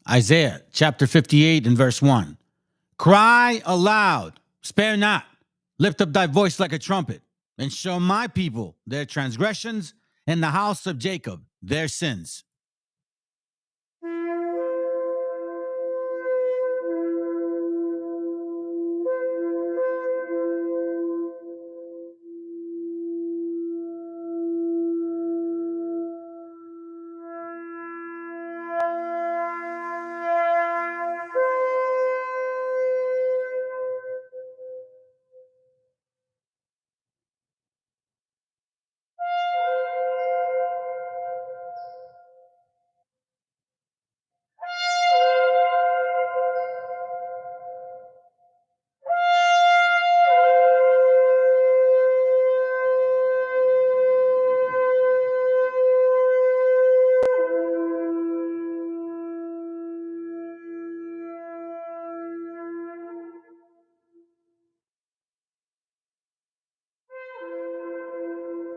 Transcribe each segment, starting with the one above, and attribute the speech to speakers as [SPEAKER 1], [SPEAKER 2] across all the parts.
[SPEAKER 1] Isaiah chapter 58 and verse 1. Cry aloud, spare not, lift up thy voice like a trumpet, and show my people their transgressions, and the house of Jacob their sins.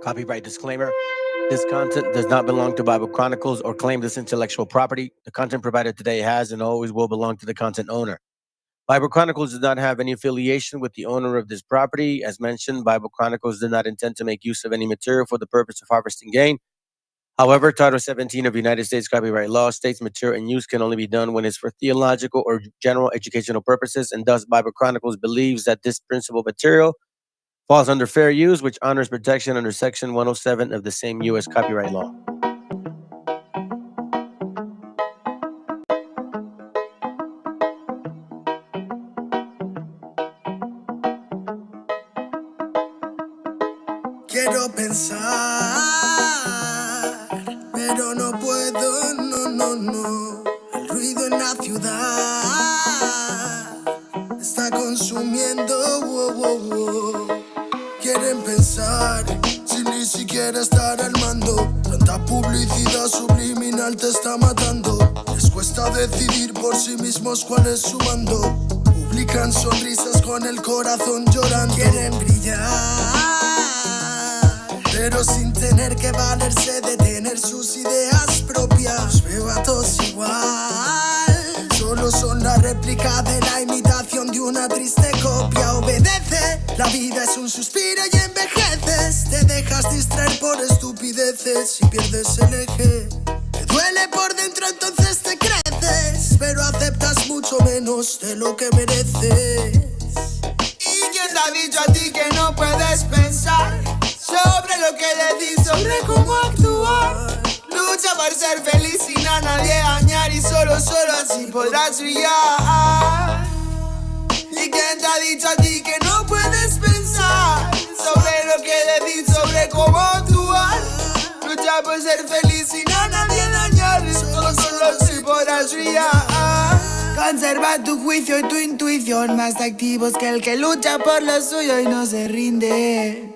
[SPEAKER 2] Copyright disclaimer. This content does not belong to Bible Chronicles or claim this intellectual property. The content provided today has and always will belong to the content owner. Bible Chronicles does not have any affiliation with the owner of this property. As mentioned, Bible Chronicles did not intend to make use of any material for the purpose of harvesting gain. However, Title 17 of United States copyright law states material and use can only be done when it's for theological or general educational purposes, and thus Bible Chronicles believes that this principal material falls under fair use, which honors protection under Section 107 of the same U.S. copyright law.
[SPEAKER 3] Quiero pensar, pero no puedo, no. El ruido en la ciudad está consumiendo, wow. Quieren pensar, sin ni siquiera estar al mando. Tanta publicidad subliminal te está matando. Les cuesta decidir por sí mismos cuál es su mando. Publican sonrisas con el corazón llorando. Quieren brillar, pero sin tener que valerse de tener sus ideas propias. Los veo a todos igual, solo son la réplica de la imitación de una triste copia. Obedece, la vida es un suspiro y envejeces. Te dejas distraer por estupideces y pierdes el eje. Te duele por dentro, entonces te creces, pero aceptas mucho menos de lo que mereces. ¿Y quién te ha dicho a ti que no puedes pensar sobre lo que le di, sobre cómo actuar? Lucha por ser feliz sin a nadie dañar, y solo así podrás brillar. ¿Y quién te ha dicho a ti que no puedes pensar sobre lo que le di, sobre cómo actuar? Lucha por ser feliz sin a nadie dañar, y solo así podrás brillar. Conserva tu juicio y tu intuición, más activos que el que lucha por lo suyo y no se rinde.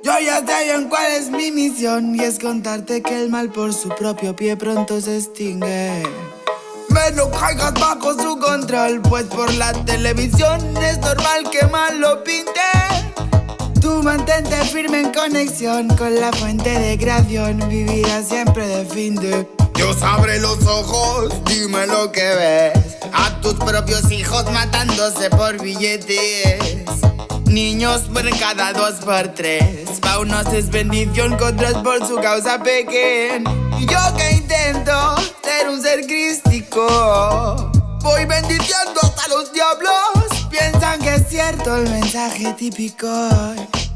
[SPEAKER 3] Yo ya sé bien cuál es mi misión, y es contarte que el mal por su propio pie pronto se extingue. No caigas bajo su control, pues por la televisión es normal que mal lo pinten. Tú mantente firme en conexión con la fuente de creación, vivirás siempre de fin de. Dios abre los ojos, dime lo que ves. A tus propios hijos matándose por billetes. Niños mueren cada 2 por 3. Pa' unos es bendición, con otros por su causa pequen. Y yo que intento ser un ser crístico, voy bendiciendo hasta los diablos. Piensan que es cierto el mensaje típico,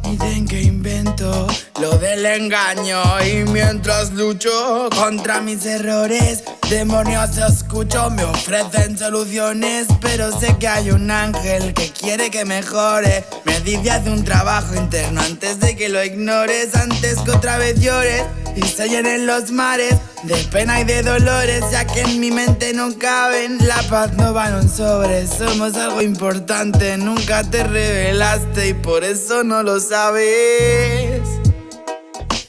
[SPEAKER 3] dicen que invento lo del engaño. Y mientras lucho contra mis errores, demonios escucho, me ofrecen soluciones. Pero sé que hay un ángel que quiere que mejore. Me dice haz un trabajo interno antes de que lo ignores, antes que otra vez llores y se llenen los mares de pena y de dolores, ya que en mi mente no caben. La paz no va en un sobre, somos algo importante. Nunca te revelaste y por eso no lo sabes.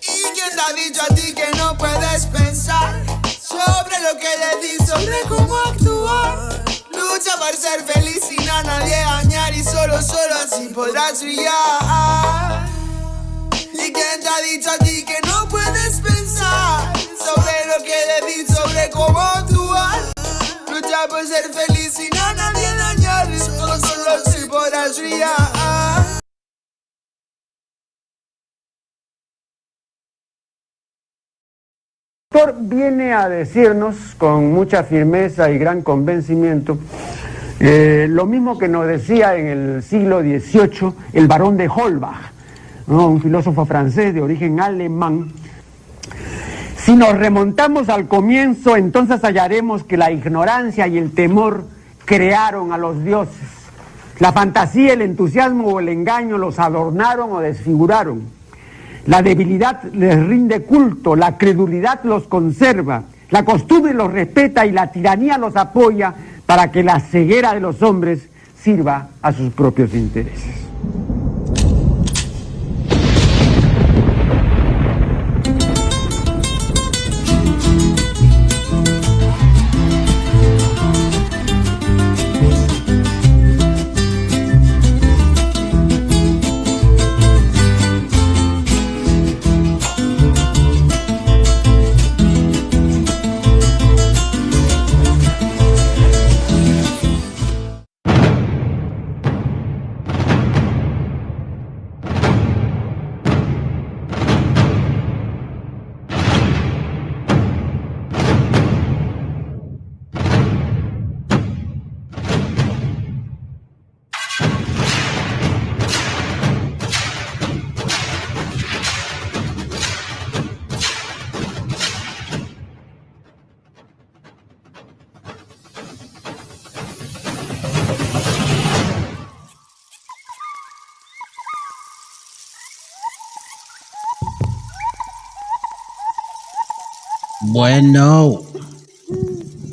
[SPEAKER 3] ¿Y quién te ha dicho a ti que no puedes pensar sobre lo que le di, sobre cómo actuar? Lucha por ser feliz sin a nadie dañar, y solo así podrás brillar. ¿Y quién te ha dicho a ti que no puedes pensar sobre lo que le di, sobre cómo actuar? ser feliz sin a nadie dañar. Solo si podrás brillar.
[SPEAKER 4] El autor viene a decirnos con mucha firmeza y gran convencimiento lo mismo que nos decía en el siglo XVIII el barón de Holbach, ¿no? Un filósofo francés de origen alemán. Si nos remontamos al comienzo, entonces hallaremos que la ignorancia y el temor crearon a los dioses. La fantasía, el entusiasmo o el engaño los adornaron o desfiguraron. La debilidad les rinde culto, la credulidad los conserva, la costumbre los respeta y la tiranía los apoya para que la ceguera de los hombres sirva a sus propios intereses.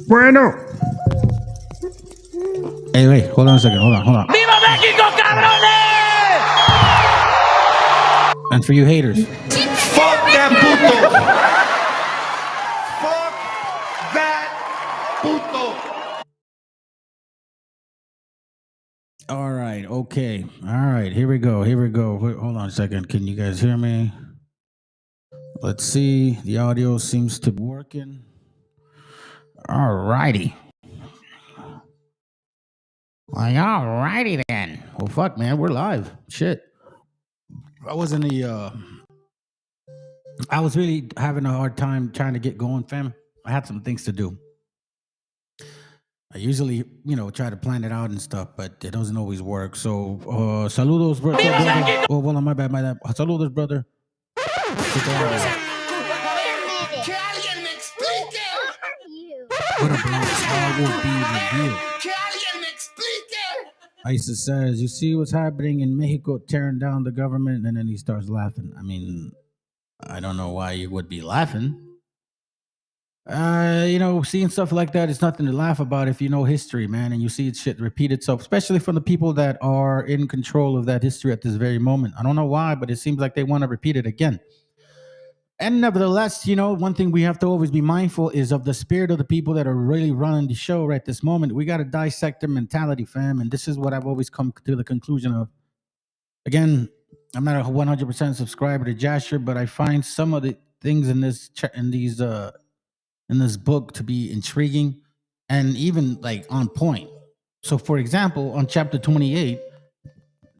[SPEAKER 1] Bueno. Hey, wait, hold on a second. Hold on.
[SPEAKER 5] ¡Viva México, cabrones!
[SPEAKER 1] And for you haters.
[SPEAKER 6] Fuck that puto. Fuck that puto.
[SPEAKER 1] All right, okay. All right, here we go. Wait, hold on a second. Can you guys hear me? Let's see. The audio seems to be working. All righty. Like, all righty then. Well, fuck, man, we're live. Shit. I was really having a hard time trying to get going, fam. I had some things to do. I usually, try to plan it out and stuff, but it doesn't always work. So, saludos, brother. Oh, well, my bad. Saludos, brother. What a black star will be revealed. Isa says, you see what's happening in Mexico, tearing down the government, and then he starts laughing. I mean, I don't know why you would be laughing. Seeing stuff like that, it's nothing to laugh about if you know history, man, and you see shit repeat itself, especially from the people that are in control of that history at this very moment. I don't know why, but it seems like they want to repeat it again. And nevertheless, one thing we have to always be mindful is of the spirit of the people that are really running the show right this moment. We got to dissect their mentality, fam. And this is what I've always come to the conclusion of. Again, I'm not a 100% subscriber to Jasher, but I find some of the things in this book to be intriguing and even like on point. So, for example, on chapter 28,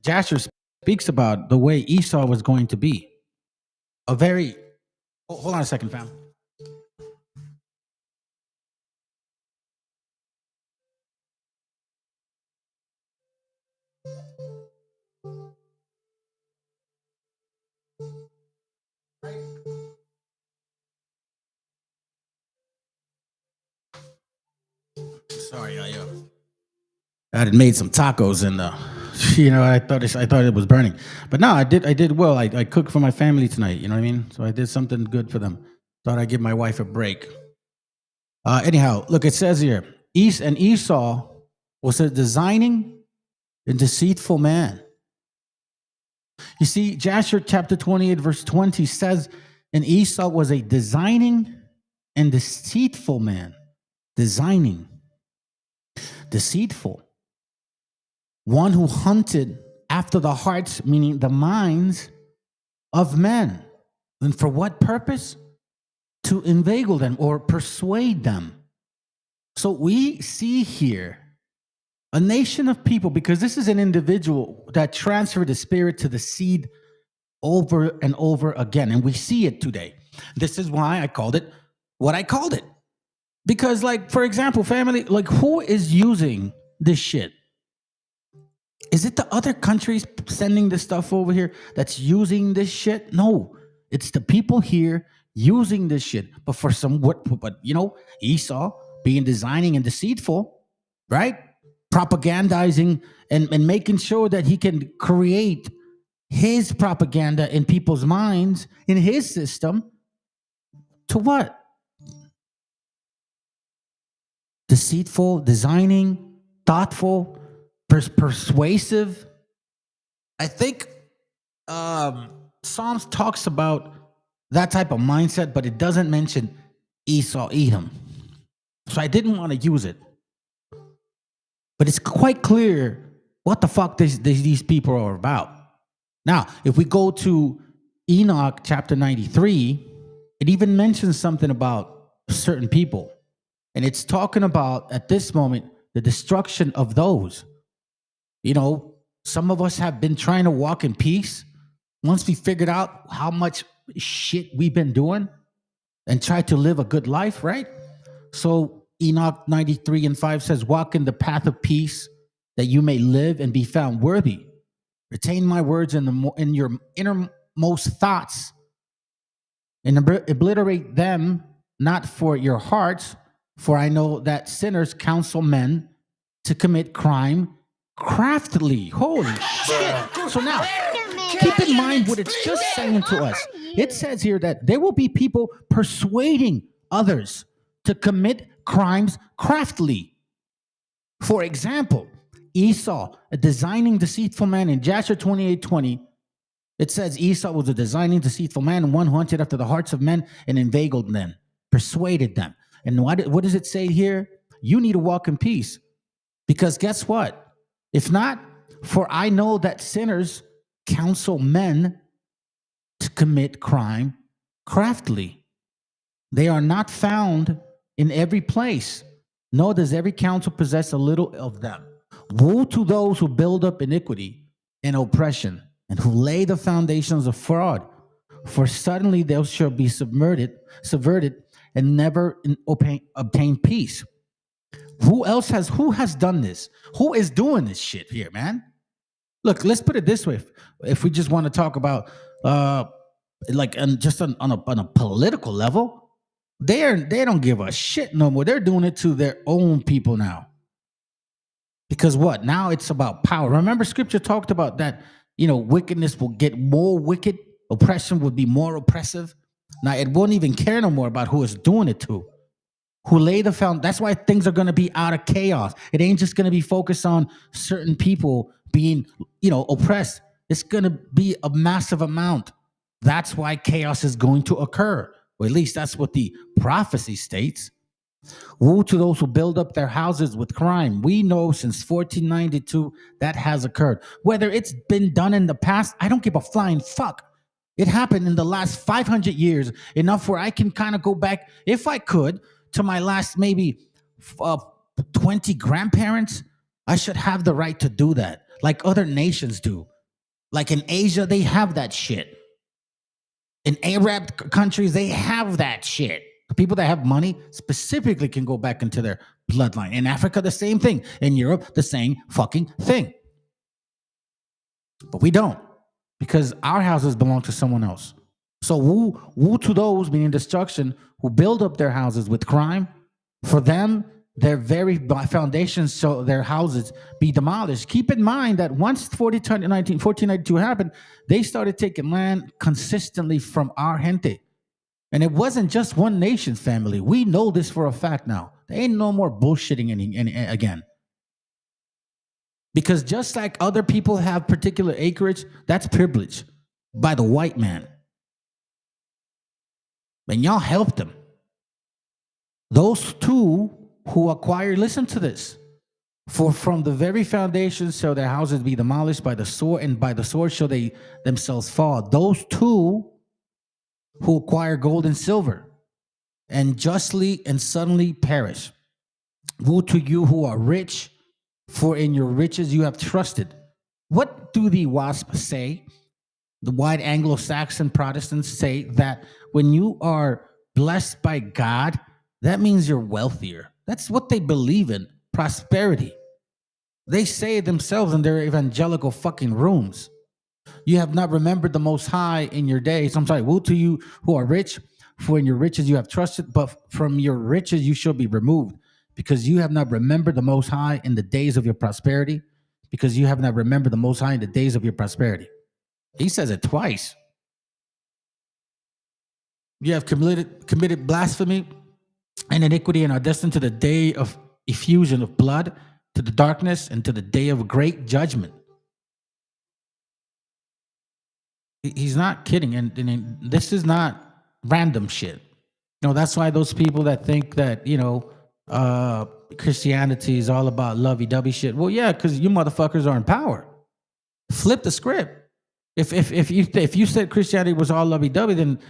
[SPEAKER 1] Jasher speaks about the way Esau was going to be. Hold on a second, fam. Sorry, I had made some tacos and I thought it was burning, but no, I did well. I cooked for my family tonight. You know what I mean? So I did something good for them. Thought I'd give my wife a break. Anyhow, look, it says here, Esau was a designing and deceitful man. You see, Jasher chapter 28, verse 20 says, and Esau was a designing and deceitful man. Designing, deceitful. One who hunted after the hearts, meaning the minds of men. And for what purpose? To inveigle them or persuade them. So we see here a nation of people, because this is an individual that transferred the spirit to the seed over and over again. And we see it today. This is why I called it what I called it. Because, like, for example, family, like, who is using this shit? Is it the other countries sending this stuff over here that's using this shit? No, it's the people here using this shit. But for some, but you know, Esau being designing and deceitful, right? Propagandizing and making sure that he can create his propaganda in people's minds, in his system, to what? Deceitful, designing, thoughtful, persuasive. I think Psalms talks about that type of mindset, but it doesn't mention Esau, Edom. So I didn't want to use it. But it's quite clear what the fuck these people are about. Now, if we go to Enoch chapter 93, it even mentions something about certain people. And it's talking about, at this moment, the destruction of those. You know, some of us have been trying to walk in peace. Once we figured out how much shit we've been doing and try to live a good life, right? So Enoch 93:5 says, walk in the path of peace, that you may live and be found worthy. Retain my words in your innermost thoughts, and obliterate them not for your hearts, for I know that sinners counsel men to commit crime craftily. Holy shit. So now, keep in mind what it's just saying to us. It says here that there will be people persuading others to commit crimes craftily. For example, Esau, a designing, deceitful man. In Joshua 28:20, it says Esau was a designing, deceitful man, and one who hunted after the hearts of men and inveigled them, persuaded them. And what does it say here? You need to walk in peace. Because guess what? If not, for I know that sinners counsel men to commit crime craftily. They are not found in every place, nor does every counsel possess a little of them. Woe to those who build up iniquity and oppression, and who lay the foundations of fraud. For suddenly they shall be subverted, and never obtain peace. Who has done this? Who is doing this shit here, man? Look, let's put it this way. If we just want to talk about just on a political level, they don't give a shit no more. They're doing it to their own people now. Because what? Now it's about power. Remember, scripture talked about that, you know, wickedness will get more wicked, oppression would be more oppressive. Now it won't even care no more about who it's doing it to. Who lay the foundation. That's why things are going to be out of chaos. It ain't just going to be focused on certain people being, you know, oppressed. It's going to be a massive amount. That's why chaos is going to occur. Or at least that's what the prophecy states. Woe to those who build up their houses with crime. We know since 1492 that has occurred. Whether it's been done in the past, I don't give a flying fuck. It happened in the last 500 years, enough where I can kind of go back, if I could, to my last maybe 20 grandparents. I should have the right to do that, like other nations do. Like in Asia, they have that shit. In Arab countries, they have that shit. The people that have money specifically can go back into their bloodline. In Africa, the same thing. In Europe, the same fucking thing. But we don't, because our houses belong to someone else. So woe to those, meaning destruction, who build up their houses with crime. For them, their very foundations, so their houses be demolished. Keep in mind that once 1492 happened, they started taking land consistently from our gente. And it wasn't just one nation's family. We know this for a fact now. There ain't no more bullshitting again. Because just like other people have particular acreage, that's privilege by the white man. And y'all helped them. Those two who acquire, listen to this. For from the very foundation shall their houses be demolished by the sword, and by the sword shall they themselves fall. Those two who acquire gold and silver, and justly and suddenly perish. Woe to you who are rich, for in your riches you have trusted. What do the WASP say? The white Anglo-Saxon Protestants say that when you are blessed by God, that means you're wealthier. That's what they believe in, prosperity. They say it themselves in their evangelical fucking rooms. You have not remembered the Most High in your days. I'm sorry, woe to you who are rich, for in your riches you have trusted, but from your riches you shall be removed, because you have not remembered the Most High in the days of your prosperity, because you have not remembered the Most High in the days of your prosperity. He says it twice. You have committed blasphemy and iniquity and are destined to the day of effusion of blood, to the darkness, and to the day of great judgment. He's not kidding. And this is not random shit. You know, that's why those people that think that, Christianity is all about lovey-dovey shit. Well, yeah, because you motherfuckers are in power. Flip the script. If you said Christianity was all lovey-dovey, then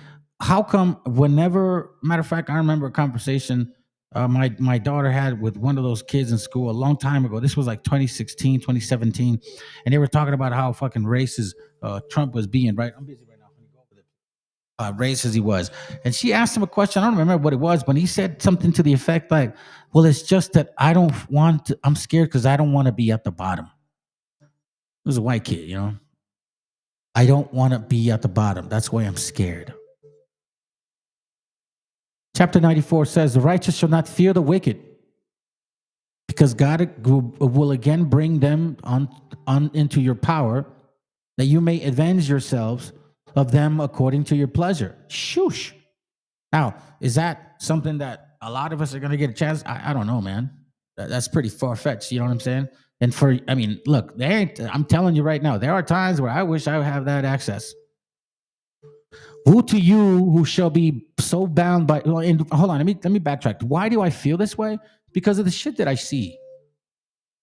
[SPEAKER 1] how come whenever, matter of fact, I remember a conversation my daughter had with one of those kids in school a long time ago. This was like 2016, 2017. And they were talking about how fucking racist Trump was being, right? I'm busy right now. Let me go over it. Racist he was. And she asked him a question. I don't remember what it was, but he said something to the effect like, well, it's just that I'm scared because I don't want to be at the bottom. It was a white kid, you know? I don't want to be at the bottom. That's why I'm scared. Chapter 94 says, the righteous shall not fear the wicked, because God will again bring them on into your power, that you may avenge yourselves of them according to your pleasure. Shoosh. Now, is that something that a lot of us are going to get a chance? I don't know, man. That's pretty far-fetched, you know what I'm saying? And look, I'm telling you right now, there are times where I wish I would have that access. Woe to you who shall be so bound by, hold on, let me backtrack. Why do I feel this way? Because of the shit that I see.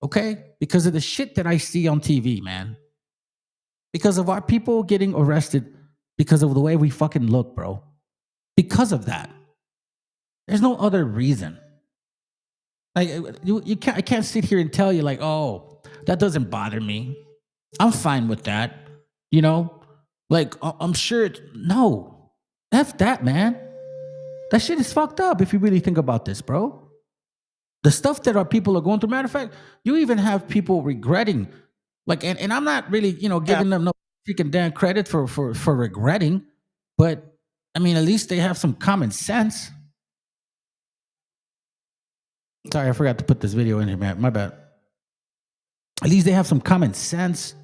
[SPEAKER 1] Okay? Because of the shit that I see on TV, man. Because of our people getting arrested because of the way we fucking look, bro. Because of that. There's no other reason. Like, I can't sit here and tell you like, oh, that doesn't bother me. I'm fine with that. You know? Like, I'm sure no. F that, man. That shit is fucked up if you really think about this, bro. The stuff that our people are going through. Matter of fact, you even have people regretting. Like, and I'm not really, giving them no freaking damn credit for regretting. But, I mean, at least they have some common sense. Sorry, I forgot to put this video in here, man. My bad. At least they have some common sense.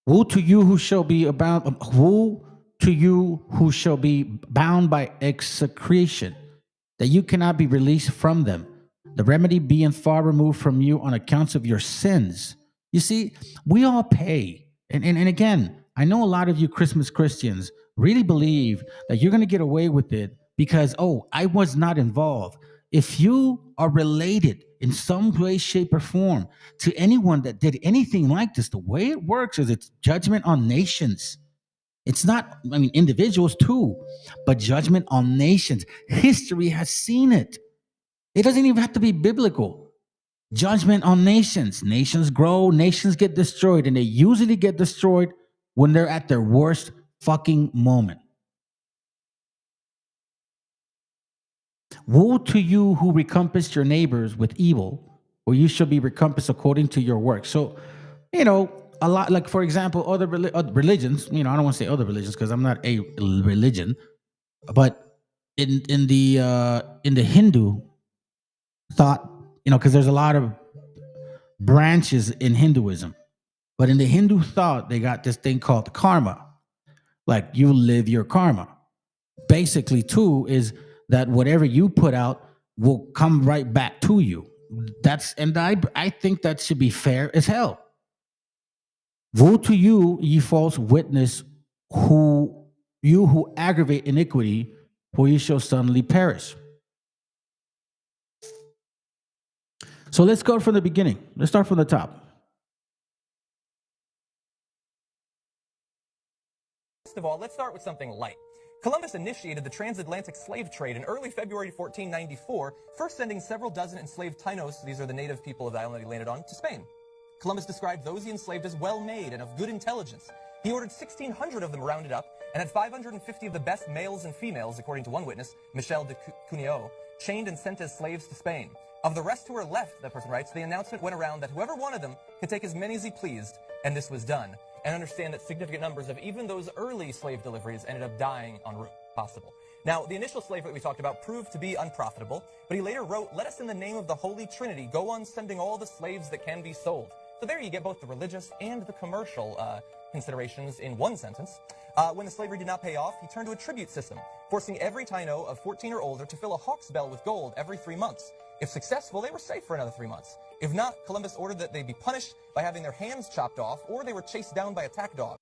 [SPEAKER 1] Woe to you who shall be bound. Woe to you who shall be bound by execration, that you cannot be released from them. The remedy being far removed from you on accounts of your sins. You see, we all pay. And again, I know a lot of you Christmas Christians really believe that you're going to get away with it because, oh, I was not involved. If you are related in some way, shape, or form to anyone that did anything like this, the way it works is it's judgment on nations. It's not, individuals too, but judgment on nations. History has seen it. It doesn't even have to be biblical. Judgment on nations. Nations grow, nations get destroyed, and they usually get destroyed when they're at their worst fucking moment. Woe to you who recompense your neighbors with evil, or you shall be recompensed according to your work. So, a lot, like, for example, other religions, I don't want to say other religions because I'm not a religion, but in the Hindu thought, because there's a lot of branches in Hinduism, but in the Hindu thought, they got this thing called karma. Like, you live your karma. Basically, too, is that whatever you put out will come right back to you. I think that should be fair as hell. Woe to you, ye false witness, who aggravate iniquity, for you shall suddenly perish. So let's go from the beginning. Let's start from the top.
[SPEAKER 7] First of all, let's start with something light. Columbus initiated the transatlantic slave trade in early February 1494, first sending several dozen enslaved Tainos, these are the native people of the island that he landed on, to Spain. Columbus described those he enslaved as well-made and of good intelligence. He ordered 1,600 of them rounded up, and had 550 of the best males and females, according to one witness, Michel de Cuneo, chained and sent as slaves to Spain. Of the rest who were left, that person writes, the announcement went around that whoever wanted them could take as many as he pleased, and this was done. And understand that significant numbers of even those early slave deliveries ended up dying en route, possible. Now, the initial slave that we talked about proved to be unprofitable, but he later wrote, "Let us in the name of the Holy Trinity go on sending all the slaves that can be sold." So there you get both the religious and the commercial considerations in one sentence. When the slavery did not pay off, he turned to a tribute system, forcing every Taino of 14 or older to fill a hawk's bell with gold every 3 months. If successful, they were safe for another 3 months. If not, Columbus ordered that they be punished by having their hands chopped off, or they were chased down by attack dogs.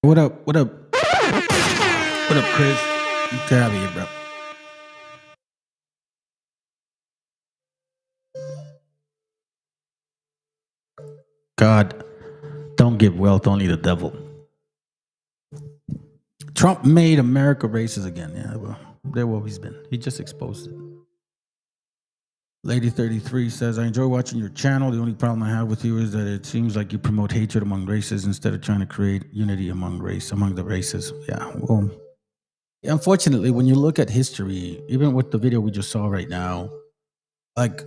[SPEAKER 1] What up? What up? What up, Chris? Get out of here, bro. God, don't give wealth only the devil. Trump made America racist again. Yeah, well, they've always been. He just exposed it. Lady 33 says, I enjoy watching your channel. The only problem I have with you is that it seems like you promote hatred among races instead of trying to create unity among the races. Yeah, well, unfortunately, when you look at history, even with the video we just saw right now, like,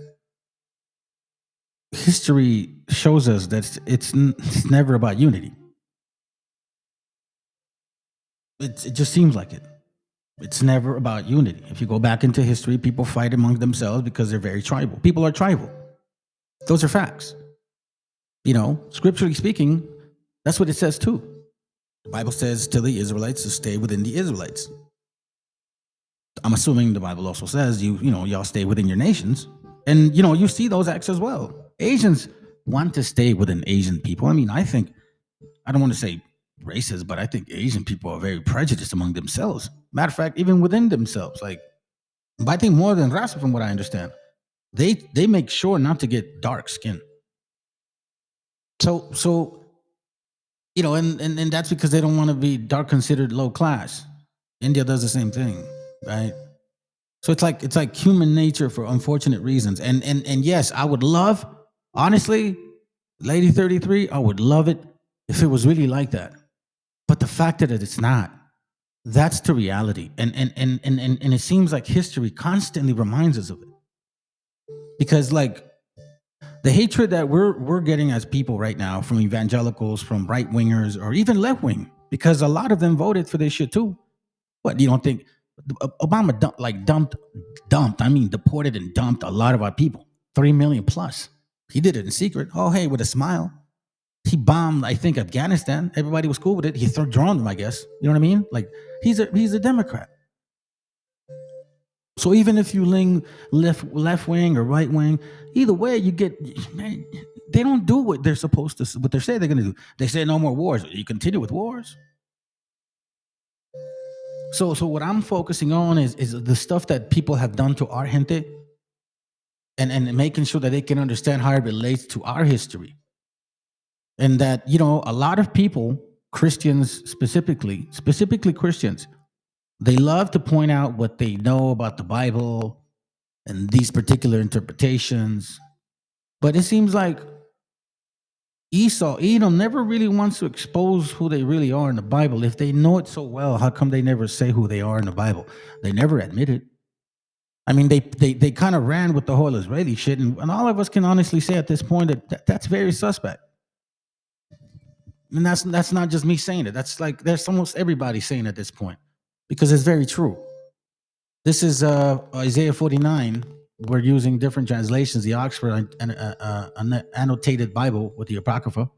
[SPEAKER 1] history shows us that it's never about unity. It just seems like it. It's never about unity. If you go back into history, people fight among themselves because they're very tribal. People are tribal. Those are facts. You know, scripturally speaking, that's what it says too. The Bible says to the Israelites to stay within the Israelites. I'm assuming the Bible also says y'all stay within your nations. And you see those acts as well. Asians want to stay within Asian people. I mean, I don't want to say racist, but I think Asian people are very prejudiced among themselves. Matter of fact, even within themselves. Like, but I think more than race, from what I understand, they make sure not to get dark skin. So and that's because they don't want to be considered low class. India does the same thing, right? So it's like human nature for unfortunate reasons. And yes, I would love, honestly, Lady 33, I would love it if it was really like that. But the fact that it's not, that's the reality. And it seems like history constantly reminds us of it. Because like the hatred that we're getting as people right now from evangelicals, from right wingers, or even left wing, because a lot of them voted for this shit too. What, you don't think Obama deported and dumped a lot of our people, 3 million plus. He did it in secret. Oh, hey, with a smile. He bombed, I think, Afghanistan. Everybody was cool with it. He drowned them, I guess. You know what I mean? Like, he's a Democrat. So even if you lean left wing or right wing, either way, you get, man, they don't do what they're supposed to, what they say they're going to do. They say no more wars. You continue with wars. So what I'm focusing on is the stuff that people have done to our gente, and making sure that they can understand how it relates to our history. And that, a lot of people, Christians specifically Christians, they love to point out what they know about the Bible and these particular interpretations. But it seems like Edom never really wants to expose who they really are in the Bible. If they know it so well, how come they never say who they are in the Bible? They never admit it. I mean, they kind of ran with the whole Israeli shit, and all of us can honestly say at this point that that's very suspect. And that's not just me saying it. That's like there's almost everybody saying at this point, because it's very true. This is Isaiah 49. We're using different translations, the Oxford and annotated Bible with the Apocrypha.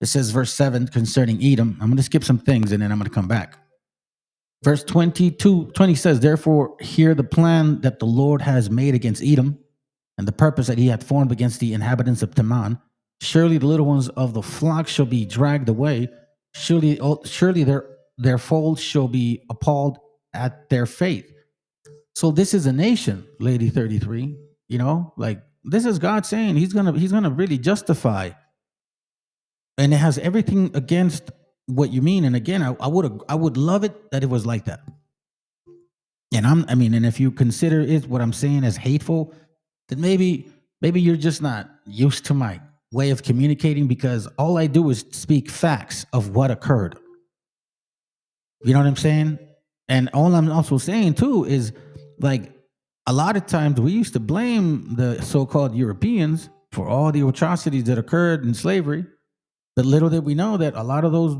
[SPEAKER 1] It says verse 7 concerning Edom. I'm going to skip some things and then I'm going to come back. Verse 20 says, therefore hear the plan that the Lord has made against Edom, and the purpose that he hath formed against the inhabitants of Teman. Surely the little ones of the flock shall be dragged away. Surely their folds shall be appalled at their faith. So this is a nation, Lady 33. Like this is God saying He's gonna really justify, and it has everything against what you mean. And again, I would love it that it was like that. And and if you consider it what I'm saying as hateful, then maybe you're just not used to my way of communicating, because all I do is speak facts of what occurred. You know what I'm saying? And all I'm also saying too is, like, a lot of times we used to blame the so-called Europeans for all the atrocities that occurred in slavery, but little did we know that a lot of those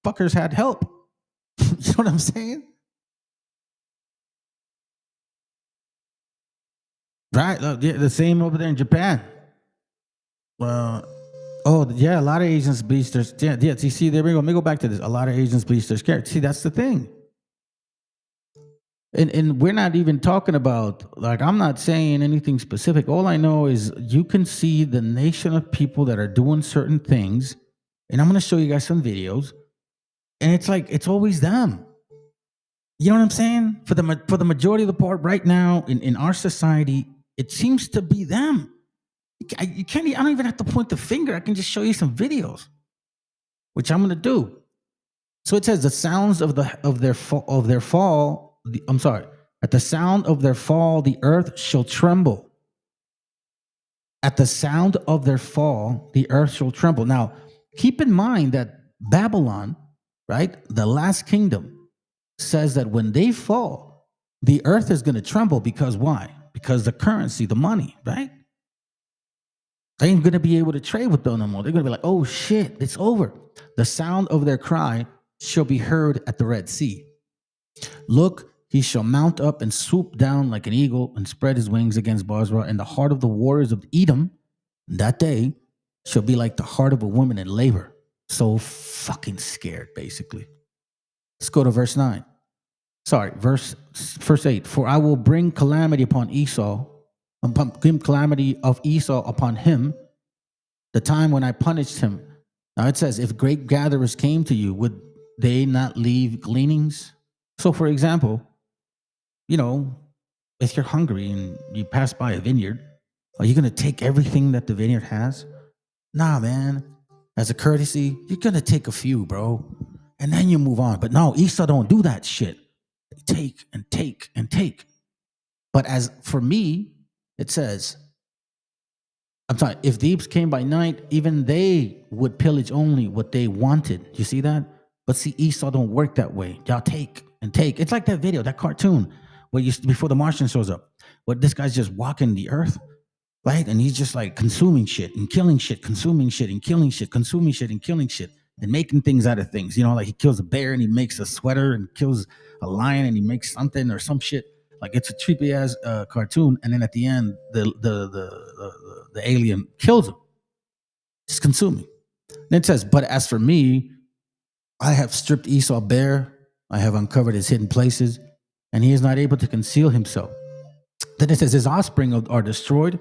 [SPEAKER 1] fuckers had help. You know what I'm saying? Right. The same over there in Japan. Well, oh yeah, a lot of Asians bleach their. Yeah. You see, there we go. Let me go back to this. A lot of Asians bleach their hair. See, that's the thing. And we're not even talking about, like, I'm not saying anything specific. All I know is you can see the nation of people that are doing certain things, and I'm going to show you guys some videos, and it's like it's always them. You know what I'm saying? For the majority of the part right now in our society, it seems to be them. You can't. I don't even have to point the finger. I can just show you some videos, which I'm going to do. So it says the sounds of their fall. At the sound of their fall, the earth shall tremble. At the sound of their fall, the earth shall tremble. Now, keep in mind that Babylon, right, the last kingdom, says that when they fall, the earth is going to tremble. Because why? Because the currency, the money, right? They ain't going to be able to trade with them no more. They're going to be like, oh shit, it's over. The sound of their cry shall be heard at the Red Sea. Look, he shall mount up and swoop down like an eagle and spread his wings against Bozrah, and the heart of the warriors of Edom that day shall be like the heart of a woman in labor. So fucking scared, basically. Let's go to verse 9. Verse 8. For I will bring calamity upon Esau, calamity of Esau upon him, the time when I punished him. Now it says, if grape gatherers came to you, would they not leave gleanings? So, for example, you know, if you're hungry and you pass by a vineyard, are you going to take everything that the vineyard has? Nah, man. As a courtesy, you're going to take a few, bro. And then you move on. But no, Esau don't do that shit. They take and take and take. But as for me, it says, if thieves came by night, even they would pillage only what they wanted. You see that? But see, Esau don't work that way. Y'all take and take. It's like that video, that cartoon, where before the Martian shows up, where this guy's just walking the earth, right? And he's just like consuming shit and killing shit, consuming shit and killing shit, consuming shit and killing shit, and making things out of things. You know, like he kills a bear and he makes a sweater, and kills a lion and he makes something or some shit. Like it's a trippy ass cartoon. And then at the end, the alien kills him. Just consuming. Then it says, but as for me, I have stripped Esau bare. I have uncovered his hidden places, and he is not able to conceal himself. Then it says, his offspring are destroyed,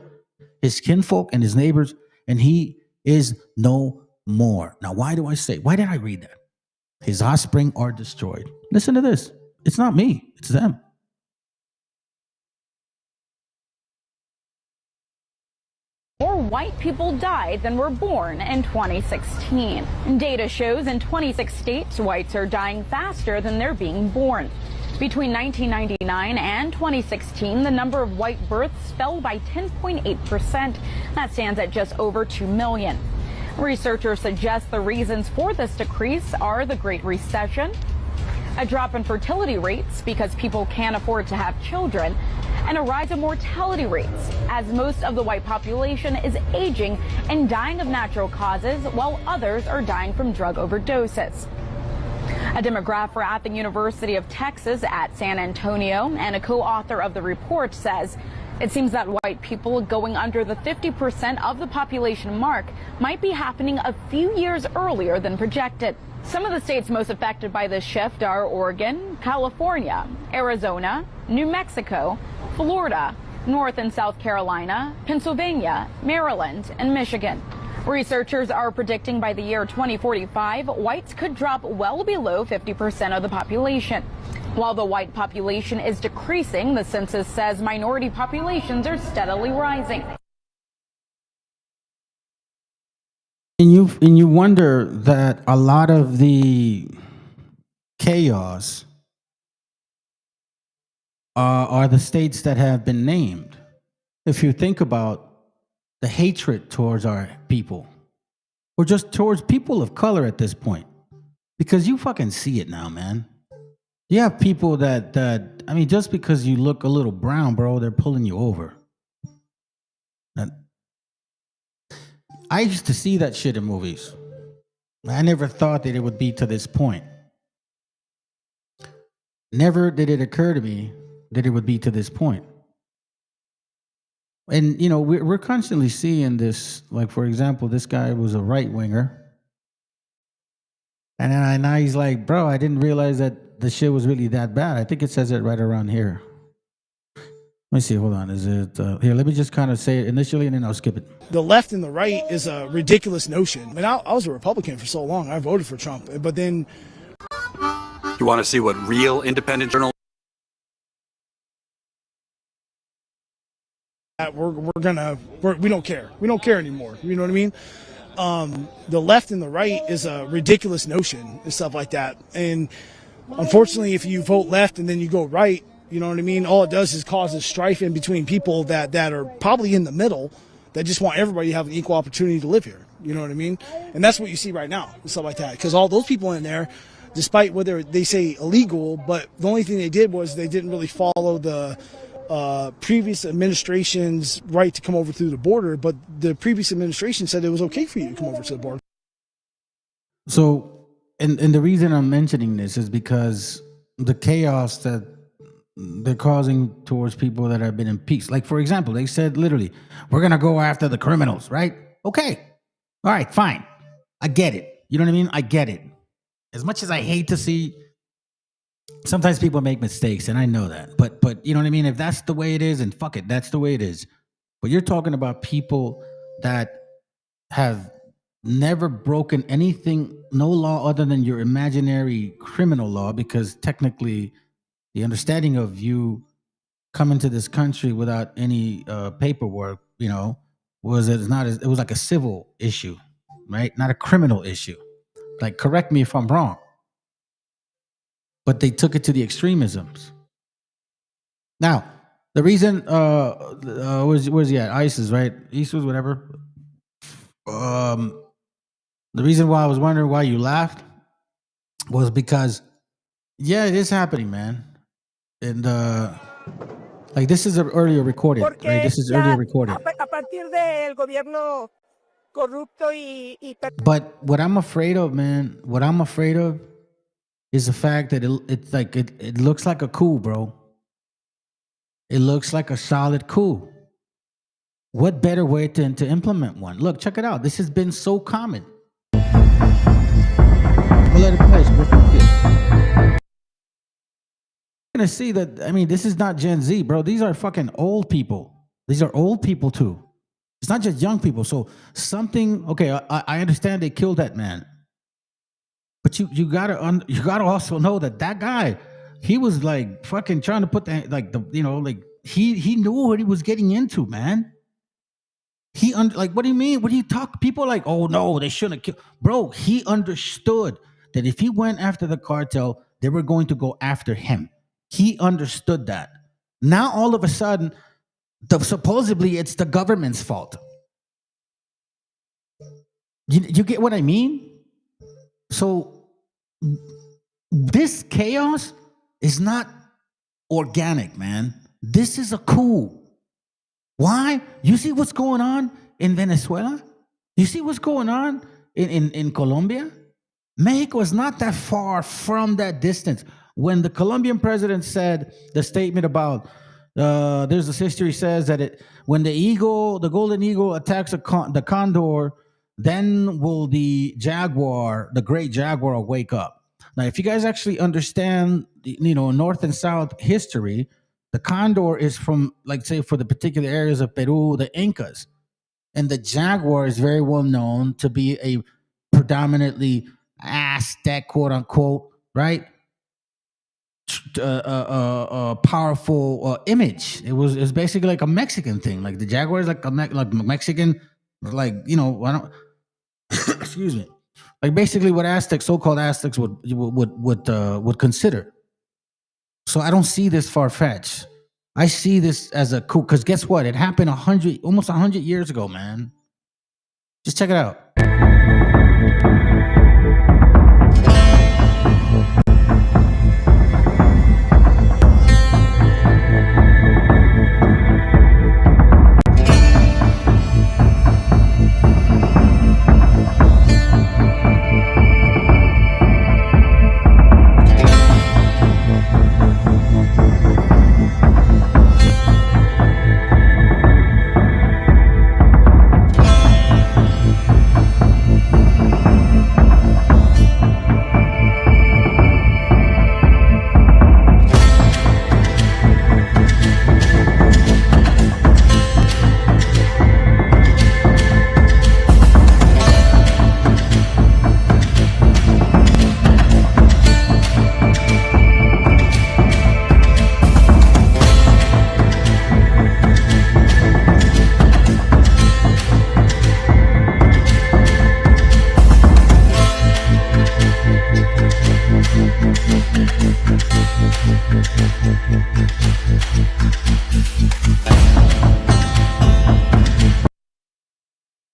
[SPEAKER 1] his kinfolk and his neighbors, and he is no more. Now, why did I read that? His offspring are destroyed. Listen to this. It's not me. It's them.
[SPEAKER 8] More white people died than were born in 2016. Data shows in 26 states, whites are dying faster than they're being born. Between 1999 and 2016, the number of white births fell by 10.8%. That stands at just over 2 million. Researchers suggest the reasons for this decrease are the Great Recession, a drop in fertility rates because people can't afford to have children, and a rise in mortality rates as most of the white population is aging and dying of natural causes while others are dying from drug overdoses. A demographer at the University of Texas at San Antonio and a co-author of the report says it seems that white people going under the 50% of the population mark might be happening a few years earlier than projected. Some of the states most affected by this shift are Oregon, California, Arizona, New Mexico, Florida, North and South Carolina, Pennsylvania, Maryland, and Michigan. Researchers are predicting by the year 2045, whites could drop well below 50% of the population. While the white population is decreasing, the census says minority populations are steadily rising.
[SPEAKER 1] And you wonder that a lot of the chaos are the states that have been named. If you think about the hatred towards our people, or just towards people of color at this point, because you fucking see it now, man. You have people that I mean, just because you look a little brown, bro, they're pulling you over. And I used to see that shit in movies. I never thought that it would be to this point. Never did it occur to me that it would be to this point. And, you know, we're constantly seeing this. Like, for example, this guy was a right winger. And then now he's like, bro, I didn't realize that the shit was really that bad. I think it says it right around here. Let me see. Hold on. Is it here? Let me just kind of say it initially, and then I'll skip it.
[SPEAKER 9] The left and the right is a ridiculous notion. I mean, I was a Republican for so long. I voted for Trump, but then
[SPEAKER 10] you want to see what real independent journal?
[SPEAKER 9] We don't care. We don't care anymore. You know what I mean? The left and the right is a ridiculous notion and stuff like that. And unfortunately, if you vote left and then you go right, you know what I mean? All it does is causes strife in between people that are probably in the middle, that just want everybody to have an equal opportunity to live here. You know what I mean? And that's what you see right now and stuff like that. Because all those people in there, despite whether they say illegal, but the only thing they did was they didn't really follow the previous administration's right to come over through the border, but the previous administration said it was okay for you to come over to the border.
[SPEAKER 1] So, and the reason I'm mentioning this is because the chaos that they're causing towards people that have been impeached. Like, for example, they said literally, we're going to go after the criminals, right? Okay. All right, fine. I get it. You know what I mean? I get it. As much as I hate to see, sometimes people make mistakes, and I know that. But you know what I mean? If that's the way it is, and fuck it, that's the way it is. But you're talking about people that have never broken anything, no law other than your imaginary criminal law, because technically the understanding of you coming to this country without any paperwork, you know, it was like a civil issue, right? Not a criminal issue. Like, correct me if I'm wrong. But they took it to the extremisms. Now, the reason, where's he at? ISIS, right? ISIS, whatever. The reason why I was wondering why you laughed was because, yeah, it is happening, man. And, like, this is earlier recorded, right? This is earlier recorded. But what I'm afraid of, man, is the fact that it looks like a coup, bro. It looks like a solid coup. What better way to implement one? Look, check it out. This has been so common. We'll let it play. You're gonna see that. I mean, this is not Gen Z, bro. These are fucking old people. These are old people too. It's not just young people. So something. Okay, I understand they killed that man. But you gotta also know that guy, he was like fucking trying to put he knew what he was getting into, man. What do you mean? What do you talk? People are like, oh no, they shouldn't have killed. Bro, he understood that if he went after the cartel, they were going to go after him. He understood that. Now all of a sudden, supposedly it's the government's fault. You get what I mean? So this chaos is not organic, man. This is a coup. Why? You see what's going on in Venezuela? You see what's going on in Colombia? Mexico is not that far from that distance. When the Colombian president said the statement about there's this history says that when the golden eagle attacks the condor, then will the great jaguar wake up. Now, if you guys actually understand, North and South history, the condor is from, like, say, for the particular areas of Peru, the Incas. And the jaguar is very well known to be a predominantly Aztec, quote unquote, right? Powerful image. It's basically like a Mexican thing. Like the jaguar is like a Mexican, like, I don't. excuse me, like basically what Aztecs, so-called Aztecs, would consider. So I don't see this far-fetched. I see this as a coup, because guess what? It happened almost 100 years ago, man. Just check it out.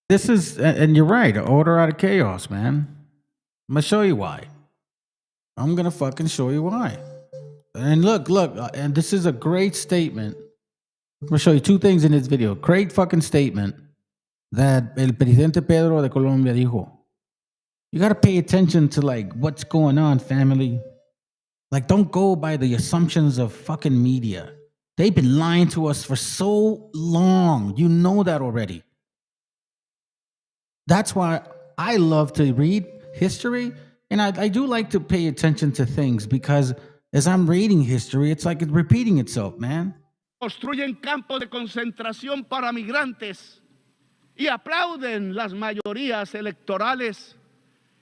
[SPEAKER 1] This is, and you're right, order out of chaos, man. I'm gonna show you why. I'm gonna fucking show you why. And look, and this is a great statement. I'm gonna show you two things in this video. Great fucking statement that el presidente Pedro de Colombia dijo. You gotta pay attention to like what's going on, family. Like, don't go by the assumptions of fucking media. They've been lying to us for so long. You know that already. That's why I love to read history, and I do like to pay attention to things, because as I'm reading history, it's like it's repeating itself, man.
[SPEAKER 11] Construyen campos de concentración para migrantes y aplauden las mayorías electorales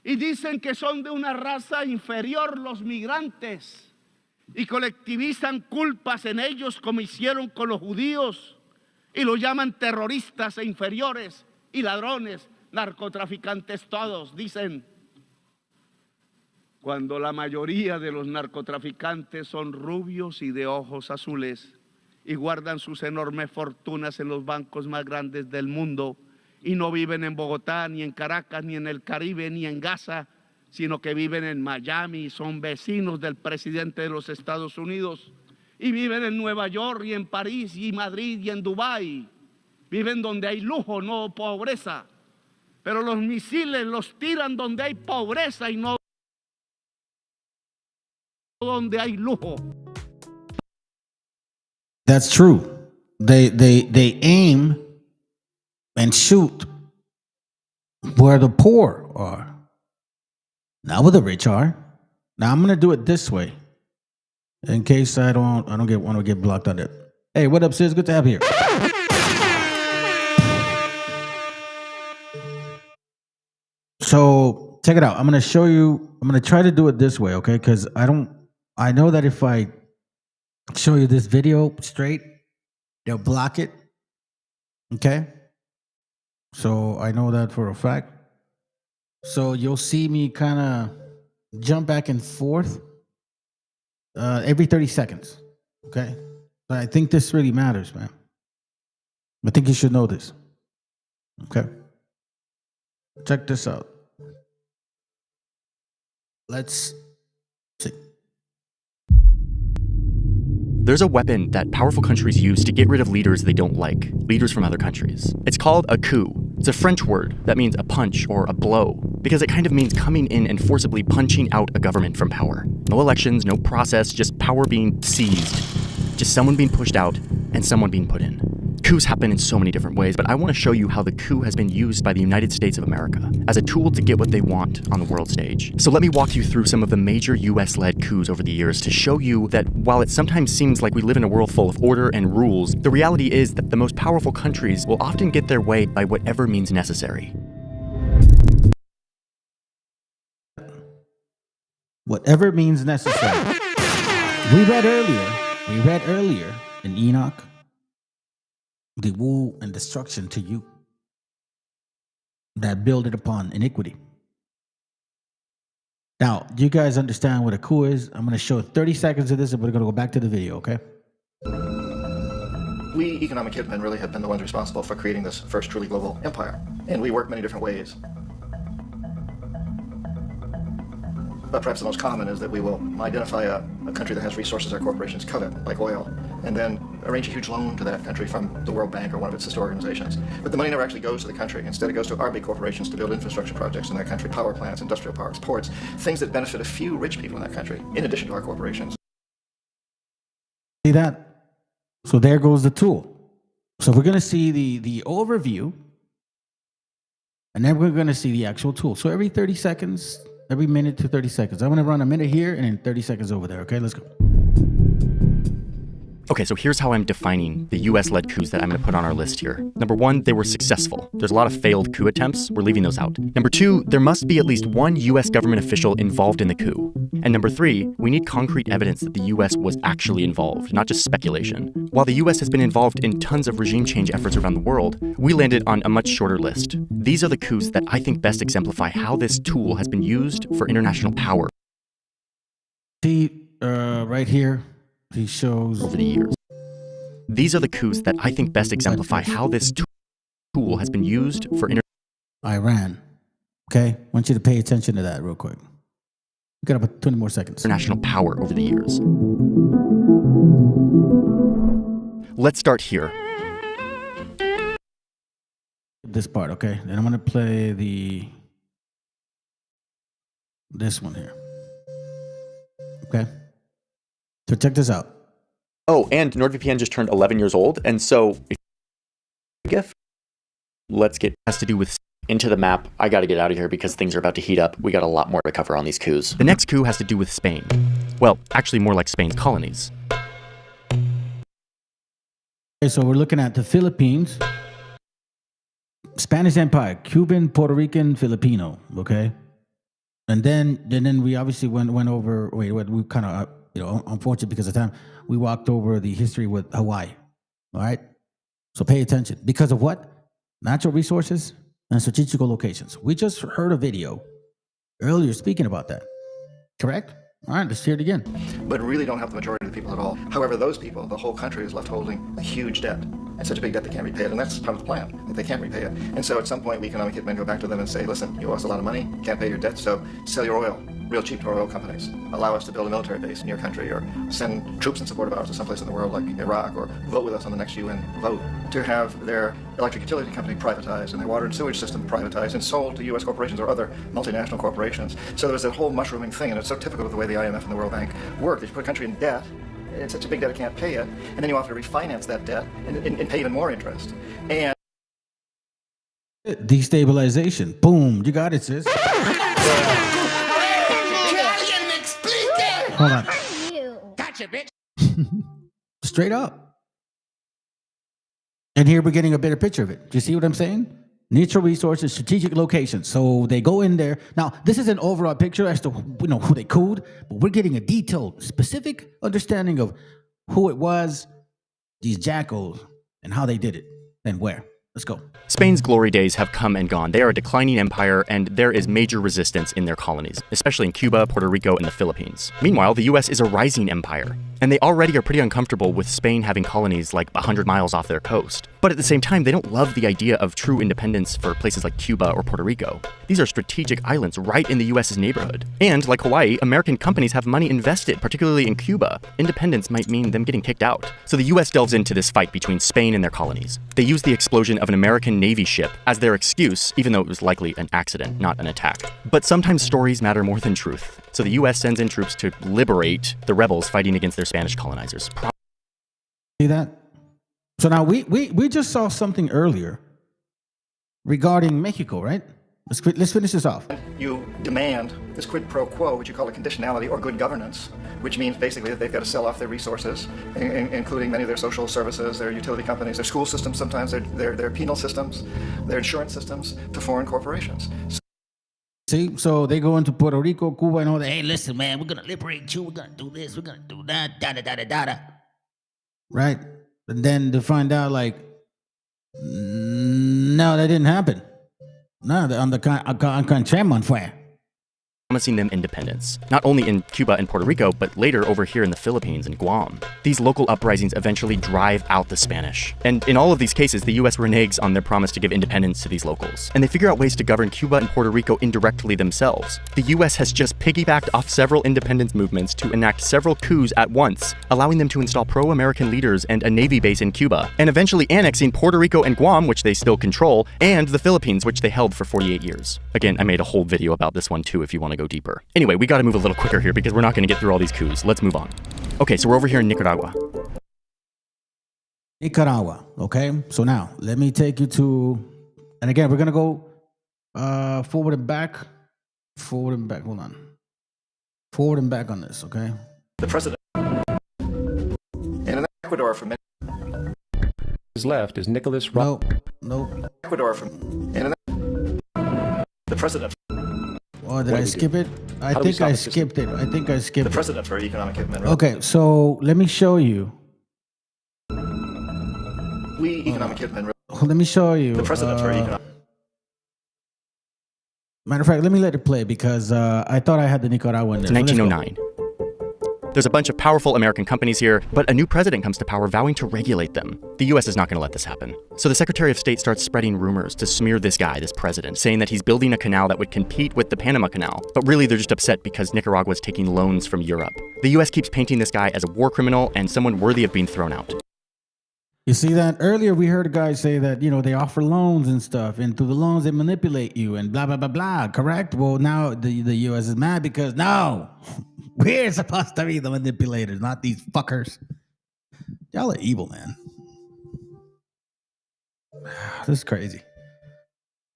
[SPEAKER 11] y dicen que son de una raza inferior los migrantes y colectivizan culpas en ellos como hicieron con los judíos y los llaman terroristas e inferiores y ladrones, narcotraficantes todos, dicen. Cuando la mayoría de los narcotraficantes son rubios y de ojos azules y guardan sus enormes fortunas en los bancos más grandes del mundo y no viven en Bogotá, ni en Caracas, ni en el Caribe, ni en Gaza, sino que viven en Miami, son vecinos del presidente de los Estados Unidos y viven en Nueva York y en París y Madrid y en Dubái. Viven donde hay lujo, no pobreza. Pero los misiles los tiran donde hay pobreza y no donde hay lujo.
[SPEAKER 1] That's true. They aim and shoot where the poor are, not where the rich are. Now I'm gonna do it this way, in case I don't want to get blocked on it. Hey, what up, sis? Good to have you here. So check it out. I'm gonna show you. I'm gonna try to do it this way, okay? Because I know that if I show you this video straight, they'll block it. Okay. So I know that for a fact. So you'll see me kind of jump back and forth every 30 seconds. Okay. But I think this really matters, man. I think you should know this. Okay. Check this out. Let's see.
[SPEAKER 12] There's a weapon that powerful countries use to get rid of leaders they don't like, leaders from other countries. It's called a coup. It's a French word that means a punch or a blow, because it kind of means coming in and forcibly punching out a government from power. No elections, no process, just power being seized. Just someone being pushed out and someone being put in. Coups happen in so many different ways, but I want to show you how the coup has been used by the United States of America as a tool to get what they want on the world stage. So let me walk you through some of the major US-led coups over the years to show you that while it sometimes seems like we live in a world full of order and rules, the reality is that the most powerful countries will often get their way by whatever means necessary.
[SPEAKER 1] Whatever means necessary. We read earlier in Enoch, the woe and destruction to you that builded upon iniquity. Now, do you guys understand what a coup is? I'm going to show 30 seconds of this, and we're going to go back to the video, okay?
[SPEAKER 13] We economic hitmen really have been the ones responsible for creating this first truly global empire. And we work many different ways. But perhaps the most common is that we will identify a country that has resources our corporations covet, like oil, and then arrange a huge loan to that country from the World Bank or one of its sister organizations. But the money never actually goes to the country. Instead, it goes to our big corporations to build infrastructure projects in that country, power plants, industrial parks, ports, things that benefit a few rich people in that country, in addition to our corporations.
[SPEAKER 1] See that? So there goes the tool. So we're going to see the overview, and then we're going to see the actual tool. So every 30 seconds, every minute to 30 seconds. I'm going to run a minute here and then 30 seconds over there. Okay, let's go.
[SPEAKER 12] Okay, so here's how I'm defining the US-led coups that I'm going to put on our list here. Number one, they were successful. There's a lot of failed coup attempts. We're leaving those out. Number two, there must be at least one US government official involved in the coup. And number three, we need concrete evidence that the US was actually involved, not just speculation. While the US has been involved in tons of regime change efforts around the world, we landed on a much shorter list. These are the coups that I think best exemplify how this tool has been used for international power.
[SPEAKER 1] See, right here, he shows
[SPEAKER 12] over the years. These are the coups that I think best exemplify how this tool has been used for
[SPEAKER 1] Iran. Okay, I want you to pay attention to that real quick. We got about 20 more seconds.
[SPEAKER 12] International power over the years. Let's start here.
[SPEAKER 1] This part, okay? Then I'm gonna play this one here. Okay? So check this out.
[SPEAKER 12] Oh, and NordVPN just turned 11 years old, and so let's get has to do with into the map. I got to get out of here because things are about to heat up. We got a lot more to cover on these coups. The next coup has to do with Spain. Well, actually more like Spain's colonies.
[SPEAKER 1] Okay, so we're looking at the Philippines, Spanish Empire, Cuban, Puerto Rican, Filipino, okay? And then we obviously went over, we kind of, unfortunate because of time, we walked over the history with Hawaii, all right? So pay attention. Because of what? Natural resources and strategical locations. We just heard a video earlier speaking about that, correct? All right, let's hear it again.
[SPEAKER 13] But really don't help the majority of the people at all. However, those people, the whole country is left holding a huge debt. And such a big debt they can't repay it, and that's part of the plan, that they can't repay it. And so at some point, we economic hitmen go back to them and say, listen, you owe us a lot of money, can't pay your debt, so sell your oil, real cheap to our oil companies. Allow us to build a military base in your country, or send troops in support of ours to someplace in the world like Iraq, or vote with us on the next UN vote, to have their electric utility company privatized and their water and sewage system privatized and sold to U.S. corporations or other multinational corporations. So there's that whole mushrooming thing, and it's so typical of the way the IMF and the World Bank work, that you put a country in debt, it's such a big debt it can't pay it, and then you have to refinance that debt and pay even more interest. And
[SPEAKER 1] destabilization. Boom. You got it, sis. Hold on.
[SPEAKER 5] Gotcha, bitch.
[SPEAKER 1] Straight up. And here we're getting a better picture of it. Do you see what I'm saying? Natural resources, strategic locations. So they go in there. Now, this is an overall picture as to who they cooed, but we're getting a detailed, specific understanding of who it was, these jackals, and how they did it, and where. Let's go.
[SPEAKER 12] Spain's glory days have come and gone. They are a declining empire, and there is major resistance in their colonies, especially in Cuba, Puerto Rico, and the Philippines. Meanwhile, the US is a rising empire, and they already are pretty uncomfortable with Spain having colonies like 100 miles off their coast. But at the same time, they don't love the idea of true independence for places like Cuba or Puerto Rico. These are strategic islands right in the US's neighborhood. And like Hawaii, American companies have money invested, particularly in Cuba. Independence might mean them getting kicked out. So the US delves into this fight between Spain and their colonies. They use the explosion of an American Navy ship as their excuse, even though it was likely an accident, not an attack. But sometimes stories matter more than truth. So the US sends in troops to liberate the rebels fighting against their Spanish colonizers.
[SPEAKER 1] See that? So now we just saw something earlier regarding Mexico, right? Let's finish this off.
[SPEAKER 13] you demand this quid pro quo, which you call a conditionality or good governance, which means basically that they've got to sell off their resources, including many of their social services, their utility companies, their school systems, sometimes their penal systems, their insurance systems, to foreign corporations.
[SPEAKER 1] See, so they go into Puerto Rico, Cuba, and all that. Hey, listen, man, we're going to liberate you. We're going to do this. We're going to do that. Da-da-da-da-da-da. Right? And then to find out, like, no, that didn't happen. No, on the contramon fue.
[SPEAKER 12] promising them independence, not only in Cuba and Puerto Rico, but later over here in the Philippines and Guam. These local uprisings eventually drive out the Spanish. And in all of these cases, the US reneges on their promise to give independence to these locals. And they figure out ways to govern Cuba and Puerto Rico indirectly themselves. The US has just piggybacked off several independence movements to enact several coups at once, allowing them to install pro-American leaders and a navy base in Cuba, and eventually annexing Puerto Rico and Guam, which they still control, and the Philippines, which they held for 48 years. Again, I made a whole video about this one too if you want to go deeper. Anyway, we gotta move a little quicker here because we're not gonna get through all these coups. Let's move on. Okay, so we're over here in Nicaragua.
[SPEAKER 1] Nicaragua, okay? So now, let me take you to, and again, we're gonna go forward and back, hold on. Forward and back on this, okay?
[SPEAKER 13] The president. And in Ecuador for many.
[SPEAKER 14] His left is Nicholas.
[SPEAKER 1] No.
[SPEAKER 13] Ecuador from. And in the president.
[SPEAKER 1] Oh, did I skip it? I think I skipped it.
[SPEAKER 13] The precedent for economic mineral.
[SPEAKER 1] Okay, so let me show you.
[SPEAKER 13] Economic mineral.
[SPEAKER 1] Let me show you.
[SPEAKER 13] The precedent for economic.
[SPEAKER 1] Matter of fact, let me let it play because I thought I had the Nicaragua in there.
[SPEAKER 12] It's 1909. There's a bunch of powerful American companies here, but a new president comes to power vowing to regulate them. The US is not going to let this happen. So the Secretary of State starts spreading rumors to smear this guy, this president, saying that he's building a canal that would compete with the Panama Canal. But really, they're just upset because Nicaragua is taking loans from Europe. The US keeps painting this guy as a war criminal and someone worthy of being thrown out.
[SPEAKER 1] You see that? Earlier we heard a guy say that, they offer loans and stuff, and through the loans they manipulate you and blah, blah, blah, blah, correct? Well, now the US is mad because, no, we're supposed to be the manipulators, not these fuckers. Y'all are evil, man. This is crazy.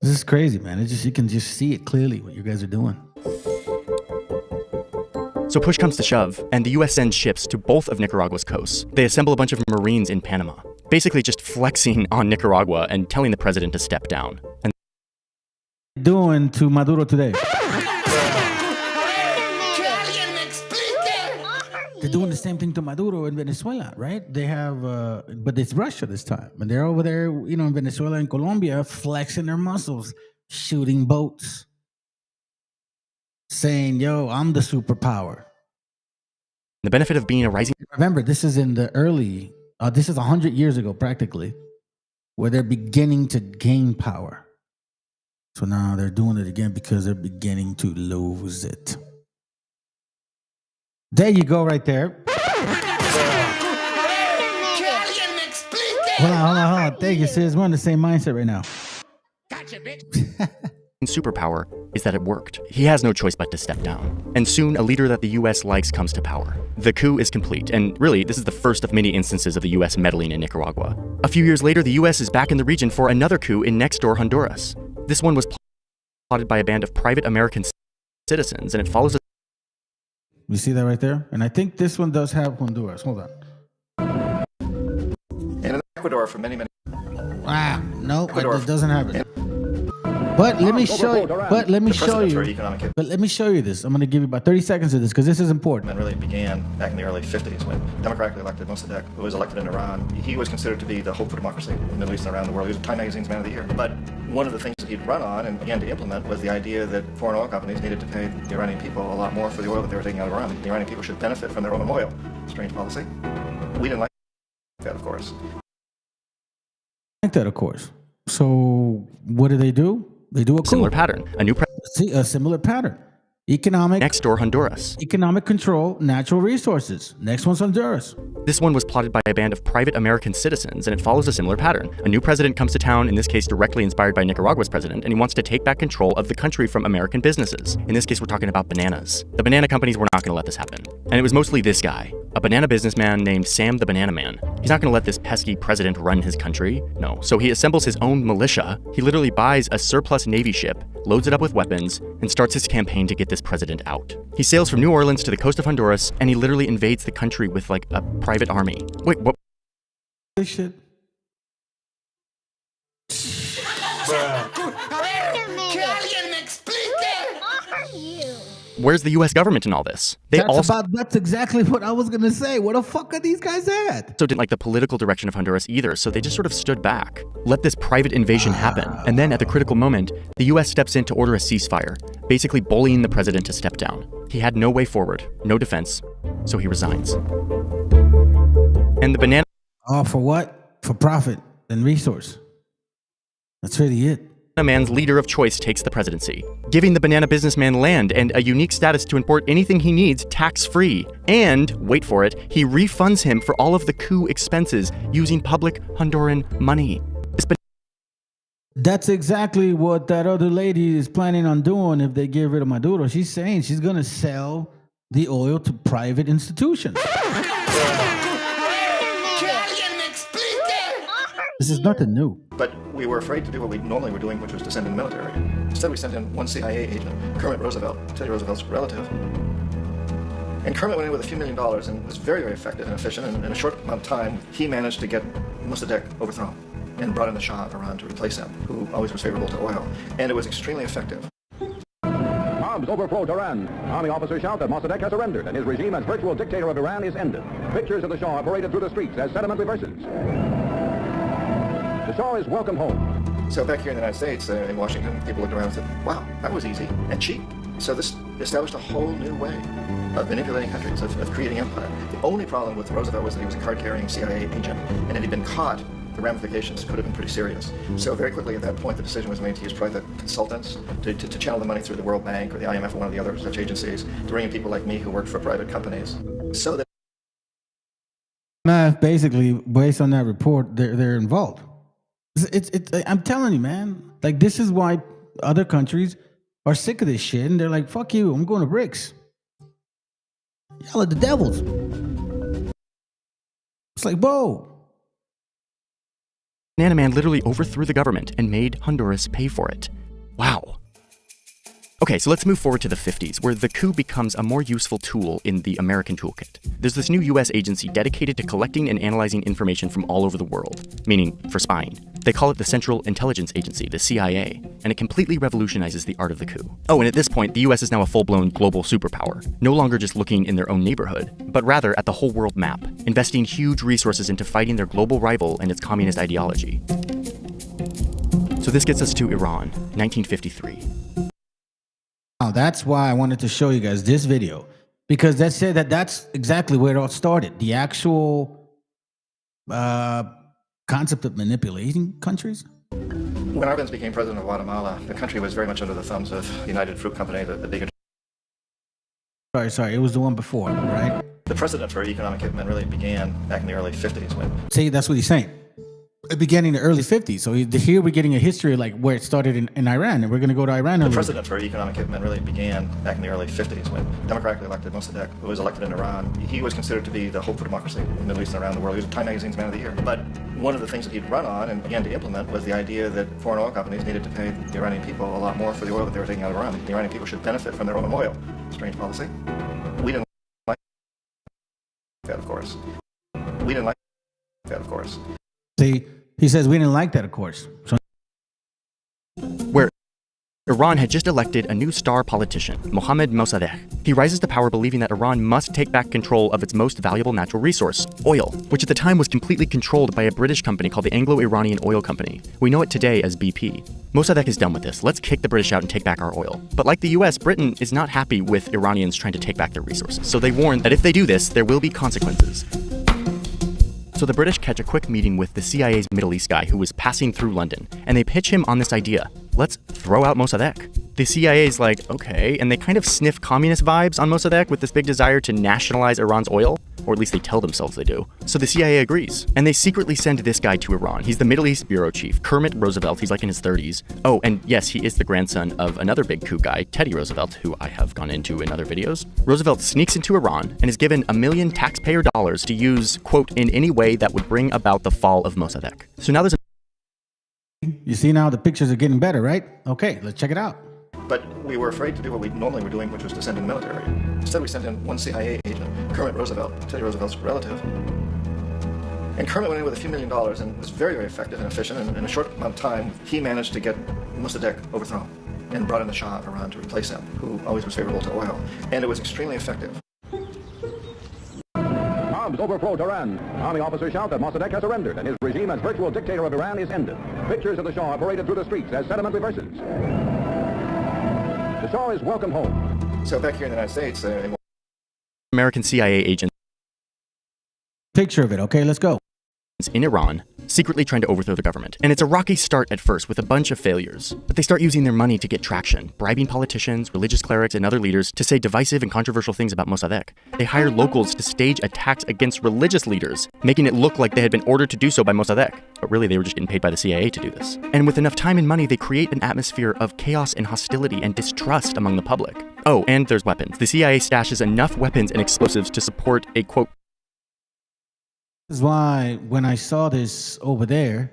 [SPEAKER 1] This is crazy, man. It's just, you can just see it clearly what you guys are doing.
[SPEAKER 12] So push comes to shove, and the US sends ships to both of Nicaragua's coasts. They assemble a bunch of Marines in Panama, basically just flexing on Nicaragua and telling the president to step down. And
[SPEAKER 1] doing to Maduro today. They're doing the same thing to Maduro in Venezuela, right? They have, but it's Russia this time. And they're over there, in Venezuela and Colombia, flexing their muscles, shooting boats, saying, yo, I'm the superpower.
[SPEAKER 12] The benefit of being a rising...
[SPEAKER 1] Remember, this is in the early, this is 100 years ago, practically, where they're beginning to gain power. So now they're doing it again because they're beginning to lose it. There you go, right there. Hold on. Thank you, sis. We're on the same mindset right now.
[SPEAKER 12] Gotcha, bitch. Superpower is that it worked. He has no choice but to step down. And soon, a leader that the US likes comes to power. The coup is complete, and really, this is the first of many instances of the US meddling in Nicaragua. A few years later, the US is back in the region for another coup in next-door Honduras. This one was plotted by a band of private American citizens, and it follows a...
[SPEAKER 1] You see that right there? And I think this one does have Honduras. Hold on.
[SPEAKER 13] And in Ecuador for many.
[SPEAKER 1] No, it doesn't have it. But let me show you. But let me show you this. I'm going to give you about 30 seconds of this because this is important.
[SPEAKER 13] And really began back in the early 50s when democratically elected Mossadegh, who was elected in Iran, he was considered to be the hope for democracy in the Middle East and around the world. He was Time Magazine's Man of the Year. But one of the things that he'd run on and began to implement was the idea that foreign oil companies needed to pay the Iranian people a lot more for the oil that they were taking out of Iran. The Iranian people should benefit from their own oil. Strange policy. We didn't like that, of course.
[SPEAKER 1] So what do? They do a
[SPEAKER 12] similar pattern.
[SPEAKER 1] A similar pattern. Economic.
[SPEAKER 12] Next door, Honduras.
[SPEAKER 1] Economic control, natural resources. Next one's Honduras.
[SPEAKER 12] This one was plotted by a band of private American citizens, and it follows a similar pattern. A new president comes to town, in this case directly inspired by Nicaragua's president, and he wants to take back control of the country from American businesses. In this case, we're talking about bananas. The banana companies were not going to let this happen. And it was mostly this guy, a banana businessman named Sam the Banana Man. He's not going to let this pesky president run his country. No. So he assembles his own militia. He literally buys a surplus Navy ship, loads it up with weapons, and starts his campaign to get this president out. He sails from New Orleans to the coast of Honduras, and he literally invades the country with like a private army. Wait, what?
[SPEAKER 1] This shit.
[SPEAKER 12] where's the U.S. government in all this?
[SPEAKER 1] That's exactly what I was going to say. Where the fuck are these guys at?
[SPEAKER 12] Also didn't like the political direction of Honduras either, so they just sort of stood back, let this private invasion happen, and then at the critical moment, the U.S. steps in to order a ceasefire, basically bullying the president to step down. He had no way forward, no defense, so he resigns. And the banana...
[SPEAKER 1] Oh, for what? For profit and resource. That's really it.
[SPEAKER 12] Man's leader of choice takes the presidency, giving the banana businessman land and a unique status to import anything he needs tax-free. And, wait for it, he refunds him for all of the coup expenses using public Honduran money.
[SPEAKER 1] That's exactly what that other lady is planning on doing if they get rid of Maduro. She's saying she's going to sell the oil to private institutions. This is nothing new.
[SPEAKER 13] But we were afraid to do what we normally were doing, which was to send in the military. Instead, we sent in one CIA agent, Kermit Roosevelt, Teddy Roosevelt's relative. And Kermit went in with a few $1 million and was very, very effective and efficient. And in a short amount of time, he managed to get Mossadegh overthrown and brought in the Shah of Iran to replace him, who always was favorable to oil. And it was extremely effective.
[SPEAKER 15] Bombs overflow Tehran. Army officers shout that Mossadegh has surrendered and his regime as virtual dictator of Iran is ended. Pictures of the Shah are paraded through the streets as sentiment reverses. The Shah is welcome home.
[SPEAKER 13] So back here in the United States, in Washington, people looked around and said, wow, that was easy and cheap. So this established a whole new way of manipulating countries, of creating empire. The only problem with Roosevelt was that he was a card-carrying CIA agent, and if he'd been caught, the ramifications could have been pretty serious. So very quickly at that point, the decision was made to use private consultants to channel the money through the World Bank or the IMF or one of the other such agencies, to bring in people like me who worked for private companies. So that
[SPEAKER 1] basically, based on that report, they're involved. I'm telling you, man. Like, this is why other countries are sick of this shit, and they're like, "Fuck you! I'm going to BRICS." Y'all are the devils. It's like, whoa.
[SPEAKER 12] Banana Man literally overthrew the government and made Honduras pay for it. Wow. Okay, so let's move forward to the 50s, where the coup becomes a more useful tool in the American toolkit. There's this new US agency dedicated to collecting and analyzing information from all over the world, meaning for spying. They call it the Central Intelligence Agency, the CIA, and it completely revolutionizes the art of the coup. Oh, and at this point, the US is now a full-blown global superpower, no longer just looking in their own neighborhood, but rather at the whole world map, investing huge resources into fighting their global rival and its communist ideology. So this gets us to Iran, 1953.
[SPEAKER 1] Now, that's why I wanted to show you guys this video, because that said that's exactly where it all started. The actual concept of manipulating countries.
[SPEAKER 13] when Arbenz became president of Guatemala, the country was very much under the thumbs of the United Fruit Company, the big...
[SPEAKER 1] Sorry, it was the one before, right?
[SPEAKER 13] The precedent for economic hitmen really began back in the early 50s when...
[SPEAKER 1] See, that's what he's saying. It began in the early 50s. So here we're getting a history like where it started in Iran, and we're going to go to Iran.
[SPEAKER 13] The precedent for economic hitmen really began back in the early 50s when democratically elected Mossadegh, who was elected in Iran, he was considered to be the hope for democracy in the Middle East and around the world. He was Time Magazine's Man of the Year. But one of the things that he'd run on and began to implement was the idea that foreign oil companies needed to pay the Iranian people a lot more for the oil that they were taking out of Iran. The Iranian people should benefit from their own oil. Strange policy. We didn't like that, of course. We didn't like that, of course.
[SPEAKER 1] See, he says we didn't like that, of course. So
[SPEAKER 12] where Iran had just elected a new star politician, Mohammad Mossadegh. He rises to power believing that Iran must take back control of its most valuable natural resource, oil, which at the time was completely controlled by a British company called the Anglo-Iranian Oil Company. We know it today as BP. Mossadegh is done with this. Let's kick the British out and take back our oil. But like the US, Britain is not happy with Iranians trying to take back their resources. So they warn that if they do this, there will be consequences. So the British catch a quick meeting with the CIA's Middle East guy who was passing through London, and they pitch him on this idea. Let's throw out Mossadegh. The CIA's like, okay, and they kind of sniff communist vibes on Mossadegh with this big desire to nationalize Iran's oil, or at least they tell themselves they do. So the CIA agrees, and they secretly send this guy to Iran. He's the Middle East bureau chief, Kermit Roosevelt. He's like in his 30s. Oh, and yes, he is the grandson of another big coup guy, Teddy Roosevelt, who I have gone into in other videos. Roosevelt sneaks into Iran and is given $1 million taxpayer dollars to use, quote, in any way that would bring about the fall of Mossadegh. So now there's
[SPEAKER 1] you see now the pictures are getting better, right? Okay, let's check it out.
[SPEAKER 13] But we were afraid to do what we normally were doing, which was to send in the military. Instead, we sent in one CIA agent, Kermit Roosevelt, Teddy Roosevelt's relative. And Kermit went in with a few $1 million and was very, very effective and efficient. And in a short amount of time, he managed to get Mossadegh overthrown and brought in the Shah of Iran to replace him, who always was favorable to oil. And it was extremely effective.
[SPEAKER 15] Bombs overflow Tehran. Army officers shout that Mossadegh has surrendered and his regime as virtual dictator of Iran is ended. Pictures of the Shah are paraded through the streets as sentiment reverses. The Shah is welcomed home.
[SPEAKER 13] So back here in the United States,
[SPEAKER 12] American CIA agents
[SPEAKER 1] Picture of it. Okay, let's go.
[SPEAKER 12] in Iran, secretly trying to overthrow the government. And it's a rocky start at first with a bunch of failures. But they start using their money to get traction, bribing politicians, religious clerics, and other leaders to say divisive and controversial things about Mossadegh. They hire locals to stage attacks against religious leaders, making it look like they had been ordered to do so by Mossadegh. But really, they were just getting paid by the CIA to do this. And with enough time and money, they create an atmosphere of chaos and hostility and distrust among the public. Oh, and there's weapons. The CIA stashes enough weapons and explosives to support a, quote,
[SPEAKER 1] This is why when I saw this over there,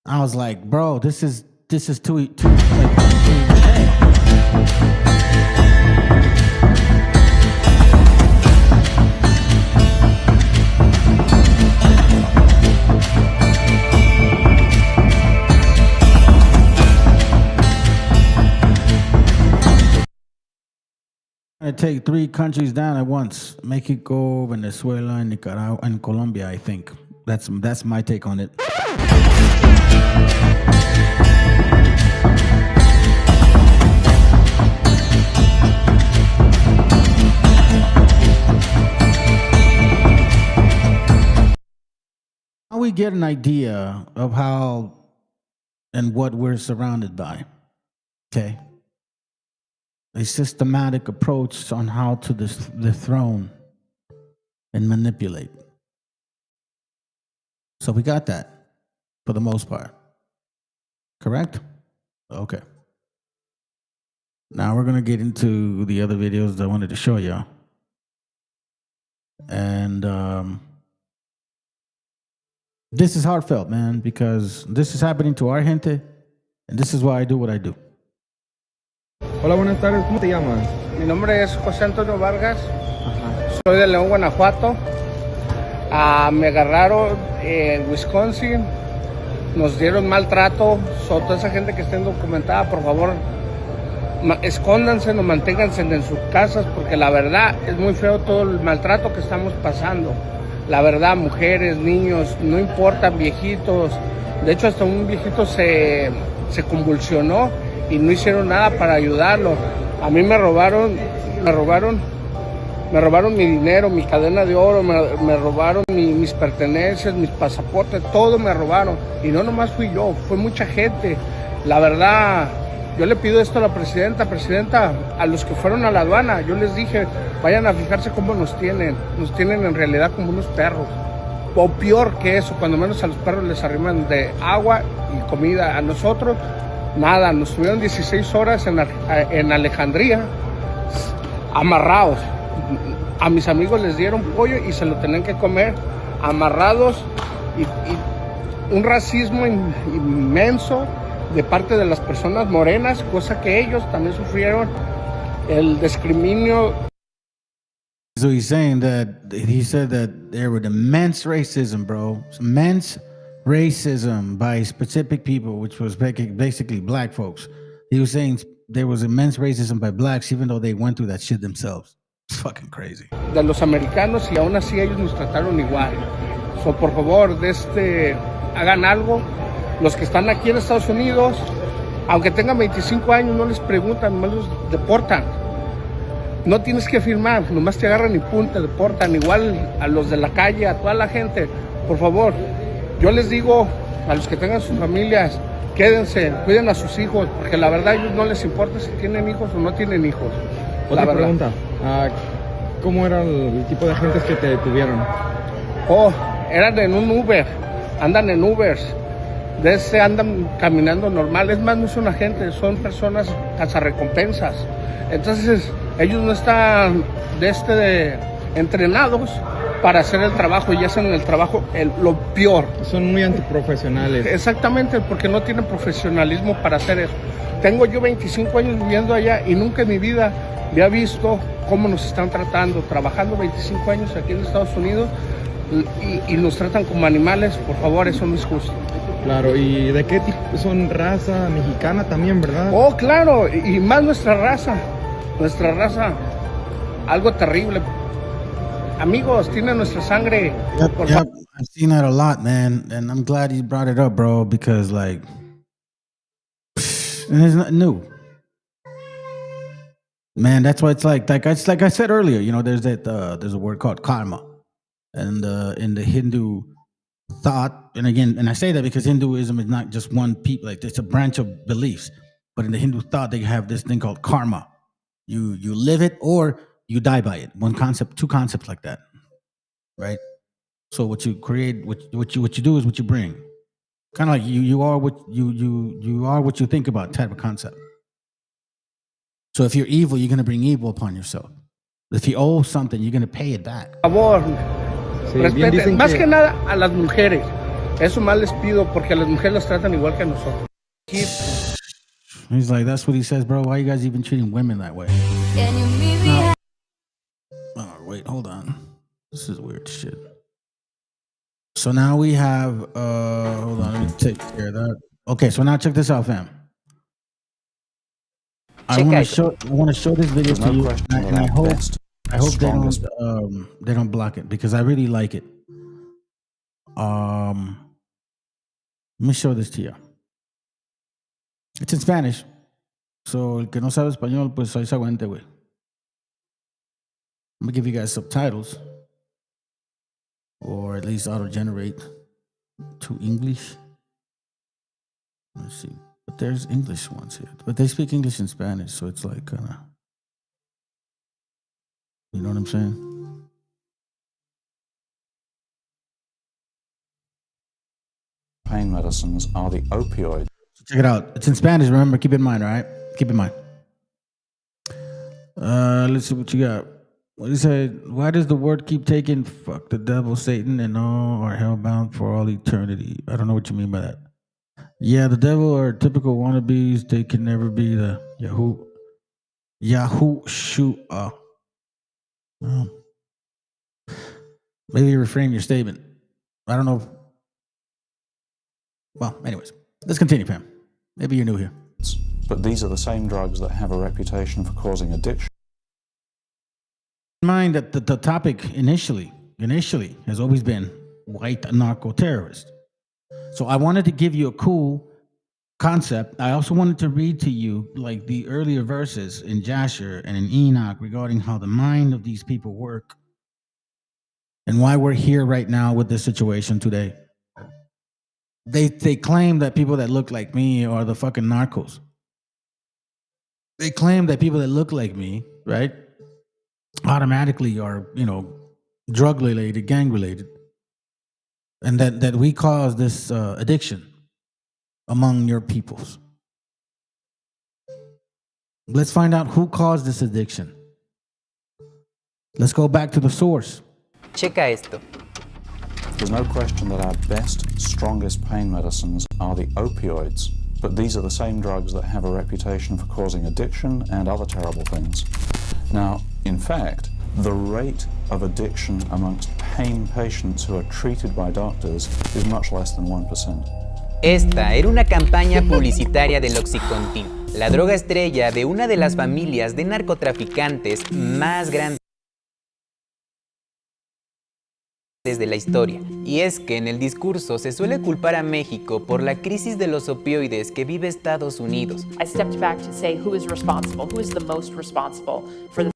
[SPEAKER 1] I was like, bro, this is too to take 3 countries down at once: Mexico, Venezuela, and Nicaragua, and Colombia. I think that's my take on it. How we get an idea of how and what we're surrounded by. Okay. A systematic approach on how to dethrone and manipulate. So we got that for the most part. Correct? Okay. Now we're going to get into the other videos that I wanted to show y'all. And this is heartfelt, man, because this is happening to our gente, and this is why I do what I do.
[SPEAKER 16] Hola, buenas tardes. ¿Cómo te llamas?
[SPEAKER 17] Mi nombre es José Antonio Vargas. Soy de León, Guanajuato. Me agarraron en Wisconsin. Nos dieron maltrato. Toda esa gente que esté documentada, por favor, escóndanse, no manténganse en sus casas, porque la verdad es muy feo todo el maltrato que estamos pasando. La verdad, mujeres, niños, no importa, viejitos. De hecho, hasta un viejito se convulsionó y no hicieron nada para ayudarlo. A mí me robaron mi dinero, mi cadena de oro, me robaron mis pertenencias, mis pasaportes, todo me robaron. Y no nomás fui yo, fue mucha gente. La verdad, yo le pido esto a la presidenta, a los que fueron a la aduana, yo les dije, vayan a fijarse cómo nos tienen en realidad como unos perros. O peor que eso, cuando menos a los perros les arriman de agua y comida. A nosotros, nada, nos tuvieron 16 horas en Alejandría, amarrados. A mis amigos les dieron pollo y se lo tenían que comer, amarrados, y un racismo inmenso de parte de las personas morenas, cosa que ellos también sufrieron, el discriminio.
[SPEAKER 1] So he said that there was immense racism, bro. Immense racism by specific people, which was basically black folks. He was saying there was immense racism by blacks, even though they went through that shit themselves. It's fucking crazy.
[SPEAKER 17] De los americanos, y aún así ellos nos trataron igual. So, por favor, hagan algo. Los que están aquí en Estados Unidos, aunque tengan 25 años, no les preguntan, nomás los deportan. No tienes que firmar, nomás te agarran y pum, te deportan. Igual a los de la calle, a toda la gente. Por favor, yo les digo a los que tengan sus familias, quédense, cuiden a sus hijos, porque la verdad a ellos no les importa si tienen hijos o no tienen hijos.
[SPEAKER 16] Otra pregunta, ¿cómo era el tipo de agentes que te detuvieron?
[SPEAKER 17] Eran en un Uber, andan en Ubers, andan caminando normal. Es más, no son agentes, son personas cazarrecompensas. Entonces, ellos no están entrenados para hacer el trabajo, y hacen el trabajo lo peor.
[SPEAKER 16] Son muy antiprofesionales.
[SPEAKER 17] Exactamente, porque no tienen profesionalismo para hacer eso. Tengo yo 25 años viviendo allá y nunca en mi vida había visto cómo nos están tratando, trabajando 25 años aquí en Estados Unidos, y nos tratan como animales. Por favor, eso no es justo.
[SPEAKER 16] Claro, ¿y de qué tipo son? Raza mexicana también, ¿verdad?
[SPEAKER 17] Oh, claro, y más nuestra raza, algo terrible. Amigos, tiene nuestra sangre.
[SPEAKER 1] Yep, I've seen that a lot, man, and I'm glad you brought it up, bro, because like, and it's not new, man. That's why it's like I said earlier, you know, there's there's a word called karma, and in the Hindu thought, and again, and I say that because Hinduism is not just one people, like it's a branch of beliefs, but in the Hindu thought they have this thing called karma. You live it or you die by it. One concept, two concepts like that, right? So what you create, what you do is what you bring. Kind of like you are what you are what you think about type of concept. So if you're evil, you're going to bring evil upon yourself. If you owe something, you're going to pay it back.
[SPEAKER 17] Por favor, respeten, más que nada a las mujeres. Eso más les pido porque a las mujeres las tratan igual que a nosotros.
[SPEAKER 1] He's like, that's what he says, bro. Why are you guys even treating women that way? Oh, wait, hold on. This is weird shit. So now we have, hold on, let me take care of that. Okay, so now check this out, fam. I want to show this video to you, and I hope they don't block it because I really like it. Let me show this to you. It's in Spanish, so el que no sabe español, pues ahí se aguante, güey. I'm gonna give you guys subtitles, or at least auto-generate to English. Let's see. But there's English ones here. But they speak English and Spanish, so it's like kind of... You know what I'm saying?
[SPEAKER 18] Pain medicines are the opioids.
[SPEAKER 1] Check it out. It's in Spanish, remember. Keep it in mind, all right? Keep it in mind. Let's see what you got. What he said, why does the word keep taking fuck the devil, Satan, and all are hellbound for all eternity? I don't know what you mean by that. Yeah, the devil are typical wannabes. They can never be the Yahushua. Oh. Maybe reframe your statement. I don't know. Well, anyways, let's continue, Pam. Maybe you're new here.
[SPEAKER 18] But these are the same drugs that have a reputation for causing addiction.
[SPEAKER 1] Mind that the topic initially has always been white narco terrorist. So I wanted to give you a cool concept. I also wanted to read to you like the earlier verses in Jasher and in Enoch regarding how the mind of these people work and why we're here right now with this situation today. They claim that people that look like me are the fucking narcos. They claim that people that look like me, right, automatically are, you know, drug related, gang related, and that we cause this addiction among your peoples. Let's find out who caused this addiction. Let's go back to the source.
[SPEAKER 19] Checa esto.
[SPEAKER 18] There's no question that our best, strongest pain medicines are the opioids, but these are the same drugs that have a reputation for causing addiction and other terrible things. Now, in fact, the rate of addiction amongst pain patients who are treated by doctors is much less than 1%.
[SPEAKER 19] Esta era una campaña publicitaria del Oxycontin, la droga estrella de una de las familias de narcotraficantes más grandes de la historia. Y es que en el discurso se suele culpar a México por la crisis de los opioides que vive Estados Unidos.
[SPEAKER 20] I stepped back to say who is responsible, who is the most responsible for the...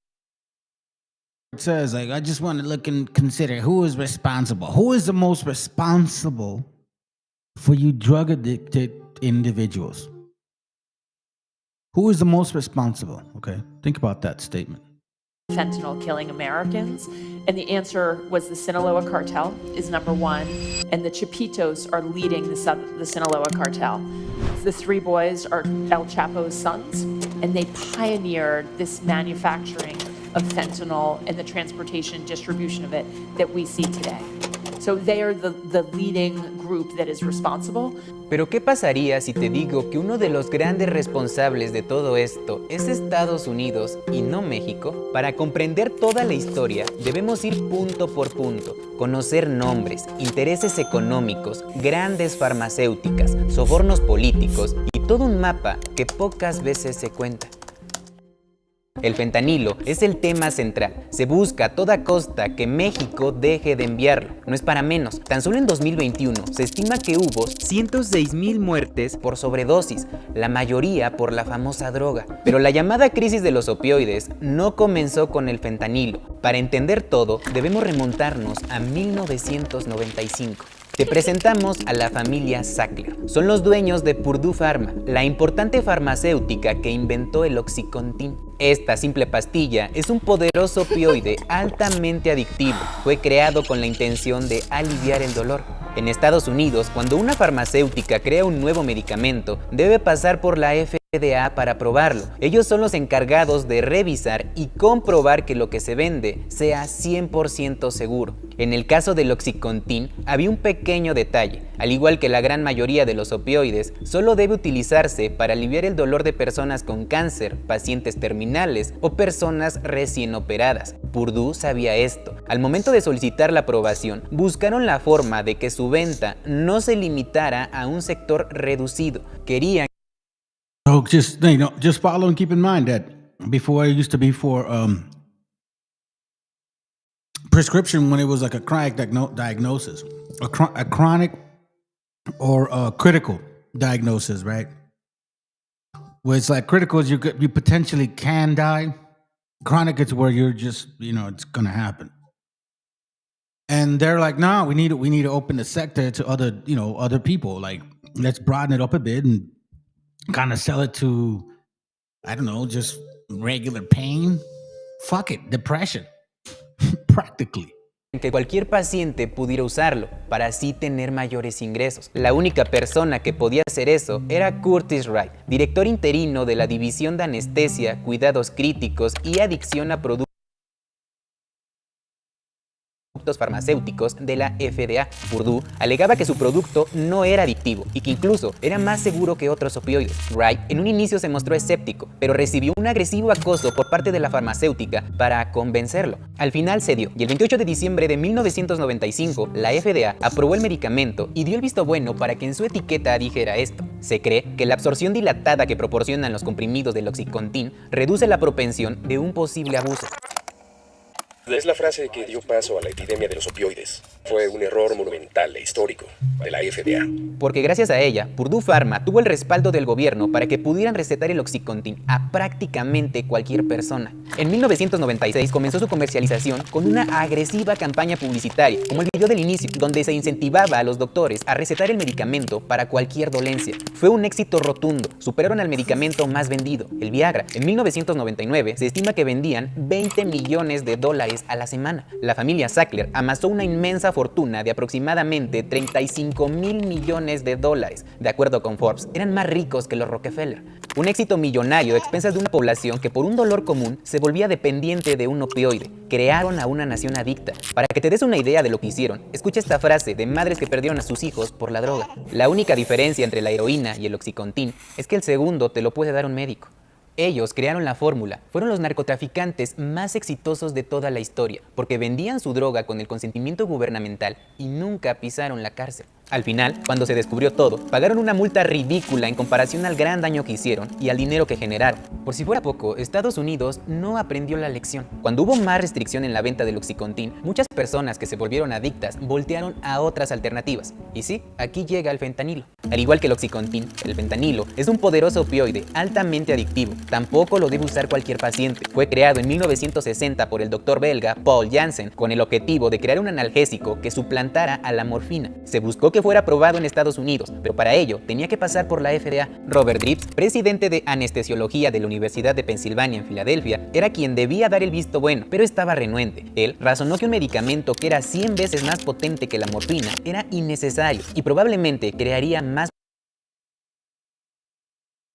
[SPEAKER 1] It says, like, I just want to look and consider who is responsible. Who is the most responsible for you drug addicted individuals? Who is the most responsible? Okay, think about that statement.
[SPEAKER 20] Fentanyl killing Americans, and the answer was the Sinaloa cartel is number one, and the Chapitos are leading the Sinaloa cartel. The three boys are El Chapo's sons, and they pioneered this manufacturing of fentanyl and the transportation and distribution of it that we see today. So they are the leading group that is responsible.
[SPEAKER 19] Pero ¿qué pasaría si te digo que uno de los grandes responsables de todo esto es Estados Unidos y no México? Para comprender toda la historia debemos ir punto por punto, conocer nombres, intereses económicos, grandes farmacéuticas, sobornos políticos y todo un mapa que pocas veces se cuenta. El fentanilo es el tema central. Se busca a toda costa que México deje de enviarlo. No es para menos. Tan solo en 2021 se estima que hubo 106,000 muertes por sobredosis, la mayoría por la famosa droga. Pero la llamada crisis de los opioides no comenzó con el fentanilo. Para entender todo, debemos remontarnos a 1995. Te presentamos a la familia Sackler. Son los dueños de Purdue Pharma, la importante farmacéutica que inventó el Oxycontin. Esta simple pastilla es un poderoso opioide altamente adictivo. Fue creado con la intención de aliviar el dolor. En Estados Unidos, cuando una farmacéutica crea un nuevo medicamento, debe pasar por la FDA para probarlo. Ellos son los encargados de revisar y comprobar que lo que se vende sea 100% seguro. En el caso del Oxycontin, había un pequeño detalle. Al igual que la gran mayoría de los opioides, solo debe utilizarse para aliviar el dolor de personas con cáncer, pacientes terminales o personas recién operadas. Purdue sabía esto. Al momento de solicitar la aprobación, buscaron la forma de que su venta no se limitara a un sector reducido. Querían
[SPEAKER 1] So just follow and keep in mind that before it used to be for prescription when it was like a chronic diagnosis, a chronic or a critical diagnosis, right? Where it's like critical is you potentially can die. Chronic is where you're just, it's gonna happen. And they're like, no, we need to open the sector to other people. Like, let's broaden it up a bit and kind of sell it to, I don't know, just regular pain. Fuck it, depression. Practically.
[SPEAKER 19] Que cualquier paciente pudiera usarlo para así tener mayores ingresos. La única persona que podía hacer eso era Curtis Wright, director interino de la División de Anestesia, Cuidados Críticos y Adicción a Productos farmacéuticos de la FDA. Purdue alegaba que su producto no era adictivo y que incluso era más seguro que otros opioides. Wright en un inicio se mostró escéptico, pero recibió un agresivo acoso por parte de la farmacéutica para convencerlo. Al final cedió y el 28 de diciembre de 1995 la FDA aprobó el medicamento y dio el visto bueno para que en su etiqueta dijera esto. Se cree que la absorción dilatada que proporcionan los comprimidos del Oxycontin reduce la propensión de un posible abuso.
[SPEAKER 21] Es la frase que dio paso a la epidemia de los opioides. Fue un error monumental e histórico de la FDA.
[SPEAKER 19] Porque gracias a ella, Purdue Pharma tuvo el respaldo del gobierno para que pudieran recetar el Oxycontin a prácticamente cualquier persona. En 1996 comenzó su comercialización con una agresiva campaña publicitaria, como el video del inicio, donde se incentivaba a los doctores a recetar el medicamento para cualquier dolencia. Fue un éxito rotundo. Superaron al medicamento más vendido, el Viagra. En 1999 se estima que vendían $20 millones a la semana. La familia Sackler amasó una inmensa fortuna de aproximadamente $35,000 millones. De acuerdo con Forbes, eran más ricos que los Rockefeller. Un éxito millonario a expensas de una población que por un dolor común se volvía dependiente de un opioide. Crearon a una nación adicta. Para que te des una idea de lo que hicieron, escucha esta frase de madres que perdieron a sus hijos por la droga. La única diferencia entre la heroína y el Oxycontin es que el segundo te lo puede dar un médico. Ellos crearon la fórmula, fueron los narcotraficantes más exitosos de toda la historia, porque vendían su droga con el consentimiento gubernamental y nunca pisaron la cárcel. Al final, cuando se descubrió todo, pagaron una multa ridícula en comparación al gran daño que hicieron y al dinero que generaron. Por si fuera poco, Estados Unidos no aprendió la lección. Cuando hubo más restricción en la venta del Oxycontin, muchas personas que se volvieron adictas voltearon a otras alternativas. Y sí, aquí llega el fentanilo. Al igual que el Oxycontin, el fentanilo es un poderoso opioide altamente adictivo. Tampoco lo debe usar cualquier paciente. Fue creado en 1960 por el doctor belga Paul Janssen con el objetivo de crear un analgésico que suplantara a la morfina. Se buscó que fuera aprobado en Estados Unidos, pero para ello tenía que pasar por la FDA. Robert Dripps, presidente de anestesiología de la Universidad de Pensilvania en Filadelfia, era quien debía dar el visto bueno, pero estaba renuente. Él razonó que un medicamento que era 100 veces más potente que la morfina era innecesario y probablemente crearía más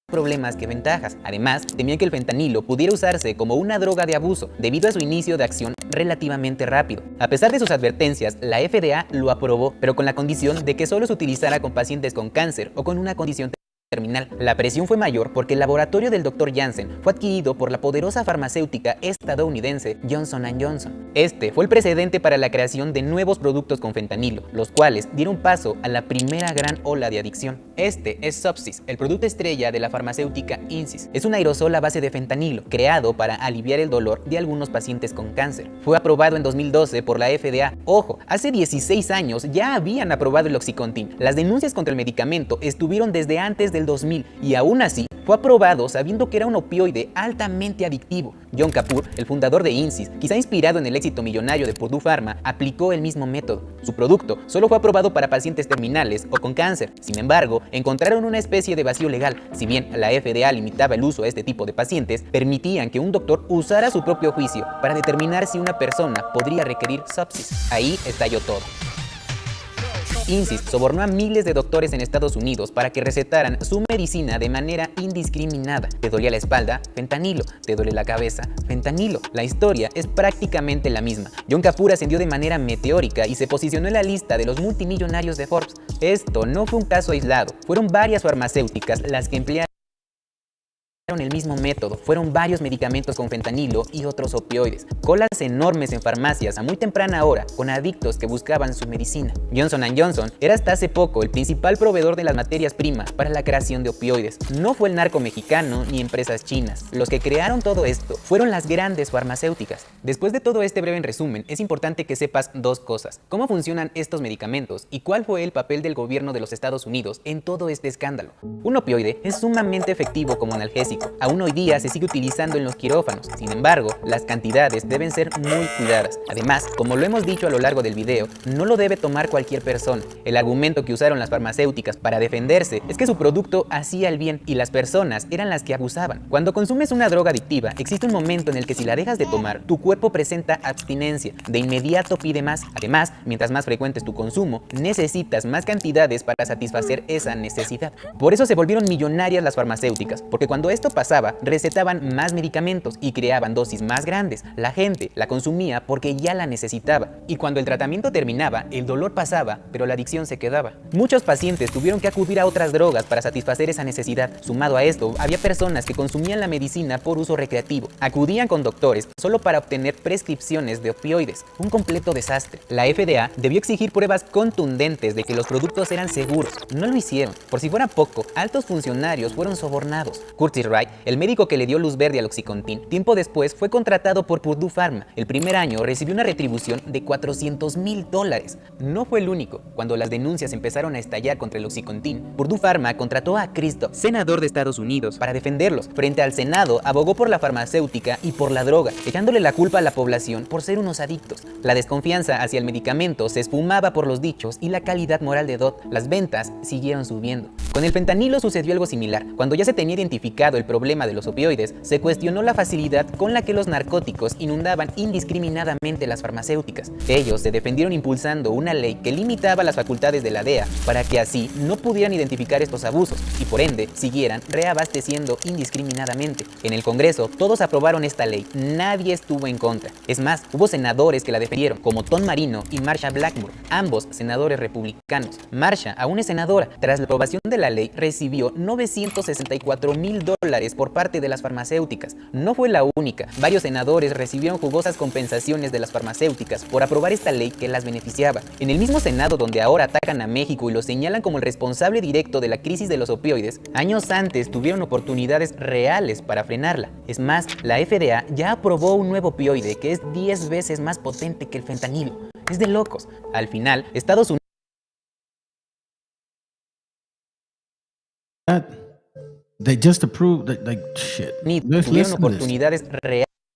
[SPEAKER 19] problemas que ventajas. Además, temían que el fentanilo pudiera usarse como una droga de abuso debido a su inicio de acción relativamente rápido. A pesar de sus advertencias, la FDA lo aprobó, pero con la condición de que solo se utilizara con pacientes con cáncer o con una condición terminal. La presión fue mayor porque el laboratorio del Dr. Janssen fue adquirido por la poderosa farmacéutica estadounidense Johnson & Johnson. Este fue el precedente para la creación de nuevos productos con fentanilo, los cuales dieron paso a la primera gran ola de adicción. Este es Subsys, el producto estrella de la farmacéutica Insys. Es un aerosol a base de fentanilo, creado para aliviar el dolor de algunos pacientes con cáncer. Fue aprobado en 2012 por la FDA. Ojo, hace 16 años ya habían aprobado el Oxycontin. Las denuncias contra el medicamento estuvieron desde antes del 2000 y aún así fue aprobado sabiendo que era un opioide altamente adictivo. John Kapoor, el fundador de Insys, quizá inspirado en el éxito millonario de Purdue Pharma, aplicó el mismo método. Su producto solo fue aprobado para pacientes terminales o con cáncer. Sin embargo, encontraron una especie de vacío legal. Si bien la FDA limitaba el uso a este tipo de pacientes, permitían que un doctor usara su propio juicio para determinar si una persona podría requerir Subsys. Ahí estalló todo. Insys sobornó a miles de doctores en Estados Unidos para que recetaran su medicina de manera indiscriminada. ¿Te dolía la espalda? Fentanilo. ¿Te duele la cabeza? Fentanilo. La historia es prácticamente la misma. John Kapoor ascendió de manera meteórica y se posicionó en la lista de los multimillonarios de Forbes. Esto no fue un caso aislado. Fueron varias farmacéuticas las que emplearon el mismo método. Fueron varios medicamentos con fentanilo y otros opioides. Colas enormes en farmacias a muy temprana hora con adictos que buscaban su medicina. Johnson & Johnson era hasta hace poco el principal proveedor de las materias primas para la creación de opioides. No fue el narco mexicano ni empresas chinas. Los que crearon todo esto fueron las grandes farmacéuticas. Después de todo este breve resumen, es importante que sepas dos cosas: cómo funcionan estos medicamentos y cuál fue el papel del gobierno de los Estados Unidos en todo este escándalo. Un opioide es sumamente efectivo como analgésico. Aún hoy día se sigue utilizando en los quirófanos. Sin embargo, las cantidades deben ser muy cuidadas. Además, como lo hemos dicho a lo largo del video, no lo debe tomar cualquier persona. El argumento que usaron las farmacéuticas para defenderse es que su producto hacía el bien y las personas eran las que abusaban. Cuando consumes una droga adictiva, existe un momento en el que si la dejas de tomar, tu cuerpo presenta abstinencia. De inmediato pide más. Además, mientras más frecuente es tu consumo, necesitas más cantidades para satisfacer esa necesidad. Por eso se volvieron millonarias las farmacéuticas, porque cuando esto pasaba, recetaban más medicamentos y creaban dosis más grandes. La gente la consumía porque ya la necesitaba. Y cuando el tratamiento terminaba, el dolor pasaba, pero la adicción se quedaba. Muchos pacientes tuvieron que acudir a otras drogas para satisfacer esa necesidad. Sumado a esto, había personas que consumían la medicina por uso recreativo. Acudían con doctores solo para obtener prescripciones de opioides. Un completo desastre. La FDA debió exigir pruebas contundentes de que los productos eran seguros. No lo hicieron. Por si fuera poco, altos funcionarios fueron sobornados. Curtis Wright, el médico que le dio luz verde al Oxycontin, tiempo después fue contratado por Purdue Pharma. El primer año recibió una retribución de $400,000. No fue el único. Cuando las denuncias empezaron a estallar contra el Oxycontin, Purdue Pharma contrató a Chris Dodd, senador de Estados Unidos, para defenderlos. Frente al Senado, abogó por la farmacéutica y por la droga, echándole la culpa a la población por ser unos adictos. La desconfianza hacia el medicamento se esfumaba por los dichos y la calidad moral de Dodd. Las ventas siguieron subiendo. Con el fentanilo sucedió algo similar. Cuando ya se tenía identificado el problema de los opioides, se cuestionó la facilidad con la que los narcóticos inundaban indiscriminadamente las farmacéuticas. Ellos se defendieron impulsando una ley que limitaba las facultades de la DEA para que así no pudieran identificar estos abusos y por ende siguieran reabasteciendo indiscriminadamente. En el Congreso todos aprobaron esta ley, nadie estuvo en contra. Es más, hubo senadores que la defendieron, como Tom Marino y Marsha Blackburn, ambos senadores republicanos. Marsha aún es senadora. Tras la aprobación de la ley, recibió $964,000 por parte de las farmacéuticas. No fue la única. Varios senadores recibieron jugosas compensaciones de las farmacéuticas por aprobar esta ley que las beneficiaba. En el mismo Senado donde ahora atacan a México y lo señalan como el responsable directo de la crisis de los opioides, años antes tuvieron oportunidades reales para frenarla. Es más, la FDA ya aprobó un nuevo opioide que es 10 veces más potente que el fentanilo. Es de locos. Al final, Estados Unidos
[SPEAKER 1] They just approved, like shit.
[SPEAKER 19] tuvieron oportunidades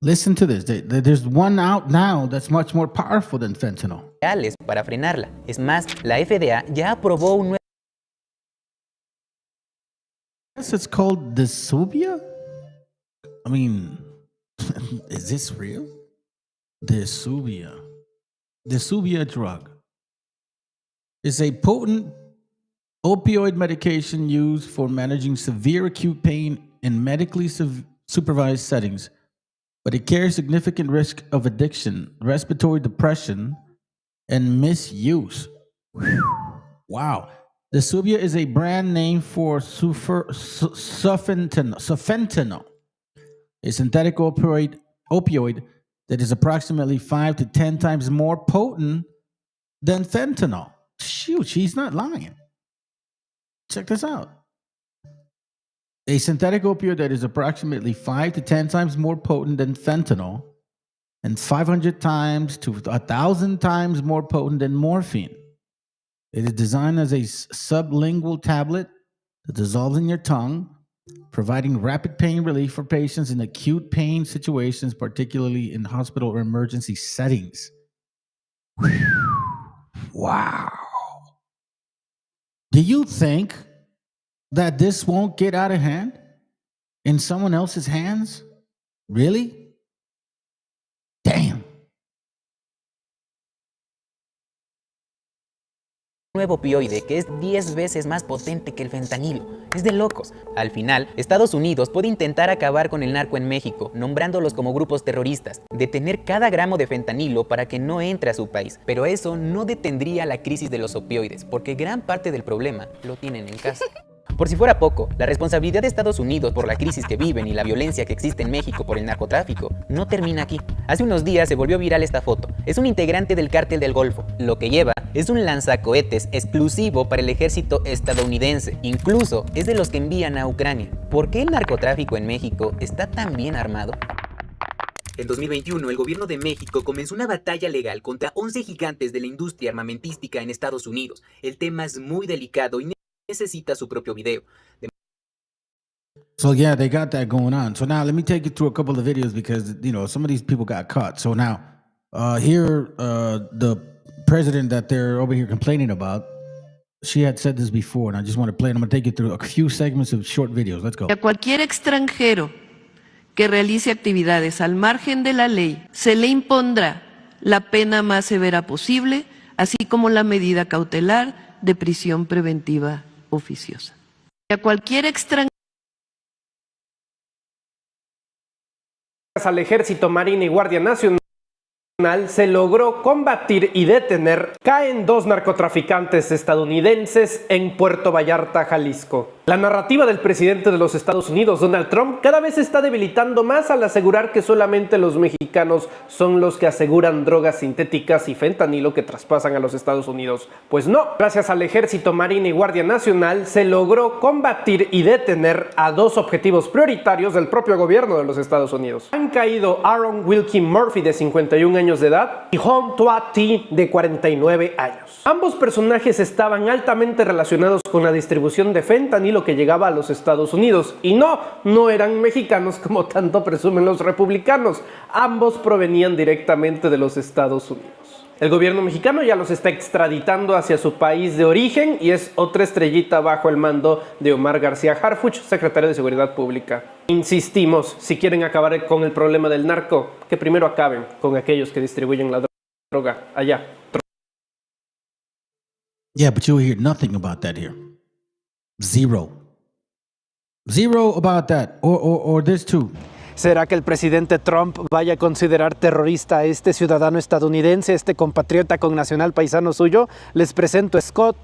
[SPEAKER 1] Listen to this. There's one out now that's much more powerful than fentanyl.
[SPEAKER 19] reales para frenarla. Es más, la FDA ya aprobó un nuevo
[SPEAKER 1] Yes, it's called Desubia. I mean, is this real? Desubia. Desubia drug is a potent opioid medication used for managing severe acute pain in medically supervised settings, but it carries significant risk of addiction, respiratory depression, and misuse. Wow. The Subia is a brand name for sufentanil, a synthetic opioid that is approximately 5 to 10 times more potent than fentanyl. Shoot, she's not lying. Check this out. A synthetic opioid that is approximately 5 to 10 times more potent than fentanyl and 500 times to 1,000 times more potent than morphine. It is designed as a sublingual tablet that dissolves in your tongue, providing rapid pain relief for patients in acute pain situations, particularly in hospital or emergency settings. Wow. Do you think that this won't get out of hand in someone else's hands? Really? Damn.
[SPEAKER 19] Nuevo opioide que es 10 veces más potente que el fentanilo. Es de locos. Al final, Estados Unidos puede intentar acabar con el narco en México, nombrándolos como grupos terroristas, detener cada gramo de fentanilo para que no entre a su país. Pero eso no detendría la crisis de los opioides, porque gran parte del problema lo tienen en casa. Por si fuera poco, la responsabilidad de Estados Unidos por la crisis que viven y la violencia que existe en México por el narcotráfico no termina aquí. Hace unos días se volvió viral esta foto. Es un integrante del cártel del Golfo. Lo que lleva es un lanzacohetes exclusivo para el ejército estadounidense. Incluso es de los que envían a Ucrania. ¿Por qué el narcotráfico en México está tan bien armado? En 2021, el gobierno de México comenzó una batalla legal contra 11 gigantes de la industria armamentística en Estados Unidos. El tema es muy delicado y necesita su propio video.
[SPEAKER 1] So yeah, they got that going on. So now let me take you through a couple of videos because, you know, some of these people got caught. So now here, the president that they're over here complaining about, she had said this before, and I just want to play it. I'm going to take you through a few segments of short videos. Let's go.
[SPEAKER 2] A cualquier extranjero que realice actividades al margen de la ley, se le impondrá la pena más severa posible, así como la medida cautelar de prisión preventiva oficiosa. A cualquier extranjero.
[SPEAKER 22] Al Ejército, Marina y Guardia Nacional se logró combatir y detener. Caen 2 narcotraficantes estadounidenses en Puerto Vallarta, Jalisco. La narrativa del presidente de los Estados Unidos, Donald Trump, cada vez se está debilitando más al asegurar que solamente los mexicanos son los que aseguran drogas sintéticas y fentanilo que traspasan a los Estados Unidos. Pues no, gracias al Ejército, Marina y Guardia Nacional se logró combatir y detener a 2 objetivos prioritarios del propio gobierno de los Estados Unidos. Han caído Aaron Wilkie Murphy, de 51 años de edad, y Hong Tua Thi, de 49 años. Ambos personajes estaban altamente relacionados con la distribución de fentanilo que llegaba a los Estados Unidos. Y no eran mexicanos como tanto presumen los republicanos. Ambos provenían directamente de los Estados Unidos. El gobierno mexicano ya los está extraditando hacia su país de origen y es otra estrellita bajo el mando de Omar García Harfuch, secretario de Seguridad Pública. Insistimos, si quieren acabar con el problema del narco, que primero acaben con aquellos que distribuyen la droga allá.
[SPEAKER 1] Yeah, but you'll hear nothing about that here. Zero about that, or this too.
[SPEAKER 22] ¿Será que el presidente Trump vaya a considerar terrorista a este ciudadano estadounidense, este compatriota connacional paisano suyo? Les presento a Scott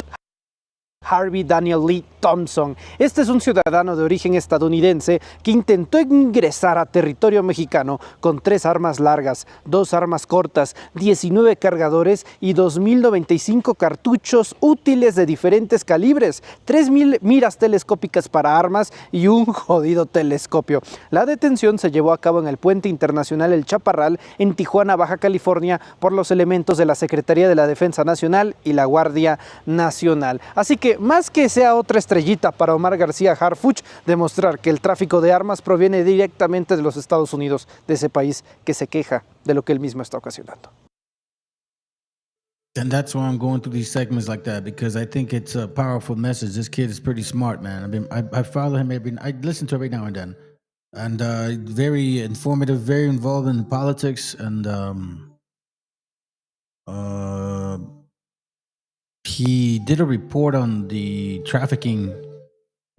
[SPEAKER 22] Harvey Daniel Lee Thompson. Este es un ciudadano de origen estadounidense que intentó ingresar a territorio mexicano con 3 armas largas, 2 armas cortas, 19 cargadores y 2.095 cartuchos útiles de diferentes calibres, 3.000 miras telescópicas para armas y un jodido telescopio. La detención se llevó a cabo en el Puente Internacional El Chaparral en Tijuana, Baja California, por los elementos de la Secretaría de la Defensa Nacional y la Guardia Nacional. Así que más que sea otra estrellita para Omar García Harfuch, demostrar que el tráfico de armas proviene directamente de los Estados Unidos, de ese país que se queja de lo que él mismo está ocasionando.
[SPEAKER 1] And that's why I'm going through these segments like that, because I think it's a powerful message. This kid is pretty smart, man. I follow him I listen to him every now and then, and very informative, very involved in politics, and he did a report on the trafficking.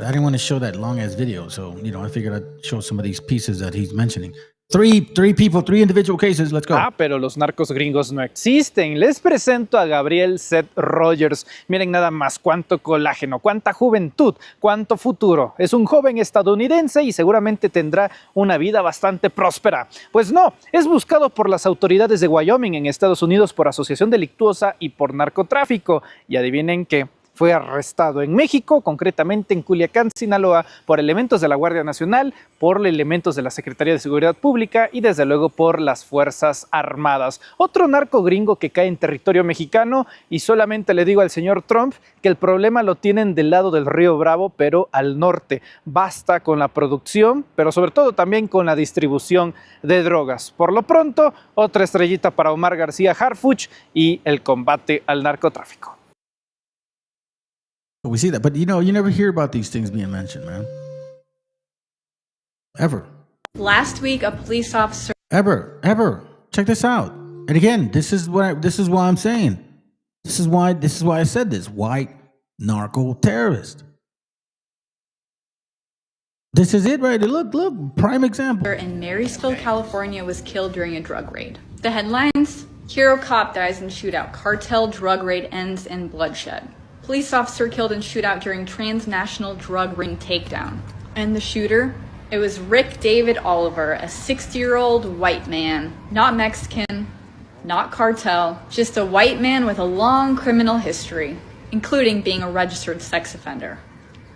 [SPEAKER 1] I didn't want to show that long ass video, so I figured I'd show some of these pieces that he's mentioning. Three people, 3 individual cases. Let's go.
[SPEAKER 22] Pero los narcos gringos no existen. Les presento a Gabriel Seth Rogers. Miren nada más cuánto colágeno, cuánta juventud, cuánto futuro. Es un joven estadounidense y seguramente tendrá una vida bastante próspera. Pues no, es buscado por las autoridades de Wyoming en Estados Unidos por asociación delictuosa y por narcotráfico. Y adivinen qué. Fue arrestado en México, concretamente en Culiacán, Sinaloa, por elementos de la Guardia Nacional, por elementos de la Secretaría de Seguridad Pública y desde luego por las Fuerzas Armadas. Otro narco gringo que cae en territorio mexicano, y solamente le digo al señor Trump que el problema lo tienen del lado del río Bravo, pero al norte. Basta con la producción, pero sobre todo también con la distribución de drogas. Por lo pronto, otra estrellita para Omar García Harfuch y el combate al narcotráfico.
[SPEAKER 1] We see that, but you never hear about these things being mentioned, man. Ever.
[SPEAKER 3] Last week, a police officer.
[SPEAKER 1] Ever. Check this out. And again, this is why I'm saying. This is why I said this. White narco terrorist. This is it right there. Look, prime example.
[SPEAKER 3] In Marysville, California, was killed during a drug raid. The headlines: Hero cop dies in shootout. Cartel drug raid ends in bloodshed. Police officer killed in shootout during transnational drug ring takedown. And the shooter? It was Rick David Oliver, a 60-year-old white man. Not Mexican, not cartel, just a white man with a long criminal history, including being a registered sex offender.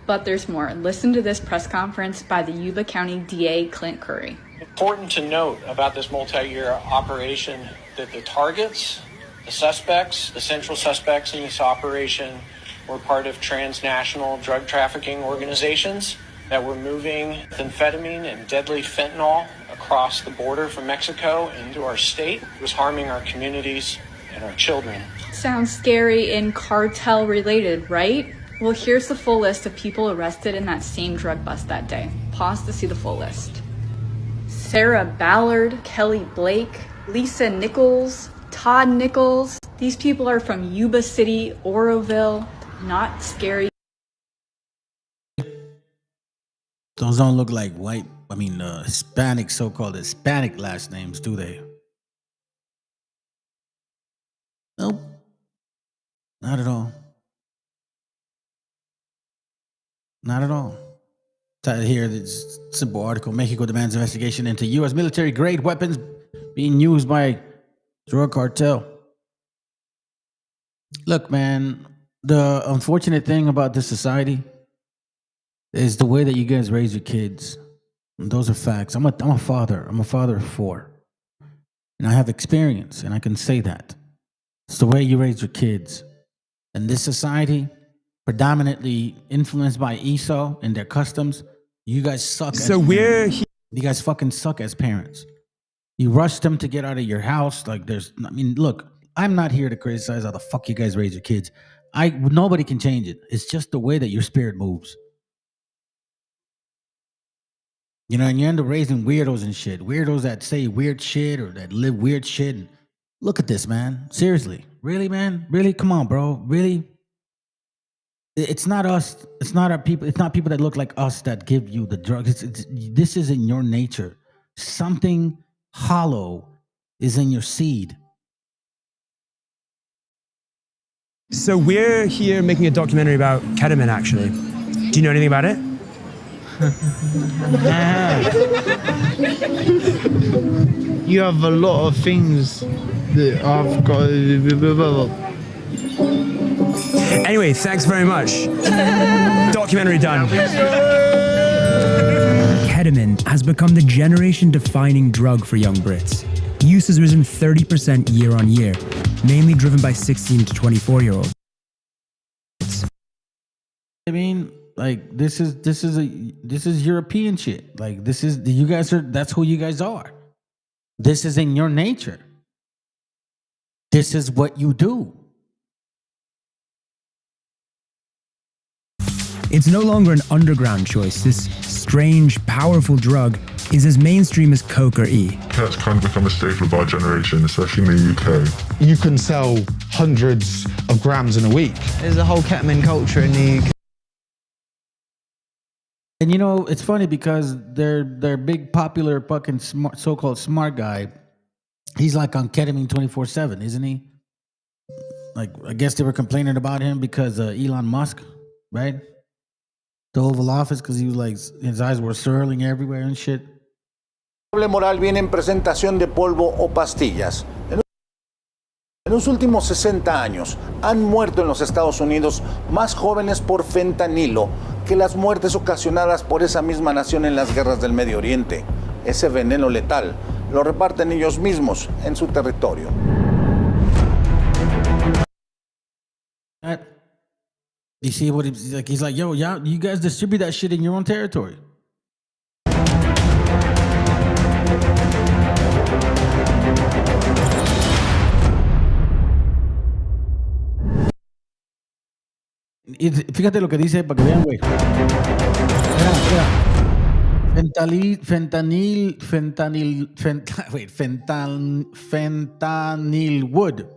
[SPEAKER 3] But there's more. Listen to this press conference by the Yuba County DA, Clint Curry.
[SPEAKER 4] Important to note about this multi-year operation that the targets, the suspects, the central suspects in this operation were part of transnational drug trafficking organizations that were moving amphetamine and deadly fentanyl across the border from Mexico into our state. It was harming our communities and our children.
[SPEAKER 3] Sounds scary and cartel related, right? Well, here's the full list of people arrested in that same drug bust that day. Pause to see the full list. Sarah Ballard, Kelly Blake, Lisa Nichols, Todd Nichols. These people are from Yuba City, Oroville. Not scary.
[SPEAKER 1] Those don't look like Hispanic, so-called Hispanic last names, do they? Nope. Not at all. Not at all. Here, this simple article: Mexico demands investigation into U.S. military-grade weapons being used by drug cartel. Look, man, the unfortunate thing about this society is the way that you guys raise your kids. And those are facts. I'm a father. I'm a father of 4. And I have experience, and I can say that. It's the way you raise your kids. And this society, predominantly influenced by Esau and their customs, you guys suck. You guys fucking suck as parents. You rush them to get out of your house. Look, I'm not here to criticize how the fuck you guys raise your kids. Nobody can change it. It's just the way that your spirit moves. And you end up raising weirdos and shit. Weirdos that say weird shit or that live weird shit. And look at this, man. Seriously. Really, man? Really? Come on, bro. Really? It's not us. It's not our people. It's not people that look like us that give you the drugs. This is in your nature. Something hollow is in your seed.
[SPEAKER 23] So we're here making a documentary about ketamine, actually. Do you know anything about it?
[SPEAKER 24] You have a lot of things that I've got.
[SPEAKER 23] Anyway, thanks very much. Documentary done.
[SPEAKER 25] Ketamine has become the generation-defining drug for young Brits. Use has risen 30% year on year, mainly driven by 16 to 24-year-olds.
[SPEAKER 1] This is European shit. That's who you guys are. This is in your nature. This is what you do.
[SPEAKER 25] It's no longer an underground choice. This strange, powerful drug is as mainstream as Coke or E.
[SPEAKER 6] It's kind of become a staple of our generation, especially in the UK.
[SPEAKER 24] You can sell hundreds of grams in a week. There's a whole ketamine culture in the UK.
[SPEAKER 1] And you know, it's funny because their big popular fucking smart, so-called smart guy, he's like on ketamine 24/7, isn't he? Like, I guess they were complaining about him because Elon Musk, right? The Oval Office, because he was like, his eyes were swirling everywhere and shit.
[SPEAKER 7] Doble moral viene en presentación de polvo o pastillas. En los últimos 60 años han muerto en los Estados Unidos más jóvenes por fentanilo que las muertes ocasionadas por esa misma nación en las guerras del Medio Oriente. Ese veneno letal lo reparten ellos mismos en su territorio.
[SPEAKER 1] You see what he's like? He's like, yo, you guys distribute that shit in your own territory. Fíjate lo que dice para que vean, güey.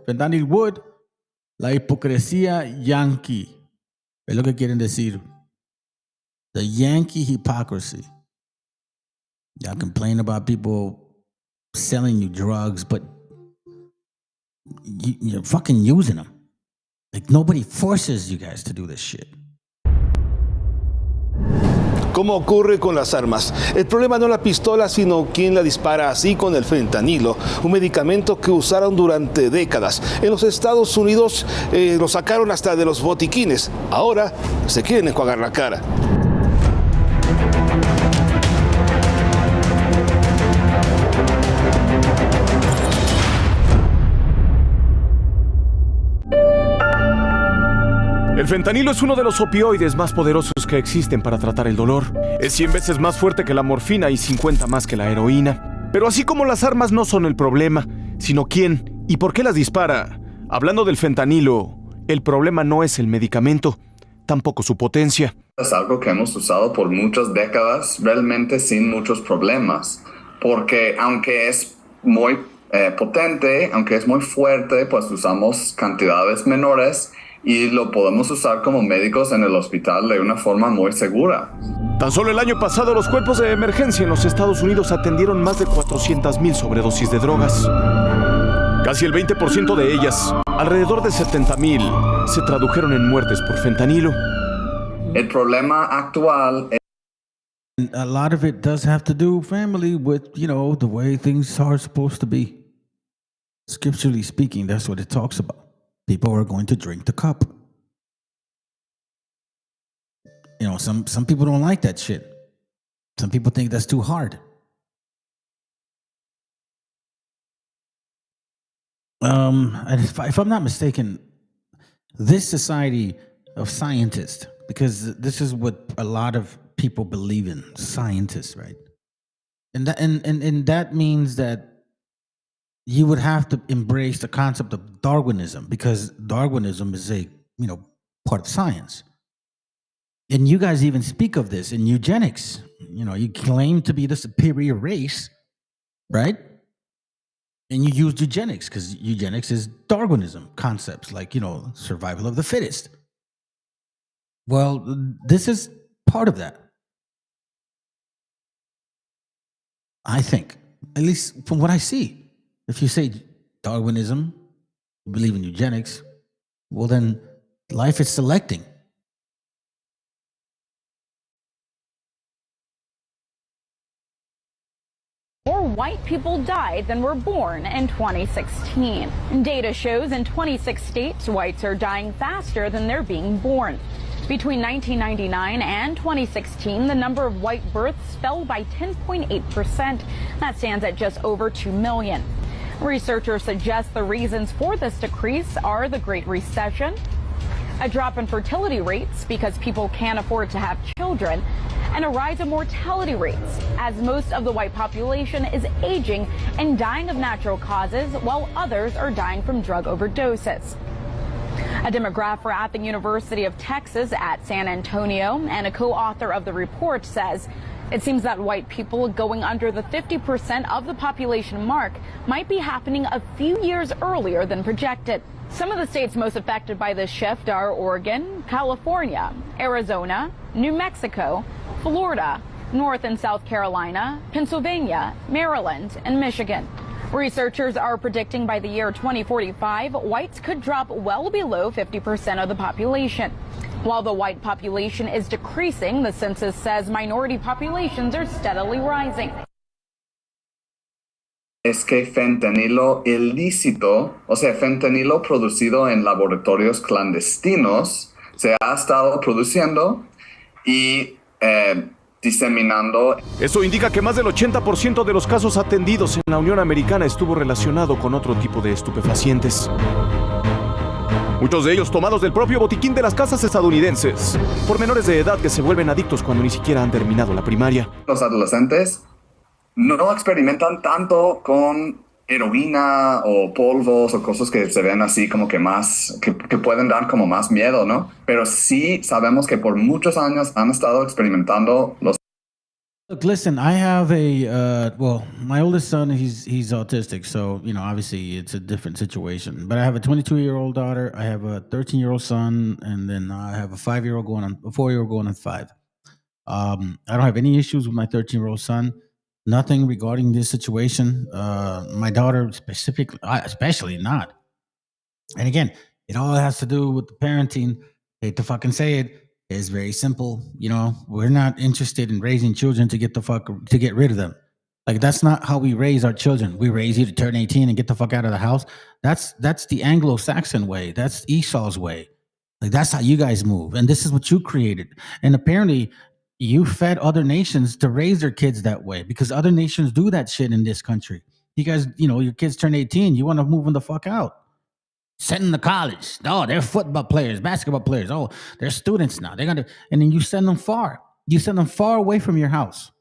[SPEAKER 1] Fentanyl wood, la hipocresía yankee. Es lo que quieren decir. The Yankee hypocrisy. Y'all complain about people selling you drugs, but you're fucking using them. Like, nobody forces you guys to do this shit.
[SPEAKER 8] Como ocurre con las armas, el problema no es la pistola, sino quién la dispara, así con el fentanilo, un medicamento que usaron durante décadas. En los Estados Unidos lo sacaron hasta de los botiquines. Ahora se quieren enjuagar la cara.
[SPEAKER 9] El fentanilo es uno de los opioides más poderosos que existen para tratar el dolor. Es 100 veces más fuerte que la morfina y 50 más que la heroína. Pero así como las armas no son el problema, sino quién y por qué las dispara. Hablando del fentanilo, el problema no es el medicamento, tampoco su potencia.
[SPEAKER 10] Es algo que hemos usado por muchas décadas, realmente sin muchos problemas. Porque aunque es muy potente, aunque es muy fuerte, pues usamos cantidades menores y lo podemos usar como médicos en el hospital de una forma muy segura.
[SPEAKER 9] Tan solo el año pasado, los cuerpos de emergencia en los Estados Unidos atendieron más de 400,000 sobredosis de drogas. Casi el 20% de ellas, alrededor de 70,000, se tradujeron en muertes por fentanilo.
[SPEAKER 10] El problema actual es...
[SPEAKER 1] A lot of it does have to do, family, with, you know, the way things are supposed to be. Scripturally speaking, that's what it talks about. People are going to drink the cup. You know, some people don't like that shit. Some people think that's too hard. And if I'm not mistaken, this society of scientists, because this is what a lot of people believe in, scientists, right? And that means that you would have to embrace the concept of Darwinism, because Darwinism is a, you know, part of science. And you guys even speak of this in eugenics. You know, you claim to be the superior race, right? And you use eugenics because eugenics is Darwinism concepts like, you know, survival of the fittest. Well, this is part of that. I think, at least from what I see. If you say Darwinism, you believe in eugenics, well then life is selecting.
[SPEAKER 26] More white people died than were born in 2016. Data shows in 26 states, whites are dying faster than they're being born. Between 1999 and 2016, the number of white births fell by 10.8%. That stands at just over 2 million. Researchers suggest the reasons for this decrease are the Great Recession, a drop in fertility rates because people can't afford to have children, and a rise in mortality rates as most of the white population is aging and dying of natural causes while others are dying from drug overdoses. A demographer at the University of Texas at San Antonio and a co-author of the report says it seems that white people going under the 50% of the population mark might be happening a few years earlier than projected. Some of the states most affected by this shift are Oregon, California, Arizona, New Mexico, Florida, North and South Carolina, Pennsylvania, Maryland, and Michigan. Researchers are predicting by the year 2045, whites could drop well below 50% of the population. While the white population is decreasing, the census says minority populations are steadily rising.
[SPEAKER 10] Es que fentanilo ilícito, o sea, fentanilo producido en laboratorios clandestinos, se ha estado produciendo y diseminando.
[SPEAKER 9] Eso indica que más del 80% de los casos atendidos en la Unión Americana estuvo relacionado con otro tipo de estupefacientes. Muchos de ellos tomados del propio botiquín de las casas estadounidenses, por menores de edad que se vuelven adictos cuando ni siquiera han terminado la primaria.
[SPEAKER 10] Los adolescentes no experimentan tanto con heroína o polvos o cosas que se ven así como que más, que pueden dar como más miedo, ¿no? Pero sí sabemos que por muchos años han estado experimentando los.
[SPEAKER 1] Look, listen, I have well, my oldest son, he's autistic, so, you know, obviously it's a different situation. But I have a 22-year-old daughter, I have a 13-year-old son, and then I have a 4-year-old going on 5. I don't have any issues with my 13-year-old son. Nothing regarding this situation. My daughter especially not. And again, it all has to do with the parenting. Hate to fucking say it. It's very simple. You know, we're not interested in raising children to get rid of them. Like, that's not how we raise our children. We raise you to turn 18 and get the fuck out of the house. That's the Anglo-Saxon way. That's Esau's way. Like, that's how you guys move. And this is what you created. And apparently you fed other nations to raise their kids that way because other nations do that shit in this country. You guys, you know, your kids turn 18, you want to move them the fuck out. Send them to college. Oh, they're football players, basketball players. Oh, they're students now. And then you send them far. You send them far away from your house.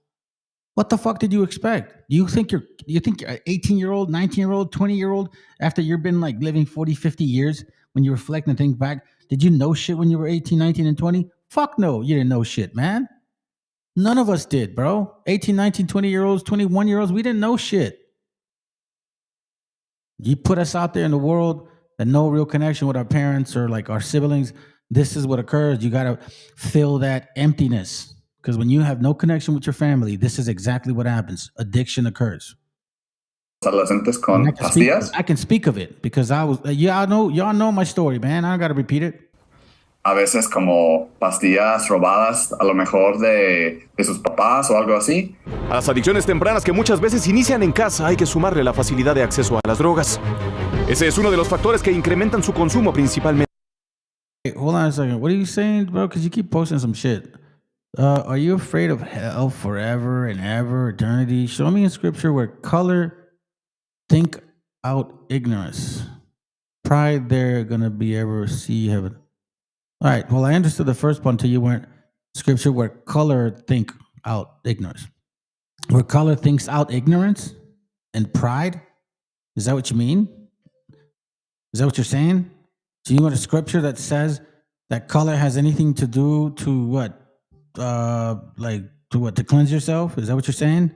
[SPEAKER 1] What the fuck did you expect? Do you think you're 18-year-old, 19-year-old, 20-year-old, after you've been like living 40, 50 years, when you reflect and think back, did you know shit when you were 18, 19, and 20? Fuck no, you didn't know shit, man. None of us did, bro. 18, 19, 20-year-olds, 21-year-olds, we didn't know shit. You put us out there in the world and no real connection with our parents or like our siblings. This is what occurs. You got to fill that emptiness. Because when you have no connection with your family, this is exactly what happens. Addiction occurs.
[SPEAKER 10] Adolescentes con pastillas.
[SPEAKER 1] I can speak of it because y'all know my story, man. I don't got to repeat it.
[SPEAKER 10] A veces como pastillas robadas, a lo mejor de sus papás o algo así.
[SPEAKER 9] A las adicciones tempranas que muchas veces inician en casa hay que sumarle la facilidad de acceso a las drogas. Ese es uno de los factores que incrementan su consumo principalmente.
[SPEAKER 1] Hey, hold on a second. What are you saying, bro? Because you keep posting some shit. Are you afraid of hell forever and ever, eternity? Show me in scripture where color think out ignorance. Pride they're gonna be ever see heaven. All right. Well, I understood the first one until you went scripture where color think out ignorance. Where color thinks out ignorance and pride? Is that what you mean? Is that what you're saying? So you want a scripture that says that color has anything to do to what? To cleanse yourself? Is that what you're saying?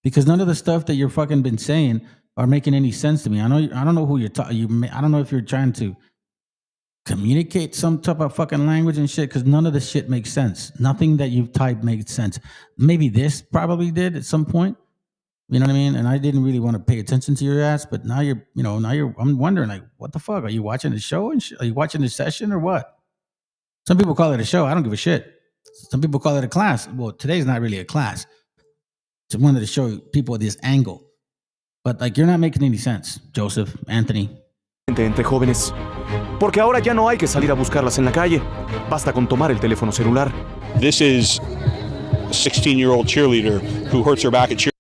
[SPEAKER 1] Because none of the stuff that you're fucking been saying are making any sense to me. I don't know who you're talking. I don't know if you're trying to communicate some type of fucking language and shit, because none of this shit makes sense. Nothing that you've typed makes sense. Maybe this probably did at some point. You know what I mean? And I didn't really want to pay attention to your ass, but now I'm wondering, like, what the fuck? Are you watching the show and shit? Are you watching the session or what? Some people call it a show. I don't give a shit. Some people call it a class. Well, today's not really a class. Just wanted to show people this angle. But like, you're not making any sense, Joseph, Anthony.
[SPEAKER 9] Entre jóvenes. Porque ahora ya no hay que salir a buscarlas en la calle. Basta con tomar el teléfono celular.
[SPEAKER 5] This is a 16-year-old cheerleader who hurts her back at cheer.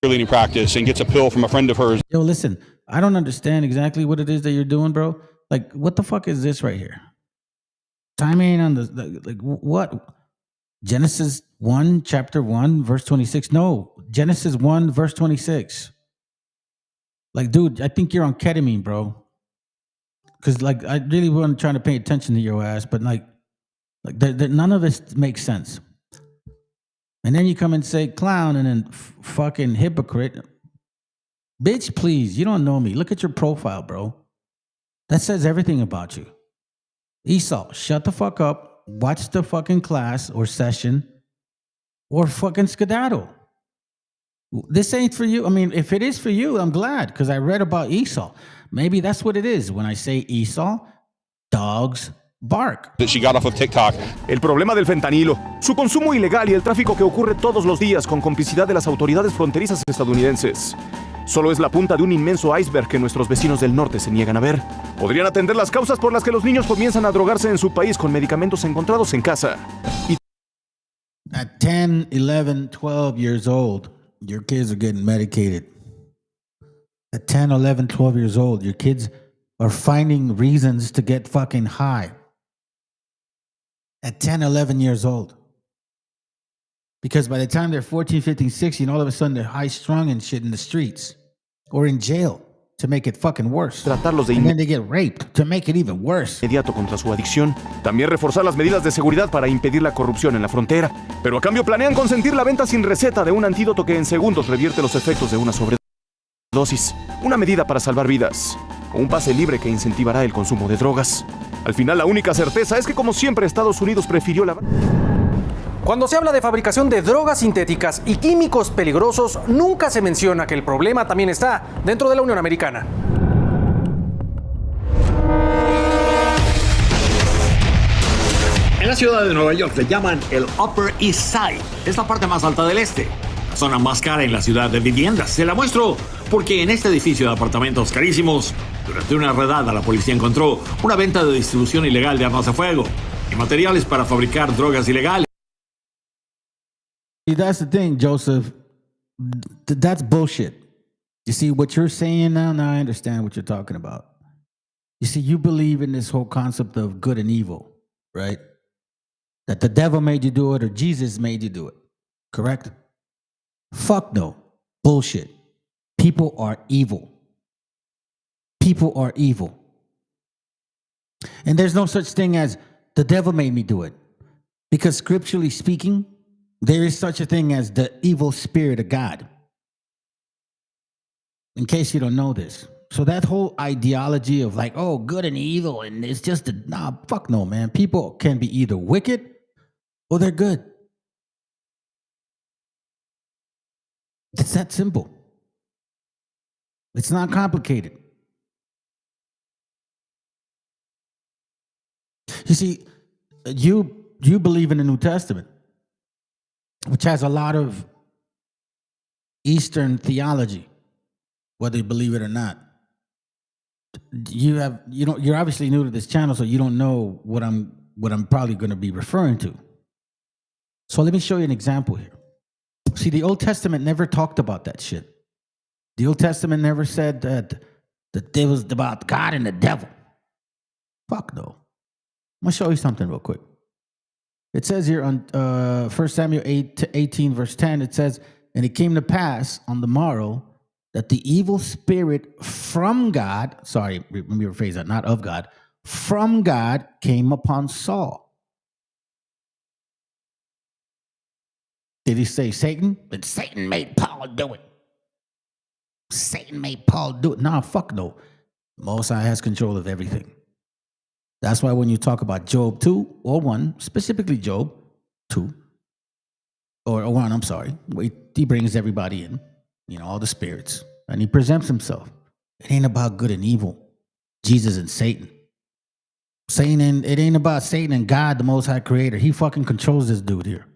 [SPEAKER 5] cheerleading practice and gets a pill from a friend of hers.
[SPEAKER 1] Yo, listen, I don't understand exactly what it is that you're doing, bro. Like, what the fuck is this right here? Time ain't on like what? Genesis 1, chapter 1, verse 26. No, Genesis 1, verse 26. Like, dude, I think you're on ketamine, bro. Because, like, I really wasn't trying to pay attention to your ass, but, like none of this makes sense. And then you come and say clown and then fucking hypocrite. Bitch, please, you don't know me. Look at your profile, bro. That says everything about you. Esau, shut the fuck up. Watch the fucking class or session or fucking skedaddle. This ain't for you. I mean, if it is for you, I'm glad because I read about Esau. Maybe that's what it is. When I say Esau, dogs bark.
[SPEAKER 5] That she got off of TikTok.
[SPEAKER 9] El problema del fentanilo, su consumo ilegal y el tráfico que ocurre todos los días con complicidad de las autoridades fronterizas estadounidenses. Solo es la punta de un inmenso iceberg que nuestros vecinos del norte se niegan a ver. Podrían atender las causas por las que los niños comienzan a drogarse en su país con medicamentos encontrados en casa.
[SPEAKER 1] At 10, 11, 12 years old, your kids are getting medicated. At 10, 11, 12 years old, your kids are finding reasons to get fucking high. At 10, 11 years old. Because by the time they're 14, 15, 16, all of a sudden they're high-strung and shit in the streets or in jail to make it fucking worse.
[SPEAKER 9] Tratarlos de
[SPEAKER 1] and then they get raped to make it even worse.
[SPEAKER 9] Inmediato contra su adicción. También reforzar las medidas de seguridad para impedir la corrupción en la frontera. Pero a cambio planean consentir la venta sin receta de un antídoto que en segundos revierte los efectos de una sobredosis. Una medida para salvar vidas. O un pase libre que incentivará el consumo de drogas. Al final, la única certeza es que, como siempre, Estados Unidos prefirió la...
[SPEAKER 22] Cuando se habla de fabricación de drogas sintéticas y químicos peligrosos, nunca se menciona que el problema también está dentro de la Unión Americana.
[SPEAKER 11] En la ciudad de Nueva York le llaman el Upper East Side. Es la parte más alta del este. La zona más cara en la ciudad de viviendas. Se la muestro porque en este edificio de apartamentos carísimos, durante una redada la policía encontró una venta de distribución ilegal de armas de fuego y materiales para fabricar drogas ilegales.
[SPEAKER 1] See, that's the thing, Joseph. That's bullshit. You see, what you're saying now I understand what you're talking about. You see, you believe in this whole concept of good and evil, right? That the devil made you do it or Jesus made you do it, correct? Fuck no. Bullshit. People are evil. People are evil. And there's no such thing as the devil made me do it. Because scripturally speaking, there is such a thing as the evil spirit of God. In case you don't know this. So that whole ideology of like, oh, good and evil, and it's just fuck no, man. People can be either wicked or they're good. It's that simple. It's not complicated. You see, you believe in the New Testament, which has a lot of Eastern theology, whether you believe it or not. You're obviously new to this channel, so you don't know what I'm probably going to be referring to. So let me show you an example here. See, the Old Testament never talked about that shit. The Old Testament never said that it was about God and the devil. Fuck no. I'm going to show you something real quick. It says here on 1 Samuel 18, verse 10, it says, and it came to pass on the morrow that the evil spirit from God, sorry, let me rephrase that, not of God, from God came upon Saul. Did he say Satan? But Satan made Paul do it. Satan made Paul do it. Nah, fuck no. Most High has control of everything. That's why when you talk about Job 2 or 1, specifically Job 2, or 1, I'm sorry, he brings everybody in, all the spirits, and he presents himself. It ain't about good and evil, Jesus and Satan. It ain't about Satan and God, the Most High Creator. He fucking controls this dude here.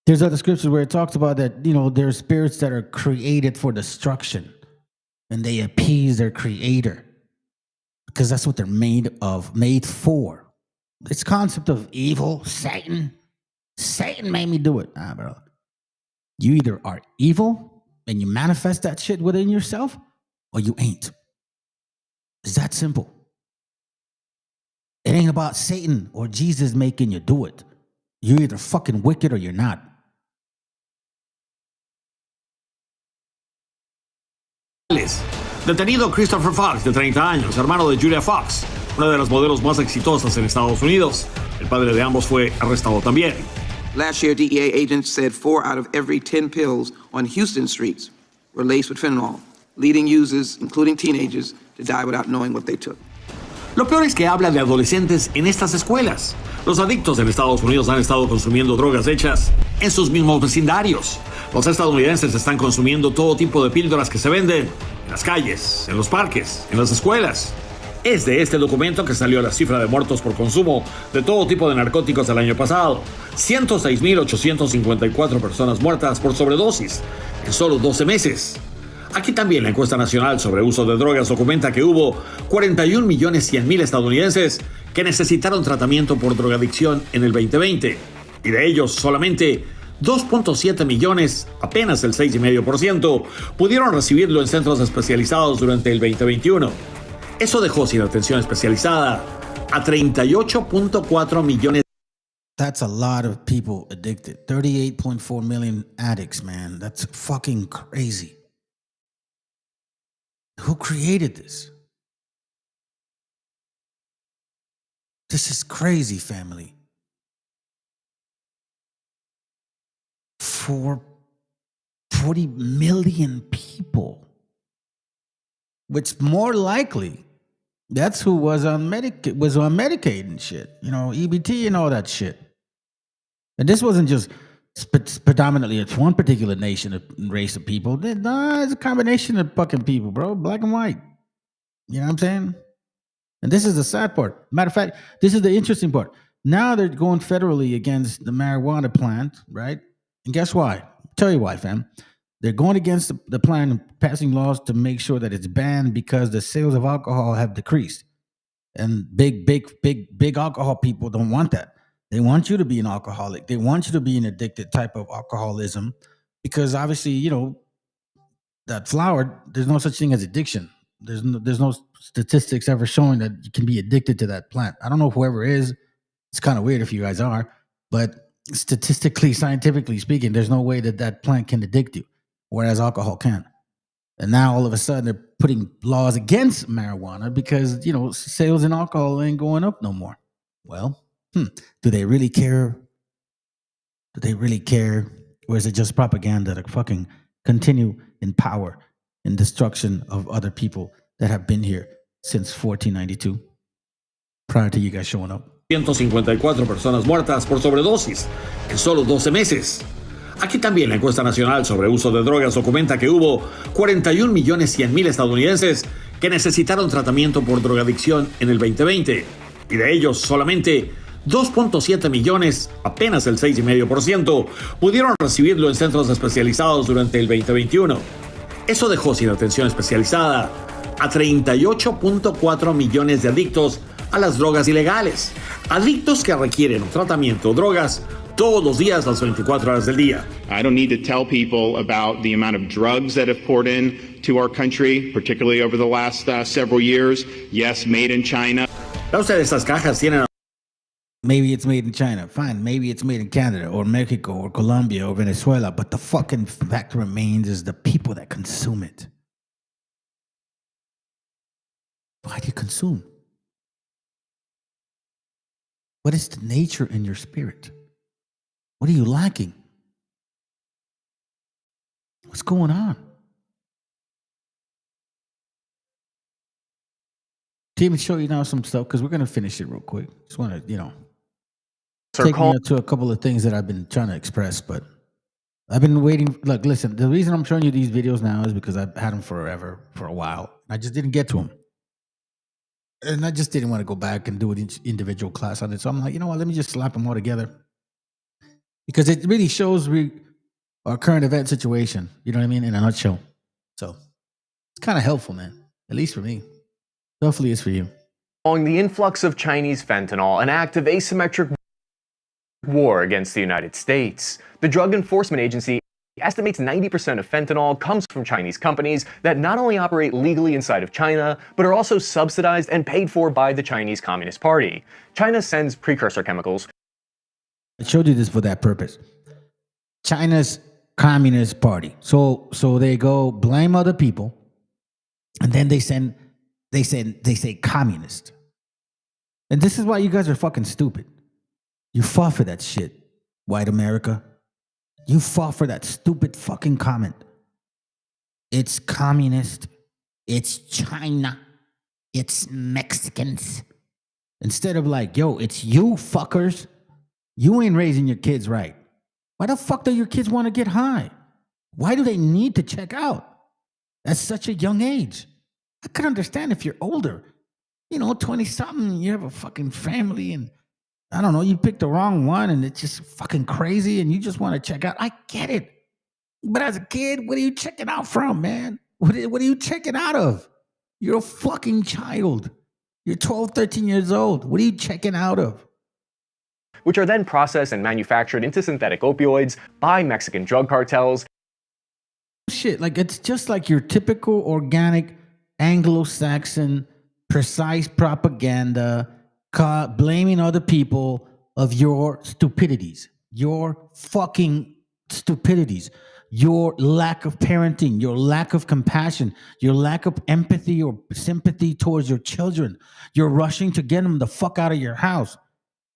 [SPEAKER 1] There's other scriptures where it talks about that, there are spirits that are created for destruction, and they appease their creator. Because that's what they're made for. This concept of evil, Satan made me do it. Nah, bro. You either are evil and you manifest that shit within yourself, or you ain't. It's that simple. It ain't about Satan or Jesus making you do it. You're either fucking wicked or you're not.
[SPEAKER 11] Detenido Christopher Fox, de 30 años, hermano de Julia Fox, una de las modelos más exitosas en Estados Unidos. El padre de ambos fue arrestado también.
[SPEAKER 12] Last year, DEA agents said 4 out of every 10 pills on Houston streets were laced with fentanyl, leading users, including teenagers, to die without knowing what they took.
[SPEAKER 11] Lo peor es que habla de adolescentes en estas escuelas. Los adictos en Estados Unidos han estado consumiendo drogas hechas en sus mismos vecindarios. Los estadounidenses están consumiendo todo tipo de píldoras que se venden en las calles, en los parques, en las escuelas. Es de este documento que salió la cifra de muertos por consumo de todo tipo de narcóticos el año pasado. 106.854 personas muertas por sobredosis en solo 12 meses. Aquí también la encuesta nacional sobre uso de drogas documenta que hubo 41.100.000 estadounidenses que necesitaron tratamiento por drogadicción en el 2020. Y de ellos solamente 2.7 millones, apenas el 6,5%, pudieron recibirlo en centros especializados durante el 2021. Eso dejó sin atención especializada a 38.4 millones.
[SPEAKER 1] That's a lot of people addicted. 38.4 million addicts, man. That's fucking crazy. Who created this? This is crazy, family. 40 million people. Which more likely, that's who was on Medicaid and shit. You know, EBT and all that shit. And this wasn't just predominantly it's one particular nation and race of people. No, it's a combination of fucking people, bro. Black and white. You know what I'm saying? And this is the sad part. Matter of fact, this is the interesting part. Now they're going federally against the marijuana plant, right? And guess why? I'll tell you why, fam. They're going against the plan and passing laws to make sure that it's banned because the sales of alcohol have decreased. And big alcohol people don't want that. They want you to be an alcoholic. They want you to be an addicted type of alcoholism because obviously, you know, that flower, there's no such thing as addiction. There's no statistics ever showing that you can be addicted to that plant. I don't know if whoever is. It's kind of weird if you guys are, but statistically, scientifically speaking, there's no way that plant can addict you, whereas alcohol can. And now all of a sudden they're putting laws against marijuana because, you know, sales in alcohol ain't going up no more. Well, do they really care? Do they really care? Or is it just propaganda to fucking continue in power and destruction of other people that have been here since 1492, prior to you guys showing up?
[SPEAKER 11] 154 personas muertas por sobredosis en solo 12 meses. Aquí también la encuesta nacional sobre uso de drogas documenta que hubo 41.100.000 estadounidenses que necesitaron tratamiento por drogadicción en el 2020. Y de ellos solamente 2.7 millones, apenas el 6,5%, pudieron recibirlo en centros especializados durante el 2021. Eso dejó sin atención especializada a 38.4 millones de adictos a las drogas ilegales. Adictos que requieren un tratamiento o drogas todos los días, las 24 horas del día.
[SPEAKER 13] I don't need to tell people about the amount of drugs that have poured in to our country, particularly over the last several years. Yes, made in China.
[SPEAKER 11] Ustedes estas cajas tienen.
[SPEAKER 1] Maybe it's made in China. Fine. Maybe it's made in Canada or Mexico or Colombia or Venezuela. But the fucking fact remains is the people that consume it. Why do you consume? What is the nature in your spirit? What are you lacking? What's going on? Let me show you now some stuff because we're going to finish it real quick. Just want to, you know, take me to a couple of things that I've been trying to express, but I've been waiting. Look, listen, the reason I'm showing you these videos now is because I've had them for a while. I just didn't get to them. And I just didn't want to go back and do an individual class on it. So I'm like, you know what, let me just slap them all together. Because it really shows our current event situation, you know what I mean, in a nutshell. So it's kind of helpful, man, at least for me. Hopefully it's for you.
[SPEAKER 14] Following the influx of Chinese fentanyl, an act of asymmetric war against the United States, the Drug Enforcement Agency He estimates 90% of fentanyl comes from Chinese companies that not only operate legally inside of China, but are also subsidized and paid for by the Chinese Communist Party. China sends precursor chemicals.
[SPEAKER 1] I showed you this for that purpose. China's Communist Party. So they go blame other people, and then they say communist. And this is why you guys are fucking stupid. You fought for that shit, white America. You fought for that stupid fucking comment. It's communist. It's China. It's Mexicans. Instead of like, yo, it's you fuckers. You ain't raising your kids right. Why the fuck do your kids want to get high? Why do they need to check out at such a young age? I could understand if you're older, 20-something, you have a fucking family and I don't know, you picked the wrong one and it's just fucking crazy and you just want to check out. I get it. But as a kid, what are you checking out from, man? What are you checking out of? You're a fucking child. You're 12, 13 years old. What are you checking out of?
[SPEAKER 14] Which are then processed and manufactured into synthetic opioids by Mexican drug cartels.
[SPEAKER 1] Shit, like it's just like your typical organic Anglo-Saxon precise propaganda blaming other people of your stupidities, your fucking stupidities, your lack of parenting, your lack of compassion, your lack of empathy or sympathy towards your children. You're rushing to get them the fuck out of your house.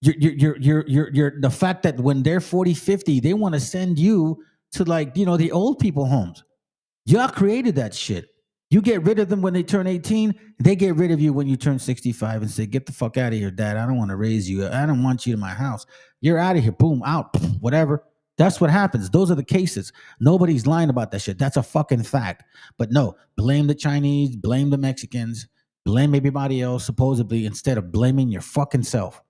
[SPEAKER 1] You're the fact that when they're 40, 50, they want to send you to the old people homes. Y'all created that shit. You get rid of them when they turn 18. They get rid of you when you turn 65 and say, get the fuck out of here, Dad. I don't want to raise you. I don't want you in my house. You're out of here. Boom, out, whatever. That's what happens. Those are the cases. Nobody's lying about that shit. That's a fucking fact. But no, blame the Chinese, blame the Mexicans, blame everybody else, supposedly, instead of blaming your fucking self.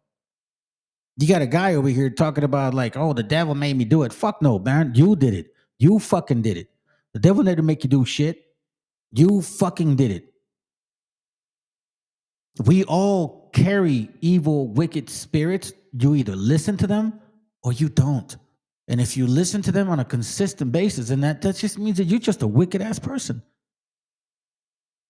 [SPEAKER 1] You got a guy over here talking about the devil made me do it. Fuck no, man. You did it. You fucking did it. The devil didn't make you do shit. You fucking did it. We all carry evil, wicked spirits. You either listen to them or you don't. And if you listen to them on a consistent basis, and that just means that you're just a wicked ass person.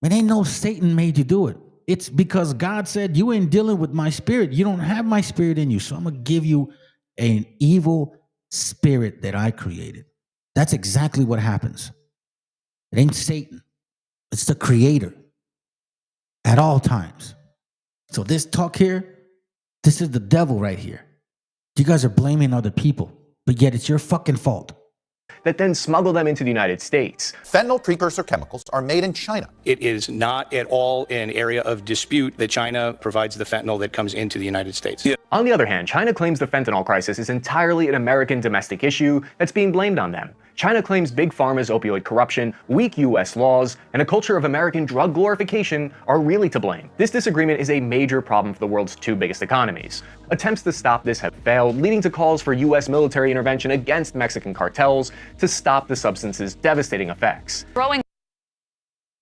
[SPEAKER 1] It ain't no Satan made you do it. It's because God said, you ain't dealing with my spirit. You don't have my spirit in you. So I'm going to give you an evil spirit that I created. That's exactly what happens. It ain't Satan. It's the creator at all times. So this talk here, this is the devil right here. You guys are blaming other people, but yet it's your fucking fault.
[SPEAKER 14] That then smuggle them into the United States.
[SPEAKER 15] Fentanyl precursor chemicals are made in China.
[SPEAKER 16] It is not at all an area of dispute that China provides the fentanyl that comes into the United States. Yeah.
[SPEAKER 14] On the other hand, China claims the fentanyl crisis is entirely an American domestic issue that's being blamed on them. China claims Big Pharma's opioid corruption, weak U.S. laws, and a culture of American drug glorification are really to blame. This disagreement is a major problem for the world's two biggest economies. Attempts to stop this have failed, leading to calls for U.S. military intervention against Mexican cartels to stop the substance's devastating effects.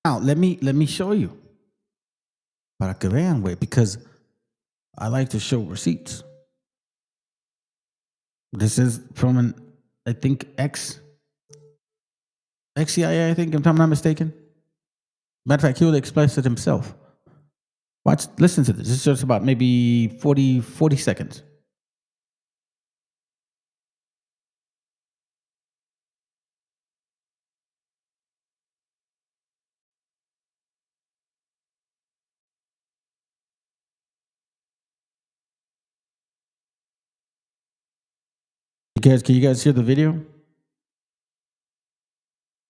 [SPEAKER 1] Now, let me show you. Para que vean, güey, because I like to show receipts. This is from I think ex-CIA, I think, if I'm not mistaken. Matter of fact, he will express it himself. Listen to this. It's just about maybe 40 seconds. Can you guys hear the video?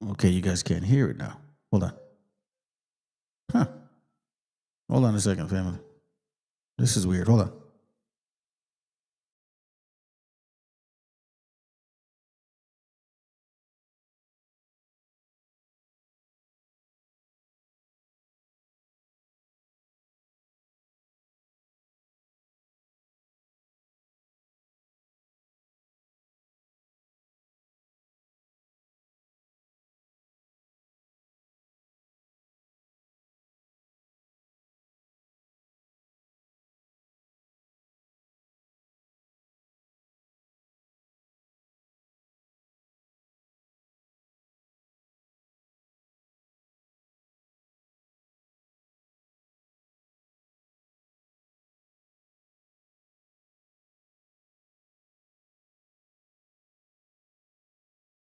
[SPEAKER 1] Okay, you guys can't hear it now. Hold on. Huh. Hold on a second, family. This is weird. Hold on.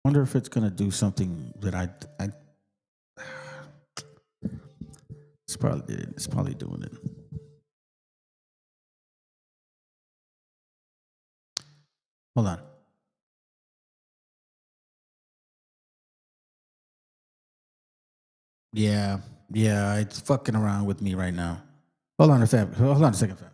[SPEAKER 1] Wonder if it's gonna do something that I it's probably doing it. Hold on. Yeah, it's fucking around with me right now. Hold on a second, fam.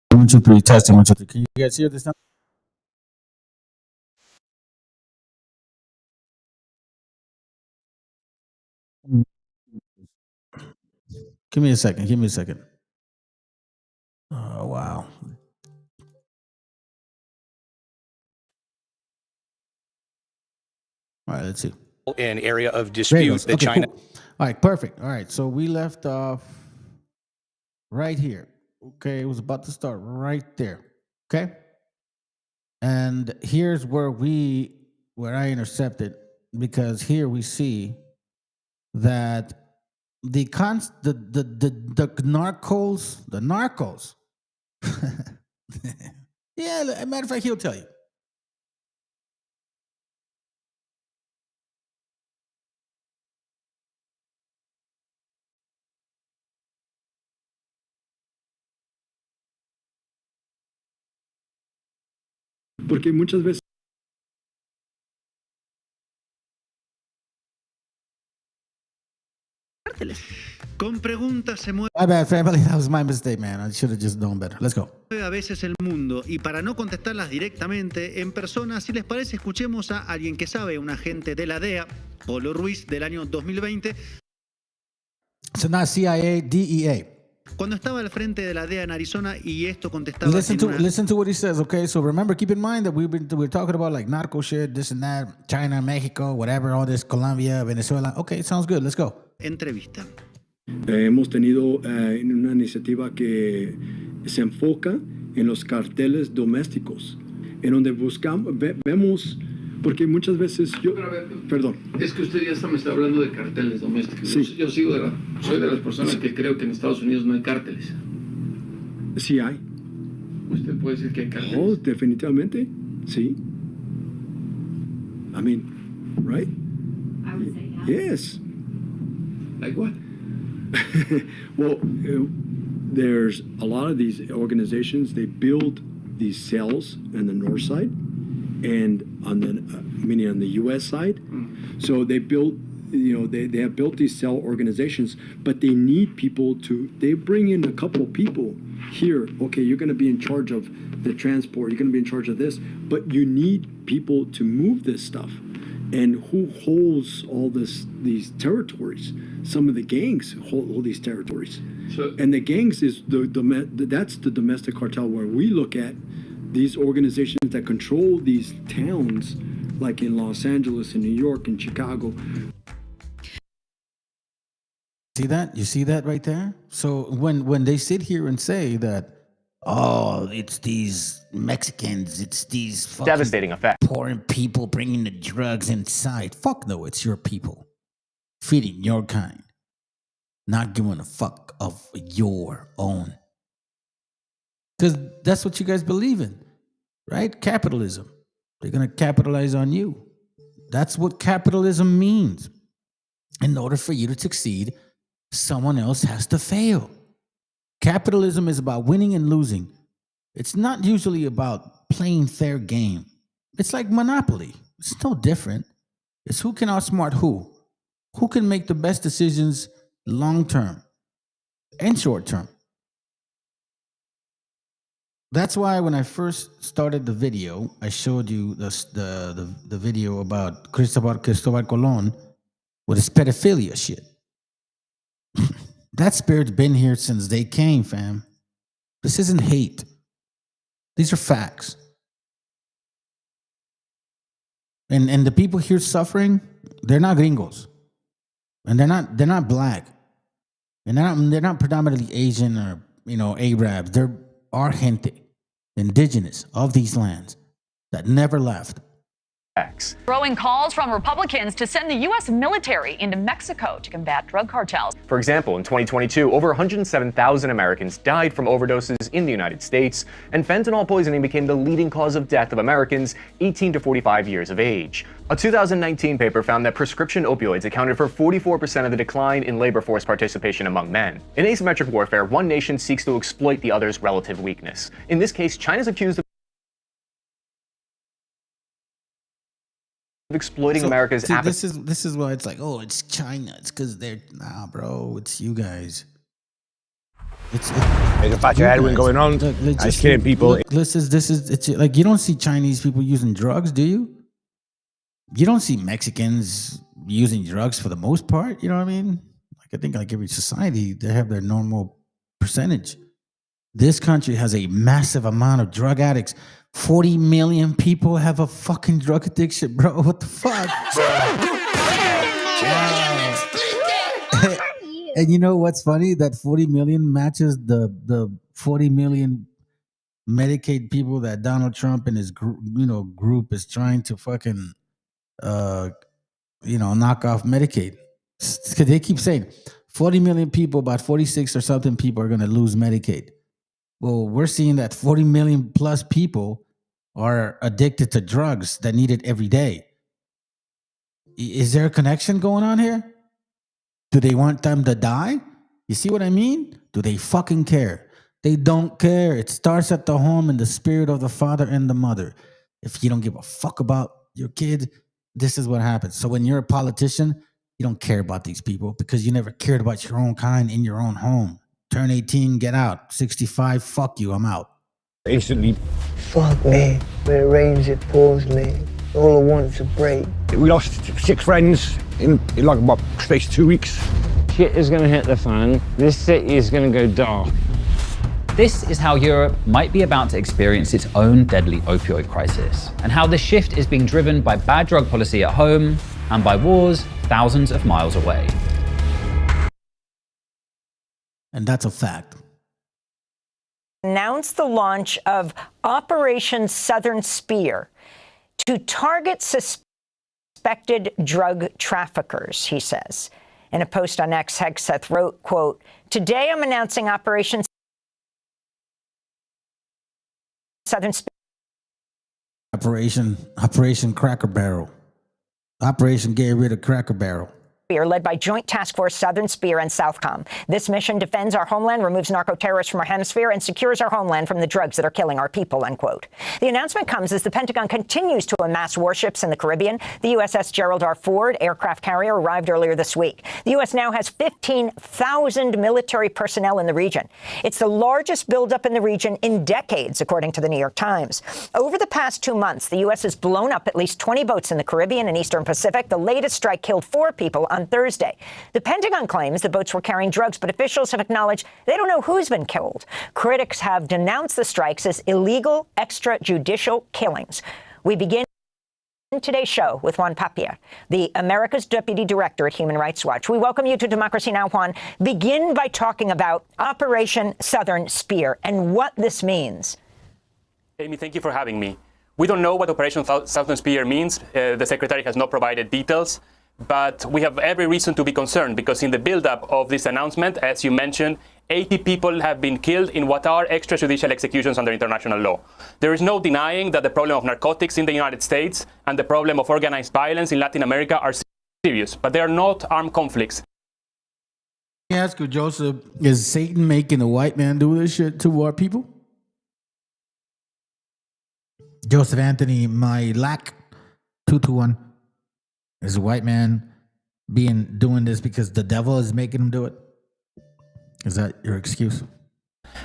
[SPEAKER 1] One, two, three, testing. 1, 2, 3. Can you guys hear this now? Give me a second. Oh wow. All right, let's see.
[SPEAKER 16] An area of
[SPEAKER 1] There it
[SPEAKER 16] dispute
[SPEAKER 1] goes.
[SPEAKER 16] that
[SPEAKER 1] Okay,
[SPEAKER 16] China.
[SPEAKER 1] cool. All right, perfect. All right, so we left off right here. Okay, it was about to start right there. Okay, and here's where I intercepted, because here we see that the narcos. Yeah, as a matter of fact, he'll tell you.
[SPEAKER 2] Porque muchas veces con preguntas se mueve
[SPEAKER 1] My bad, family. That was my mistake, man. I should have just known better. Let's go.
[SPEAKER 2] a veces el mundo, y para no contestarlas directamente en persona, si les parece, escuchemos a alguien que sabe, un agente de la DEA, Polo Ruiz, del año 2020.
[SPEAKER 1] So not CIA, DEA.
[SPEAKER 2] Cuando estaba al frente de la DEA en Arizona, y esto contestaba
[SPEAKER 1] Listen to what he says, okay? So remember, keep in mind that we're talking about like narco shit, this and that, China, Mexico, whatever, all this, Colombia, Venezuela. Okay, sounds good. Let's go.
[SPEAKER 2] entrevista.
[SPEAKER 23] Hemos tenido una iniciativa que se enfoca en los carteles domésticos, en donde buscamos, vemos, porque muchas veces yo... Perdón.
[SPEAKER 17] Es que usted ya me está hablando de carteles domésticos.
[SPEAKER 23] Sí.
[SPEAKER 17] Yo soy de las personas que creo que en Estados Unidos no hay cárteles.
[SPEAKER 23] Sí hay.
[SPEAKER 17] ¿Usted puede decir que hay cárteles?
[SPEAKER 23] Oh, definitivamente, sí. I mean, right?
[SPEAKER 17] I would say
[SPEAKER 23] Yes.
[SPEAKER 17] Like what?
[SPEAKER 23] Well, there's a lot of these organizations, they build these cells on the north side and on the, meaning on the U.S. side. So they built, they have built these cell organizations, but they need people they bring in a couple of people here. Okay, you're going to be in charge of the transport, you're going to be in charge of this, but you need people to move this stuff. And who holds all these territories? Some of the gangs hold all these territories.
[SPEAKER 17] So,
[SPEAKER 23] and the gangs is that's the domestic cartel, where we look at these organizations that control these towns, like in Los Angeles, in New York, in Chicago.
[SPEAKER 1] See that? You see that right there? So when they sit here and say that, oh, it's these Mexicans, it's these fucking
[SPEAKER 14] Devastating effect.
[SPEAKER 1] Foreign people bringing the drugs inside. Fuck no, it's your people. Feeding your kind. Not giving a fuck of your own. Because that's what you guys believe in, right? Capitalism. They're going to capitalize on you. That's what capitalism means. In order for you to succeed, someone else has to fail. Capitalism is about winning and losing. It's not usually about playing fair game. It's like Monopoly. It's no different. It's who can outsmart who. Who can make the best decisions long term and short term. That's why when I first started the video, I showed you the video about Cristobal Colon with his pedophilia shit. That spirit's been here since they came, fam. This isn't hate. These are facts. And the people here suffering, they're not gringos. And they're not black. And they're not predominantly Asian or, Arabs. They're our gente, indigenous of these lands that never left.
[SPEAKER 3] Growing calls from Republicans to send the U.S. military into Mexico to combat drug cartels.
[SPEAKER 14] For example, in 2022, over 107,000 Americans died from overdoses in the United States, and fentanyl poisoning became the leading cause of death of Americans 18 to 45 years of age. A 2019 paper found that prescription opioids accounted for 44% of the decline in labor force participation among men. In asymmetric warfare, one nation seeks to exploit the other's relative weakness. In this case, China's accused of exploiting America's appetite.
[SPEAKER 1] This is why it's like, oh, it's China. It's because they're bro. It's you guys. There's
[SPEAKER 4] a bunch of heroin going on. It's killing people.
[SPEAKER 1] It's like you don't see Chinese people using drugs, do you? You don't see Mexicans using drugs for the most part. You know what I mean? Like I think like every society, they have their normal percentage. This country has a massive amount of drug addicts. 40 million people have a fucking drug addiction, bro. What the fuck? And you know what's funny? That 40 million matches the 40 million Medicaid people that Donald Trump and his group is trying to fucking knock off Medicaid. Because they keep saying 40 million people, about 46 or something people are going to lose Medicaid. Well, we're seeing that 40 million plus people are addicted to drugs that need it every day. Is there a connection going on here? Do they want them to die? You see what I mean? Do they fucking care? They don't care. It starts at the home in the spirit of the father and the mother. If you don't give a fuck about your kid, this is what happens. So when you're a politician, you don't care about these people because you never cared about your own kind in your own home. Turn 18, get out. 65, fuck you, I'm out.
[SPEAKER 4] Instantly.
[SPEAKER 18] Fuck me. The range it paused me. All I want is a break.
[SPEAKER 4] We lost 6 friends in like what, space of 2 weeks.
[SPEAKER 19] Shit is going to hit the fan. This city is going to go dark.
[SPEAKER 20] This is how Europe might be about to experience its own deadly opioid crisis, and how the shift is being driven by bad drug policy at home and by wars thousands of miles away.
[SPEAKER 1] And that's a fact.
[SPEAKER 21] Announced the launch of Operation Southern Spear to target suspected drug traffickers, he says. In a post on X, Hegseth wrote, quote, "Today I'm announcing Operation Southern Spear."
[SPEAKER 1] Operation Cracker Barrel. Operation Get Rid of Cracker Barrel.
[SPEAKER 21] Led by Joint Task Force Southern Spear and Southcom. This mission defends our homeland, removes narco-terrorists from our hemisphere, and secures our homeland from the drugs that are killing our people, unquote. The announcement comes as the Pentagon continues to amass warships in the Caribbean. The USS Gerald R. Ford aircraft carrier arrived earlier this week. The U.S. now has 15,000 military personnel in the region. It's the largest buildup in the region in decades, according to the New York Times. Over the past 2 months, the U.S. has blown up at least 20 boats in the Caribbean and Eastern Pacific. The latest strike killed 4 people on Thursday. The Pentagon claims the boats were carrying drugs, but officials have acknowledged they don't know who's been killed. Critics have denounced the strikes as illegal extrajudicial killings. We begin today's show with Juan Papia, the America's Deputy Director at Human Rights Watch. We welcome you to Democracy Now!, Juan. Begin by talking about Operation Southern Spear and what this means.
[SPEAKER 27] Amy, thank you for having me. We don't know what Operation Southern Spear means. The Secretary has not provided details. But we have every reason to be concerned because in the build-up of this announcement, as you mentioned, 80 people have been killed in what are extrajudicial executions under international law. There is no denying that the problem of narcotics in the United States and the problem of organized violence in Latin America are serious, but they are not armed conflicts.
[SPEAKER 1] Let me ask you, Joseph, is Satan making the white man do this shit to our people? Joseph Anthony, my lack 221. Is a white man doing this because the devil is making him do it? Is that your excuse?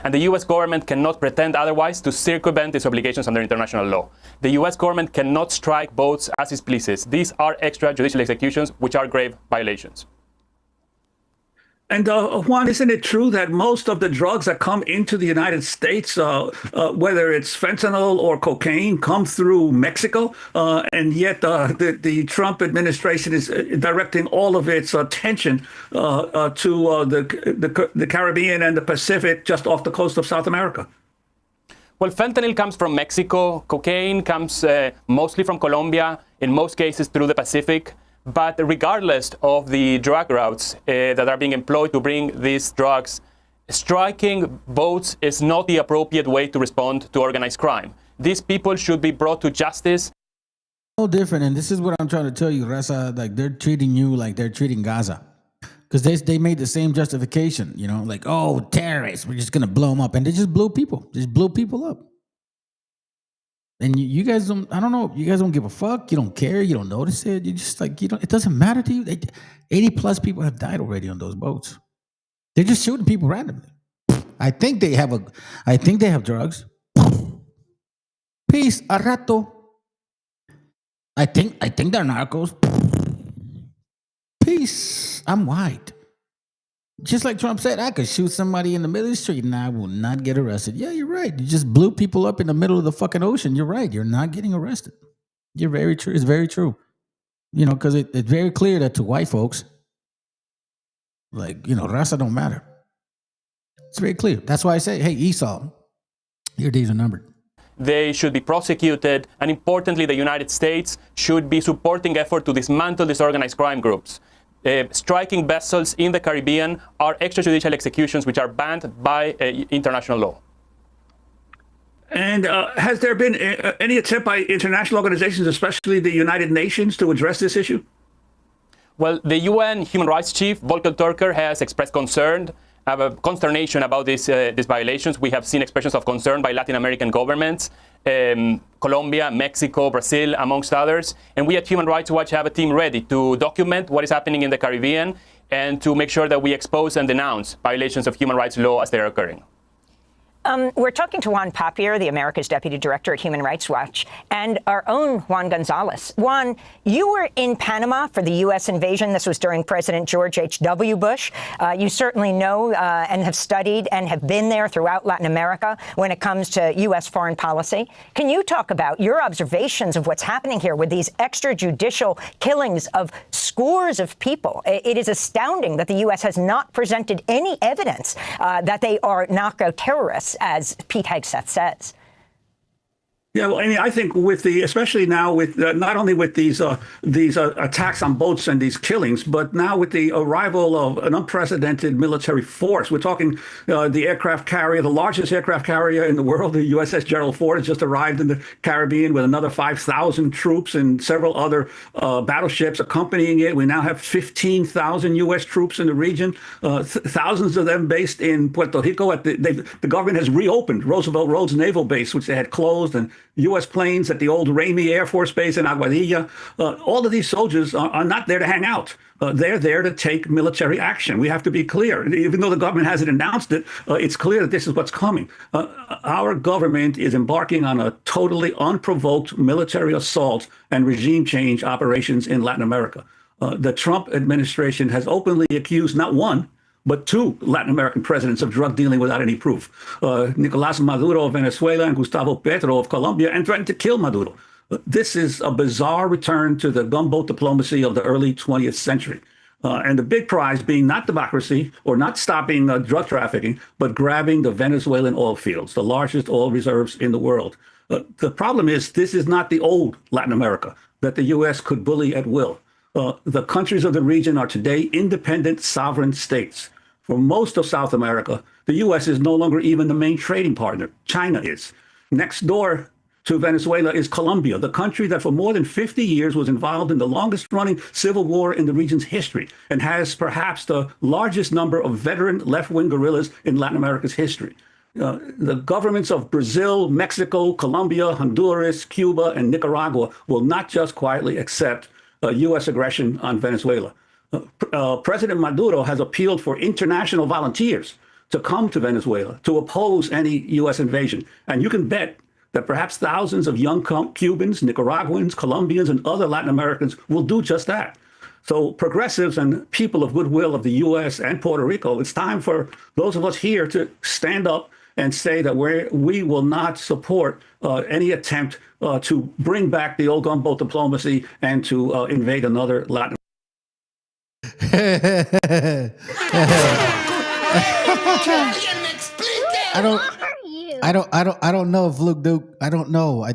[SPEAKER 27] And the U.S. government cannot pretend otherwise to circumvent its obligations under international law. The U.S. government cannot strike boats as it pleases. These are extrajudicial executions, which are grave violations.
[SPEAKER 6] And Juan, isn't it true that most of the drugs that come into the United States, whether it's fentanyl or cocaine, come through Mexico? And yet the Trump administration is directing all of its attention to the Caribbean and the Pacific just off the coast of South America.
[SPEAKER 27] Well, fentanyl comes from Mexico. Cocaine comes mostly from Colombia, in most cases through the Pacific. But regardless of the drug routes that are being employed to bring these drugs, striking boats is not the appropriate way to respond to organized crime. These people should be brought to justice.
[SPEAKER 1] No different, and this is what I'm trying to tell you, Reza. Like, they're treating you like they're treating Gaza, because they made the same justification. You know, like, oh, terrorists, we're just gonna blow them up, and they just blew people up. And you guys don't, I don't know, you guys don't give a fuck, you don't care, you don't notice it, you just like, it doesn't matter to you. 80 plus people have died already on those boats. They're just shooting people randomly. I think they have drugs. Peace, a rato. I think they're narcos. Peace, I'm white. Just like Trump said, I could shoot somebody in the middle of the street and I will not get arrested. Yeah, you're right. You just blew people up in the middle of the fucking ocean. You're right. You're not getting arrested. You're very true. It's very true. You know, because it's very clear that to white folks, like, raza don't matter. It's very clear. That's why I say, hey, Esau, your days are numbered.
[SPEAKER 27] They should be prosecuted. And importantly, the United States should be supporting effort to dismantle these organized crime groups. Striking vessels in the Caribbean are extrajudicial executions which are banned by international law.
[SPEAKER 6] And has there been any attempt by international organizations, especially the United Nations, to address this issue?
[SPEAKER 27] Well, the UN Human Rights Chief, Volker Turker, has expressed consternation about these violations. We have seen expressions of concern by Latin American governments, Colombia, Mexico, Brazil, amongst others. And we at Human Rights Watch have a team ready to document what is happening in the Caribbean and to make sure that we expose and denounce violations of human rights law as they are occurring.
[SPEAKER 21] We're talking to Juan Papier, the America's Deputy Director at Human Rights Watch, and our own Juan Gonzalez. Juan, you were in Panama for the U.S. invasion. This was during President George H.W. Bush. You certainly know and have studied and have been there throughout Latin America when it comes to U.S. foreign policy. Can you talk about your observations of what's happening here with these extrajudicial killings of scores of people? It is astounding that the U.S. has not presented any evidence that they are narco terrorists, as Pete Hegseth says.
[SPEAKER 6] Yeah, well, I mean, I think especially now with not only with these attacks on boats and these killings, but now with the arrival of an unprecedented military force. We're talking the aircraft carrier, the largest aircraft carrier in the world, the USS Gerald Ford, has just arrived in the Caribbean with another 5,000 troops and several other battleships accompanying it. We now have 15,000 U.S. troops in the region, thousands of them based in Puerto Rico. The government has reopened Roosevelt Roads Naval Base, which they had closed, and U.S. planes at the old Ramey Air Force Base in Aguadilla. All of these soldiers are not there to hang out. They're there to take military action. We have to be clear. Even though the government hasn't announced it, it's clear that this is what's coming. Our government is embarking on a totally unprovoked military assault and regime change operations in Latin America. The Trump administration has openly accused not one, but two Latin American presidents of drug dealing without any proof. Nicolás Maduro of Venezuela and Gustavo Petro of Colombia, and threatened to kill Maduro. This is a bizarre return to the gunboat diplomacy of the early 20th century. And the big prize being not democracy or not stopping drug trafficking, but grabbing the Venezuelan oil fields, the largest oil reserves in the world. The problem is this is not the old Latin America that the U.S. could bully at will. The countries of the region are today independent sovereign states. For most of South America, the U.S. is no longer even the main trading partner. China is. Next door to Venezuela is Colombia, the country that for more than 50 years was involved in the longest-running civil war in the region's history and has perhaps the largest number of veteran left-wing guerrillas in Latin America's history. The governments of Brazil, Mexico, Colombia, Honduras, Cuba, and Nicaragua will not just quietly accept U.S. aggression on Venezuela. President Maduro has appealed for international volunteers to come to Venezuela to oppose any U.S. invasion. And you can bet that perhaps thousands of young Cubans, Nicaraguans, Colombians, and other Latin Americans will do just that. So progressives and people of goodwill of the U.S. and Puerto Rico, it's time for those of us here to stand up and say that we will not support any attempt to bring back the old gunboat diplomacy and to invade another Latin.
[SPEAKER 1] I don't know if Luke Duke. I don't know.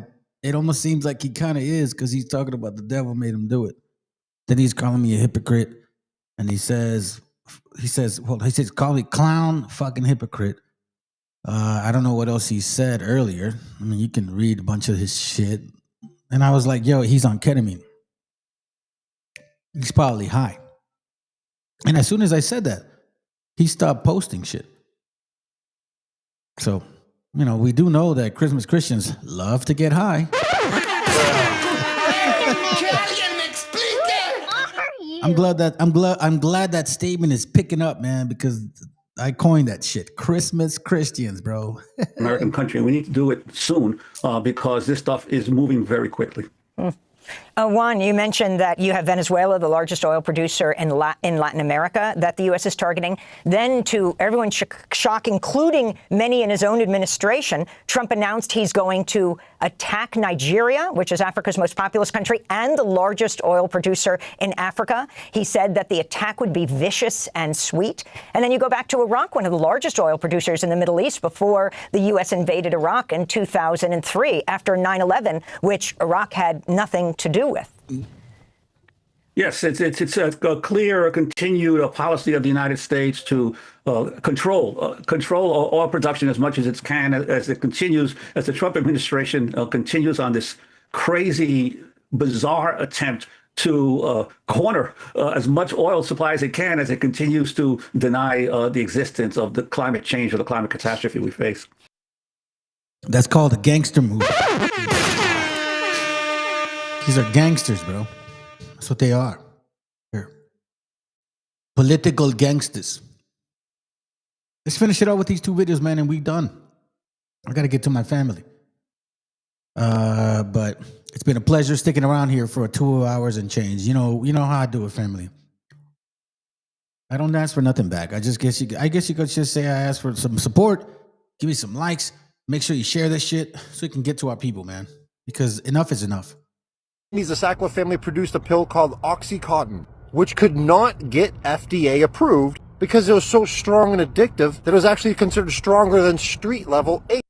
[SPEAKER 1] It almost seems like he kind of is because he's talking about the devil made him do it. Then he's calling me a hypocrite, and he says, call me clown, fucking hypocrite. I don't know what else he said earlier. I mean, you can read a bunch of his shit, and I was like, yo, he's on ketamine. He's probably high. And as soon as I said that, he stopped posting shit. So, you know, we do know that Christmas Christians love to get high. I'm glad that statement is picking up, man, because I coined that shit. Christmas Christians, bro.
[SPEAKER 6] American country. We need to do it soon because this stuff is moving very quickly.
[SPEAKER 21] Juan, you mentioned that you have Venezuela, the largest oil producer in Latin America, that the U.S. is targeting. Then, to everyone's shock, including many in his own administration, Trump announced he's going to attack Nigeria, which is Africa's most populous country and the largest oil producer in Africa. He said that the attack would be vicious and sweet. And then you go back to Iraq, one of the largest oil producers in the Middle East, before the U.S. invaded Iraq in 2003 after 9/11, which Iraq had nothing to do with.
[SPEAKER 6] Yes, it's a clear, continued policy of the United States to control oil production as much as it can, as the Trump administration continues on this crazy, bizarre attempt to corner as much oil supply as it can as it continues to deny the existence of the climate change or the climate catastrophe we face.
[SPEAKER 1] That's called a gangster move. These are gangsters, bro. That's what they are. They're political gangsters. Let's finish it out with these 2 videos, man, and we done. I got to get to my family. But it's been a pleasure sticking around here for 2 hours and change. You know how I do it, family. I don't ask for nothing back. I guess you could just say I asked for some support. Give me some likes. Make sure you share this shit so we can get to our people, man. Because enough is enough.
[SPEAKER 5] The Sackler family produced a pill called Oxycontin, which could not get FDA approved because it was so strong and addictive that it was actually considered stronger than street level 8.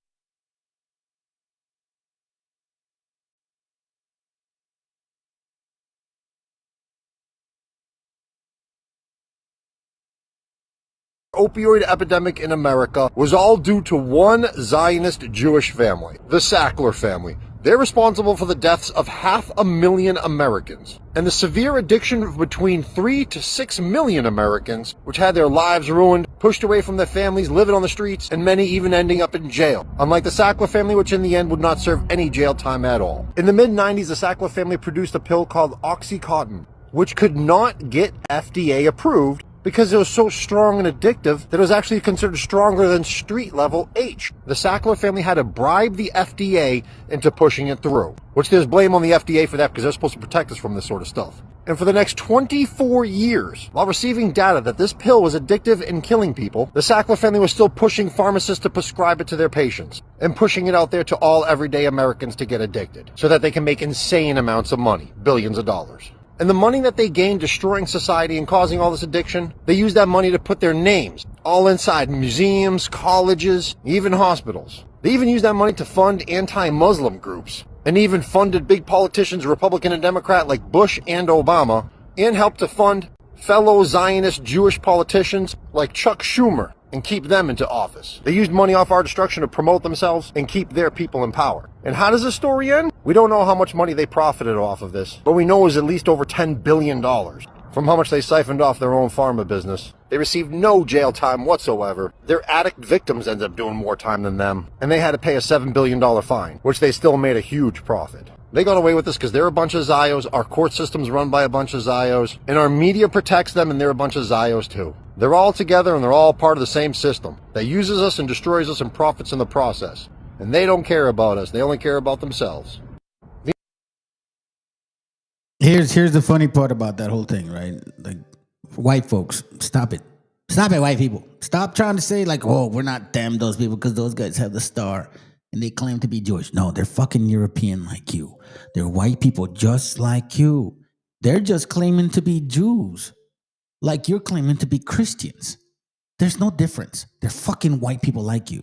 [SPEAKER 5] Opioid epidemic in America was all due to one Zionist Jewish family, the Sackler family. They're responsible for the deaths of 500,000 Americans and the severe addiction of between 3 to 6 million Americans, which had their lives ruined, pushed away from their families, living on the streets, and many even ending up in jail. Unlike the Sackler family, which in the end would not serve any jail time at all. In the mid-90s, the Sackler family produced a pill called Oxycontin, which could not get FDA approved because it was so strong and addictive that it was actually considered stronger than street level H. The Sackler family had to bribe the FDA into pushing it through, which there's blame on the FDA for that because they're supposed to protect us from this sort of stuff. And for the next 24 years, while receiving data that this pill was addictive and killing people, the Sackler family was still pushing pharmacists to prescribe it to their patients and pushing it out there to all everyday Americans to get addicted so that they can make insane amounts of money, billions of dollars. And the money that they gained destroying society and causing all this addiction, they used that money to put their names all inside museums, colleges, even hospitals. They even used that money to fund anti-Muslim groups and even funded big politicians, Republican and Democrat, like Bush and Obama, and helped to fund fellow Zionist Jewish politicians like Chuck Schumer and keep them into office. They used money off our destruction to promote themselves and keep their people in power. And how does this story end? We don't know how much money they profited off of this, but we know it was at least over $10 billion from how much they siphoned off their own pharma business. They received no jail time whatsoever. Their addict victims ended up doing more time than them, and they had to pay a $7 billion fine, which they still made a huge profit. They got away with this because they're a bunch of Zios, our court system's run by a bunch of Zios, and our media protects them, and they're a bunch of Zios too. They're all together and they're all part of the same system that uses us and destroys us and profits in the process. And they don't care about us, they only care about themselves.
[SPEAKER 1] Here's the funny part about that whole thing, right? Like, white folks, stop it. Stop it, white people. Stop trying to say like, oh, we're not damn those people because those guys have the star and they claim to be Jewish. No, they're fucking European like you. They're white people just like you. They're just claiming to be Jews like you're claiming to be Christians. There's no difference. They're fucking white people like you.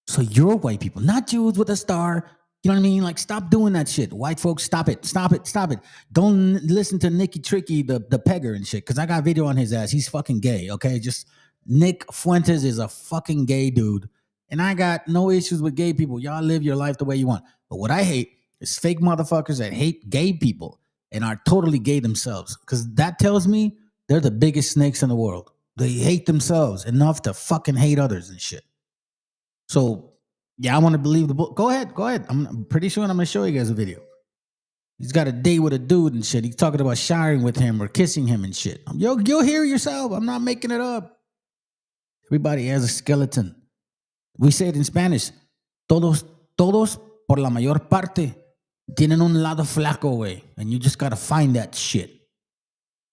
[SPEAKER 1] So you're white people, not Jews with a star. You know what I mean? Like, stop doing that shit. White folks, stop it. Stop it. Stop it. Don't listen to Nicky Tricky, the pegger and shit, because I got video on his ass. He's fucking gay, okay? Just Nick Fuentes is a fucking gay dude. And I got no issues with gay people. Y'all live your life the way you want. But what I hate is fake motherfuckers that hate gay people and are totally gay themselves. Because that tells me they're the biggest snakes in the world. They hate themselves enough to fucking hate others and shit. So, yeah, I want to believe the book. Go ahead. I'm pretty sure I'm going to show you guys a video. He's got a date with a dude and shit. He's talking about showering with him or kissing him and shit. You'll hear yourself. I'm not making it up. Everybody has a skeleton. We say it in Spanish. Todos, por la mayor parte, tienen un lado flaco, güey. And you just got to find that shit.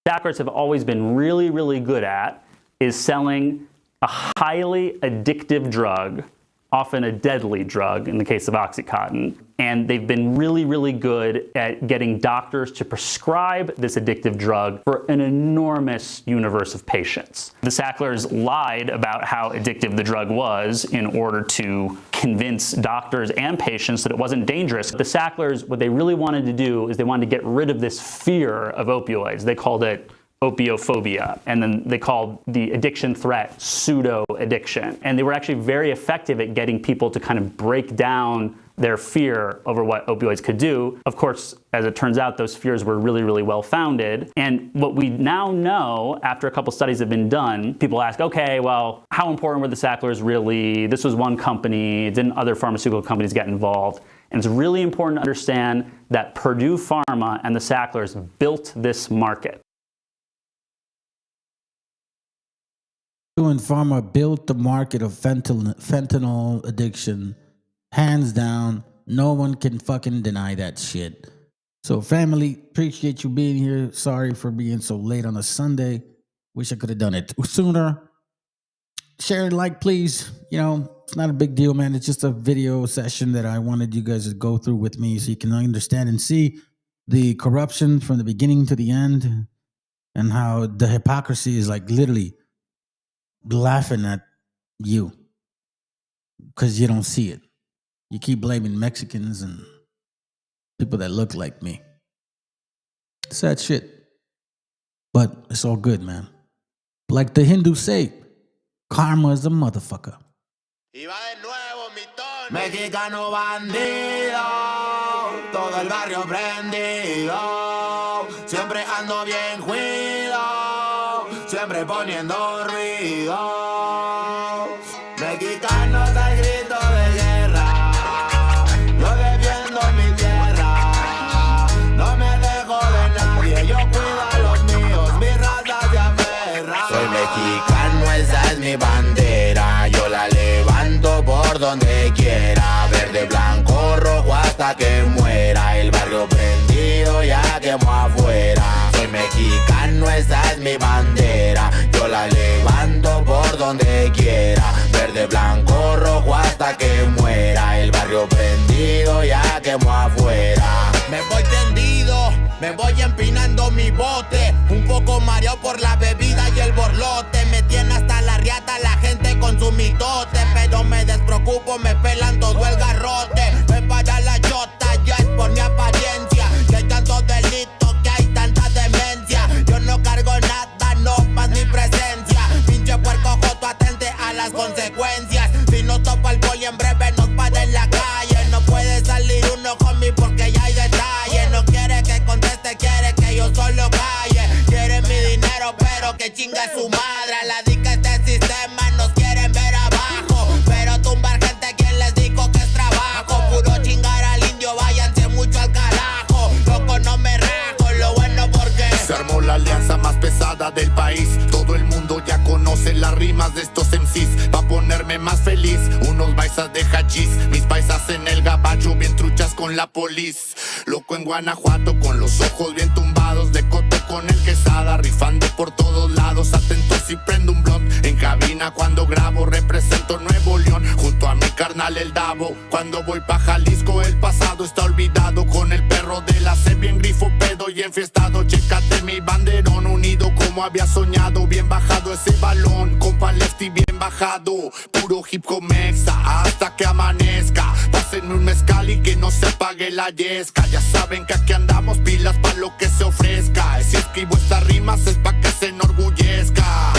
[SPEAKER 7] Backers have always been really, really good at is selling a highly addictive drug, often a deadly drug in the case of Oxycontin. And they've been really, really good at getting doctors to prescribe this addictive drug for an enormous universe of patients. The Sacklers lied about how addictive the drug was in order to convince doctors and patients that it wasn't dangerous. The Sacklers, what they really wanted to do is they wanted to get rid of this fear of opioids. They called it opiophobia, and then they called the addiction threat pseudo-addiction. And they were actually very effective at getting people to kind of break down their fear over what opioids could do. Of course, as it turns out, those fears were really, really well-founded. And what we now know, after a couple studies have been done, people ask, okay, well, how important were the Sacklers really? This was one company. Didn't other pharmaceutical companies get involved? And it's really important to understand that Purdue Pharma and the Sacklers built this market.
[SPEAKER 1] And Pharma built the market of fentanyl addiction. Hands down, no one can fucking deny that shit. So family, appreciate you being here. Sorry for being so late on a Sunday. Wish I could have done it sooner. Share and like, please. You know, it's not a big deal, man. It's just a video session that I wanted you guys to go through with me so you can understand and see the corruption from the beginning to the end and how the hypocrisy is like literally laughing at you because you don't see it. You keep blaming Mexicans and people that look like me. Sad shit. But it's all good, man. Like the Hindus say, karma is a motherfucker.
[SPEAKER 8] Mexicano bandido, todo el barrio prendido, siempre ando bien cuido, siempre poniendo ruido. Mexicanos al grito de guerra, yo defiendo mi tierra, no me dejo de nadie, yo cuido a los míos, mi raza se aferra. Soy mexicano, esa es mi bandera, yo la levanto por donde quiera, verde, blanco, rojo hasta que muera, el barrio prendido ya quemó afuera. Soy mexicano, esa es mi bandera, yo la levanto por donde quiera, verde, blanco, rojo hasta que muera, el barrio prendido ya quemó afuera. Me voy tendido, me voy empinando mi bote, un poco mareado por la bebida y el borlote, me tiene hasta la riata la gente con su mitote, pero me despreocupo, me pelan todo el garrote, me para la chota, ya es por mi apariencia, que hay tantos delitos, que hay tanta demencia, yo no cargo nada, no rimas de estos MCs pa' ponerme más feliz. Unos baisas de hachís, mis paisas en el gabacho bien truchas con la polis. Loco en Guanajuato con los ojos bien tumbados, de coto con el Quesada, rifando por todos lados. Atento si prendo un blunt en cabina cuando grabo, represento Nuevo León junto a mi carnal el Davo. Cuando voy pa' Jalisco el pasado está olvidado, con el perro de la C bien grifo pedo y enfiestado. Chécate mi banderón unido como había soñado, bien bajado ese balón, compa Lefty bien bajado. Puro hip hop mexa hasta que amanezca. Pásenme un mezcal y que no se apague la yesca. Ya saben que aquí andamos pilas pa' lo que se ofrezca. Si escribo estas rimas es pa' que se enorgullezca.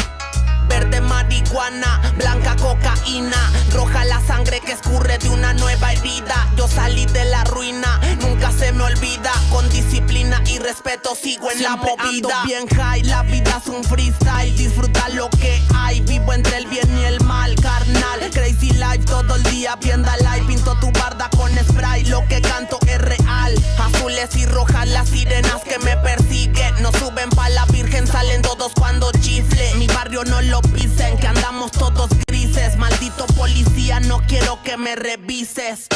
[SPEAKER 9] Verde marihuana, blanca cocaína, roja la sangre que escurre de una nueva herida. Yo salí de la ruina, nunca se me olvida. Con disciplina y respeto sigo en siempre la movida. Ando bien high, la vida es un freestyle. Disfruta lo que hay, vivo entre el bien y el mal, carnal. Crazy life todo el día, viendo live. Pinto tu barda con spray, lo que canto es real. Azules y rojas las sirenas que me persiguen. No suben pa' la virgen, salen todos cuando chifle. Mi barrio no lo pisen, que andamos todos grises. Maldito policía, no quiero que me revises.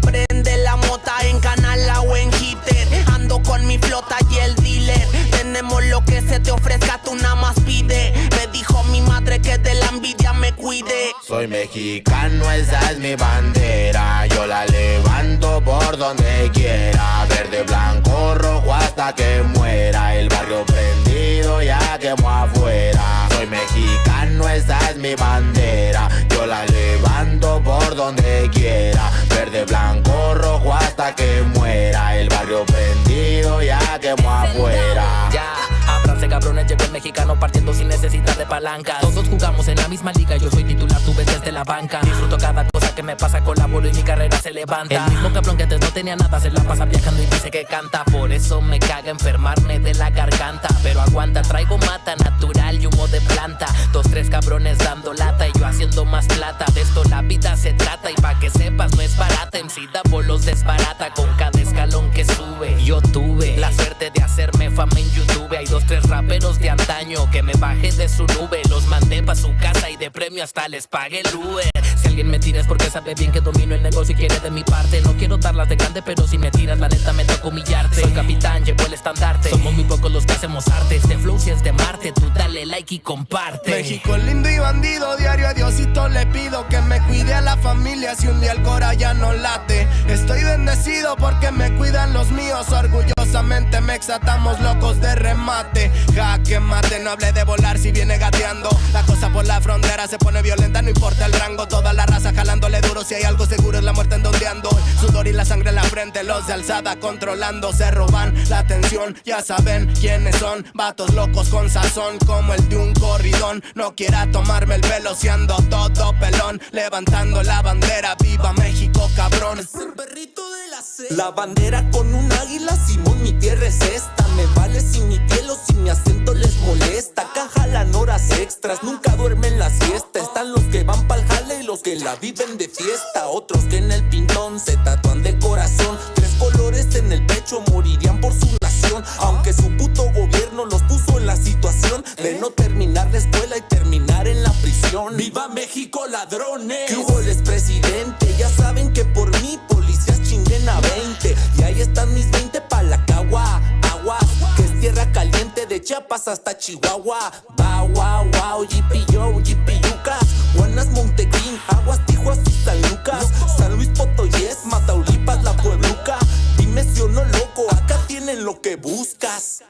[SPEAKER 9] Prende la mota en Canala o en Hitter. Ando con mi flota y el dealer. Tenemos lo que se te ofrezca, tú nada más pide. Me dijo mi madre que de la envidia me cuide.
[SPEAKER 8] Soy mexicano, esa es mi bandera. Yo la levanto por donde quiera. Verde, blanco, rojo hasta que muera. El barrio prendido ya quemó afuera. Soy mexicano, esa es mi bandera. Yo la levanto por donde quiera. Verde, blanco, rojo hasta que muera. El barrio prendido ya quemó afuera.
[SPEAKER 10] Ya, ábranse cabrones, llegó el mexicano partiendo sin necesidad de palanca. Todos jugamos en la misma liga, yo soy titular, tú ves desde la banca. Disfruto cada cosa que me pasa, colaboro y mi carrera se levanta. El mismo cabrón que antes no tenía nada se la pasa viajando y dice que canta. Por eso me caga enfermarme de la garganta. Pero aguanta, traigo mata natural y humo de planta. 2, 3 cabrones dando lata y yo haciendo más plata. De esto la vida se trata y pa' que sepas no es barata. MC Davo los desbarata con cada escalón que sube. Yo tuve la suerte de hacerme fama en YouTube. Hay 2, 3 raperos de antaño que me bajé de su nube. Los mandé pa' su casa y de premio hasta les pagué el Uber. Si alguien me tira es porque sabe bien que domino el negocio y quiere de mi parte. No quiero darlas de grande, pero si me tiras la neta me toca humillarte. Soy capitán, llevo el estandarte. Somos muy pocos los que hacemos arte. Este flow si es de Marte, tú dale like y comparte.
[SPEAKER 12] México lindo y bandido, diario a Diosito le pido que me cuide a la familia si un día el cora ya no late. Estoy bendecido porque me cuidan los míos. Orgullosamente me exatamos locos de remate. Jaque mate, no hable de volar si viene gateando. La cosa por la frontera se pone violenta, no importa el rango. Toda la raza jalándole duro, si hay algo seguro es la muerte en donde ando. El sudor y la sangre en la frente, los de alzada controlando. Se roban la atención, ya saben quiénes son. Vatos locos con sazón como el de un corridón. No quiera tomarme el pelo si ando todo pelón. Levantando la bandera, viva México cabrón.
[SPEAKER 9] Es el perrito de la C. La bandera con un águila, Simón, mi tierra es esta. Me vale si mi piel o si mi acento les molesta. Acá jalan horas extras, nunca duermen la siesta. Están los que van pa'l jale y los que la viven de fiesta. Otros que en el pintón se tatúan de corazón. 3 colores en el pecho, morirían por su nación. Aunque su puto gobierno los puso en la situación de no terminar la escuela y terminar en la prisión. ¡Viva México, ladrones! ¿Qué hubo, les presidente? Ya saben que por mí policías chinguen a 20. Y ahí están mis 20 pa' la cagua. Aguas, que es tierra caliente de Chiapas hasta Chihuahua. Wow, wow, wow, yipi-yo, yipi-yucas. Buenas, Montegreen, Aguas, Tijuas y San Lucas. San Luis Potoyes, Mataulipas, La Puebluca. Dime si o no, loco, acá tienen lo que buscas.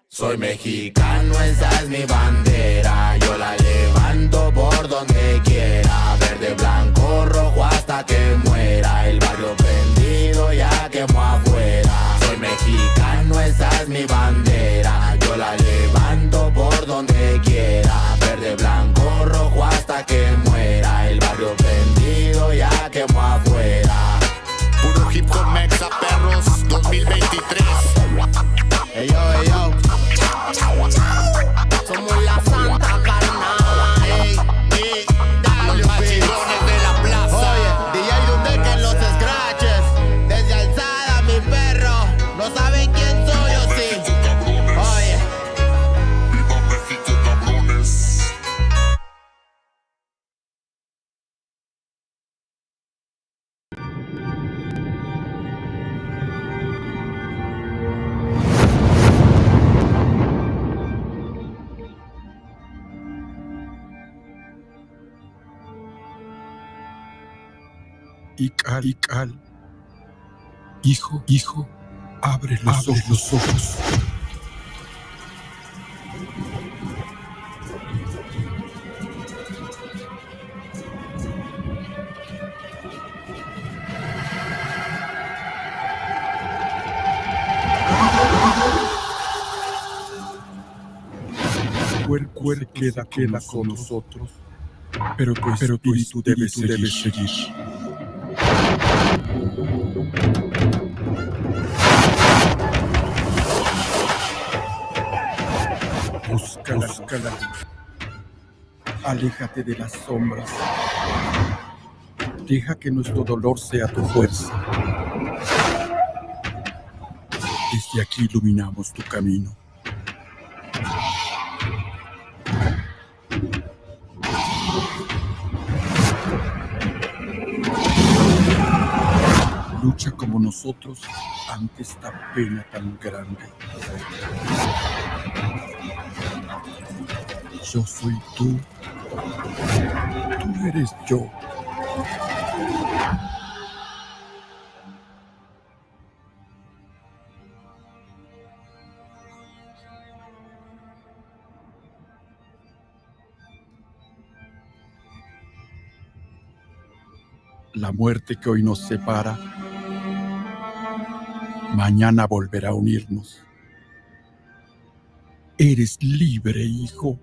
[SPEAKER 8] Soy mexicano, esa es mi bandera. Yo la levanto por donde quiera. Verde, blanco, rojo hasta que muera. El barrio prendido ya quemó afuera. Soy mexicano, esa es mi bandera. Yo la levanto por donde quiera. Verde, blanco, rojo hasta que muera. El barrio prendido ya quemó afuera. Puro hip hop mexa, perros, 2023. Hey yo, hey yo.
[SPEAKER 9] Somos la santa carnal.
[SPEAKER 8] Ey, ey, los machidones de la plaza.
[SPEAKER 9] Oye, DJ donde que los scratches. Desde alzada, mi perro. No saben quién soy o sí. Oye.
[SPEAKER 8] Viva México, cabrones.
[SPEAKER 11] Ical. Hijo, abre los ojos. Cuerpo queda con nosotros, pero tu espíritu debe seguir. Busca la luz. Aléjate de las sombras. Deja que nuestro dolor sea tu fuerza. Desde aquí iluminamos tu camino. Lucha como nosotros ante esta pena tan grande. Yo soy tú. Tú eres yo. La muerte que hoy nos separa, mañana volverá a unirnos. Eres libre, hijo.